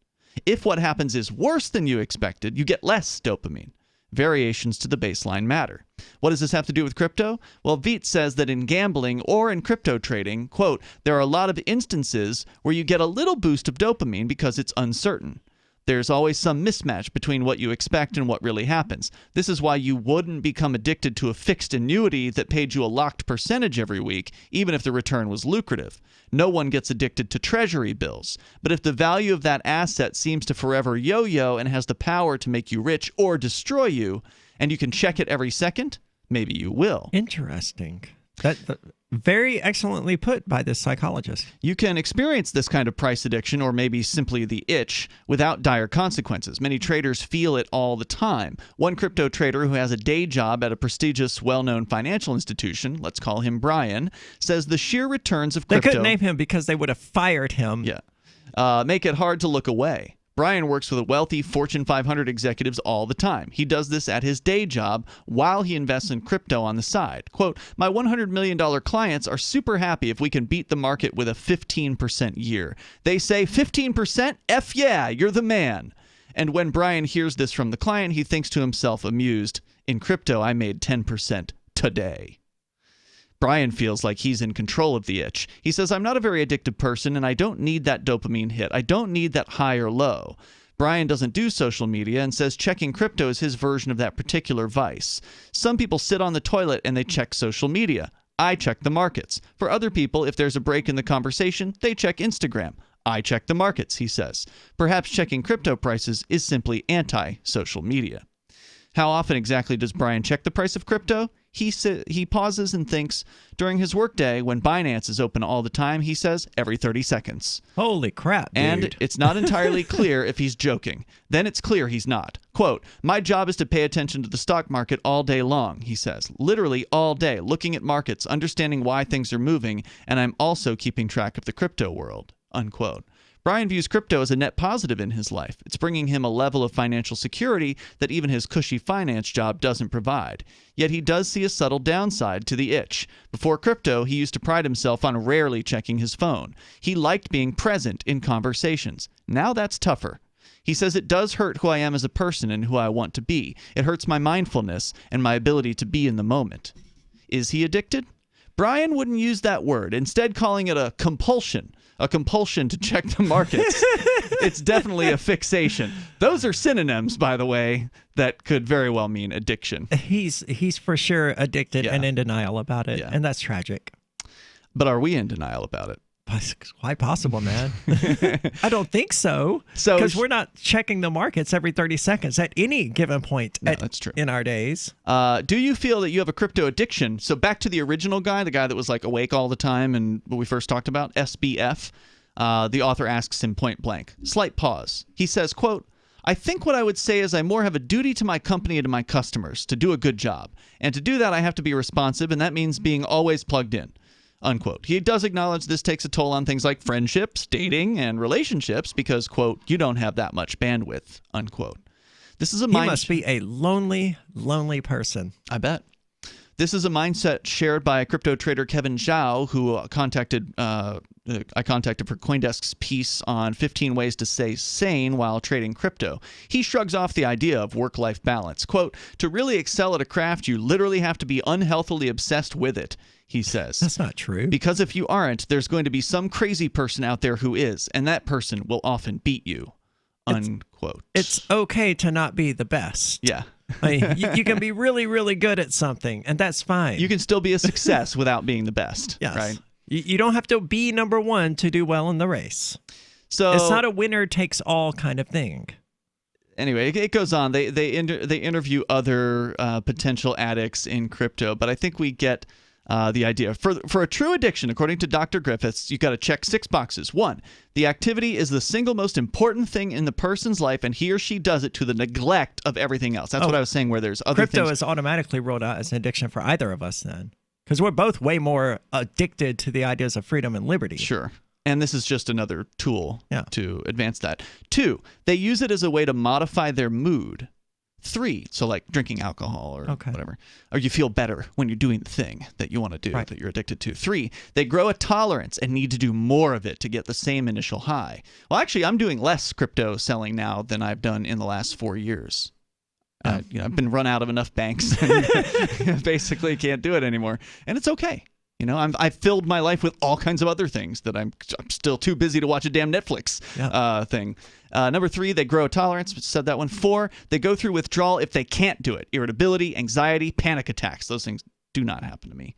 Speaker 14: If what happens is worse than you expected, you get less dopamine. Variations to the baseline matter. What does this have to do with crypto? Well, Veet says that in gambling or in crypto trading, quote, there are a lot of instances where you get a little boost of dopamine because it's uncertain. There's always some mismatch between what you expect and what really happens. This is why you wouldn't become addicted to a fixed annuity that paid you a locked percentage every week, even if the return was lucrative. No one gets addicted to treasury bills. But if the value of that asset seems to forever yo-yo and has the power to make you rich or destroy you, and you can check it every second, maybe you will.
Speaker 13: Interesting. That very excellently put by this psychologist.
Speaker 14: You can experience this kind of price addiction, or maybe simply the itch, without dire consequences. Many traders feel it all the time. One crypto trader who has a day job at a prestigious, well-known financial institution, let's call him Brian, says the sheer returns of crypto...
Speaker 13: They couldn't name him because they would have fired him.
Speaker 14: Yeah. Make it hard to look away. Brian works with wealthy Fortune 500 executives all the time. He does this at his day job while he invests in crypto on the side. Quote, my $100 million clients are super happy if we can beat the market with a 15% year. They say, 15%? F yeah, you're the man. And when Brian hears this from the client, he thinks to himself, amused, in crypto, I made 10% today. Brian feels like he's in control of the itch. He says, I'm not a very addictive person, and I don't need that dopamine hit. I don't need that high or low. Brian doesn't do social media and says checking crypto is his version of that particular vice. Some people sit on the toilet and they check social media. I check the markets. For other people, if there's a break in the conversation, they check Instagram. I check the markets, he says. Perhaps checking crypto prices is simply anti-social media. How often exactly does Brian check the price of crypto? He pauses and thinks. During his workday, when Binance is open all the time, he says every 30 seconds.
Speaker 13: Holy crap, dude.
Speaker 14: And it's not entirely clear if he's joking. Then it's clear he's not. Quote, my job is to pay attention to the stock market all day long, he says. Literally all day, looking at markets, understanding why things are moving, and I'm also keeping track of the crypto world, unquote. Brian views crypto as a net positive in his life. It's bringing him a level of financial security that even his cushy finance job doesn't provide. Yet he does see a subtle downside to the itch. Before crypto, he used to pride himself on rarely checking his phone. He liked being present in conversations. Now that's tougher. He says it does hurt who I am as a person and who I want to be. It hurts my mindfulness and my ability to be in the moment. Is he addicted? Brian wouldn't use that word, instead calling it a compulsion to check the markets. It's definitely a fixation. Those are synonyms, by the way, that could very well mean addiction.
Speaker 13: He's for sure addicted and in denial about it, and that's tragic.
Speaker 14: But are we in denial about it?
Speaker 13: It's quite possible, man. I don't think so. Because we're not checking the markets every 30 seconds at any given point
Speaker 14: that's true.
Speaker 13: In our days.
Speaker 14: Do you feel that you have a crypto addiction? So back to the original guy, the guy that was like awake all the time and what we first talked about, SBF. The author asks him point blank. Slight pause. He says, quote, I think what I would say is I more have a duty to my company and to my customers to do a good job. And to do that, I have to be responsive, and that means being always plugged in. Unquote. He does acknowledge this takes a toll on things like friendships, dating, and relationships because, quote, you don't have that much bandwidth, unquote. This is a
Speaker 13: He must be a lonely, lonely person.
Speaker 14: I bet. This is a mindset shared by crypto trader Kevin Zhao, who I contacted for CoinDesk's piece on 15 ways to stay sane while trading crypto. He shrugs off the idea of work-life balance. Quote, to really excel at a craft, you literally have to be unhealthily obsessed with it, he says.
Speaker 13: That's not true.
Speaker 14: Because if you aren't, there's going to be some crazy person out there who is, and that person will often beat you, unquote.
Speaker 13: It's okay to not be the best.
Speaker 14: Yeah.
Speaker 13: I mean, you can be really, really good at something, and that's fine.
Speaker 14: You can still be a success without being the best,
Speaker 13: yes.
Speaker 14: Right?
Speaker 13: You don't have to be number one to do well in the race.
Speaker 14: So
Speaker 13: it's not a winner takes all kind of thing.
Speaker 14: Anyway, it goes on. They interview other potential addicts in crypto, but I think we get the idea. For a true addiction, according to Dr. Griffiths, you've got to check 6 boxes. 1, the activity is the single most important thing in the person's life, and he or she does it to the neglect of everything else. That's what I was saying, where there's other
Speaker 13: crypto
Speaker 14: things.
Speaker 13: is automatically ruled out as an addiction for either of us then. Because we're both way more addicted to the ideas of freedom and liberty.
Speaker 14: Sure. And this is just another tool to advance that. 2, they use it as a way to modify their mood. 3, so like drinking alcohol or whatever. Or you feel better when you're doing the thing that you want to do, that you're addicted to. 3, they grow a tolerance and need to do more of it to get the same initial high. Well, actually, I'm doing less crypto selling now than I've done in the last 4 years. I've been run out of enough banks and basically can't do it anymore. And it's okay. I've filled my life with all kinds of other things that I'm still too busy to watch a damn Netflix thing. Number 3, they grow a tolerance. Said that one. 4, they go through withdrawal if they can't do it. Irritability, anxiety, panic attacks. Those things do not happen to me.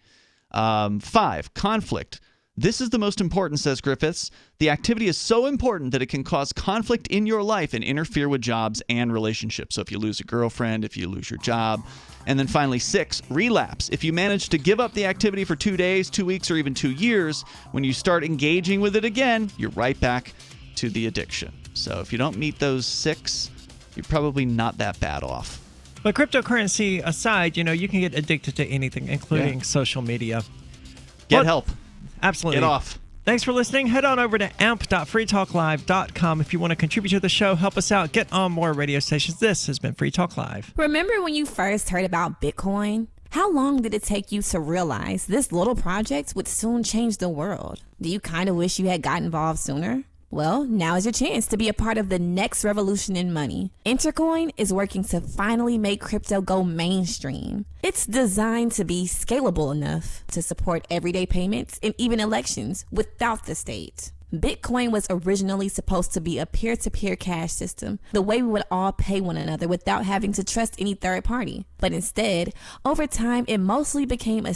Speaker 14: 5, conflict. This is the most important, says Griffiths. The activity is so important that it can cause conflict in your life and interfere with jobs and relationships. So if you lose a girlfriend, if you lose your job. And then finally, 6, relapse. If you manage to give up the activity for 2 days, 2 weeks, or even 2 years, when you start engaging with it again, you're right back to the addiction. So if you don't meet those 6, you're probably not that bad off.
Speaker 13: But cryptocurrency aside, you can get addicted to anything, including social media.
Speaker 14: Get help.
Speaker 13: Absolutely.
Speaker 14: Get off.
Speaker 13: Thanks for listening. Head on over to amp.freetalklive.com if you want to contribute to the show, help us out, get on more radio stations. This has been Free Talk Live.
Speaker 1: Remember when you first heard about Bitcoin? How long did it take you to realize this little project would soon change the world? Do you kind of wish you had got involved sooner? Well, now is your chance to be a part of the next revolution in money. Intercoin is working to finally make crypto go mainstream. It's designed to be scalable enough to support everyday payments and even elections without the state. Bitcoin was originally supposed to be a peer-to-peer cash system, the way we would all pay one another without having to trust any third party. But instead, over time, it mostly became a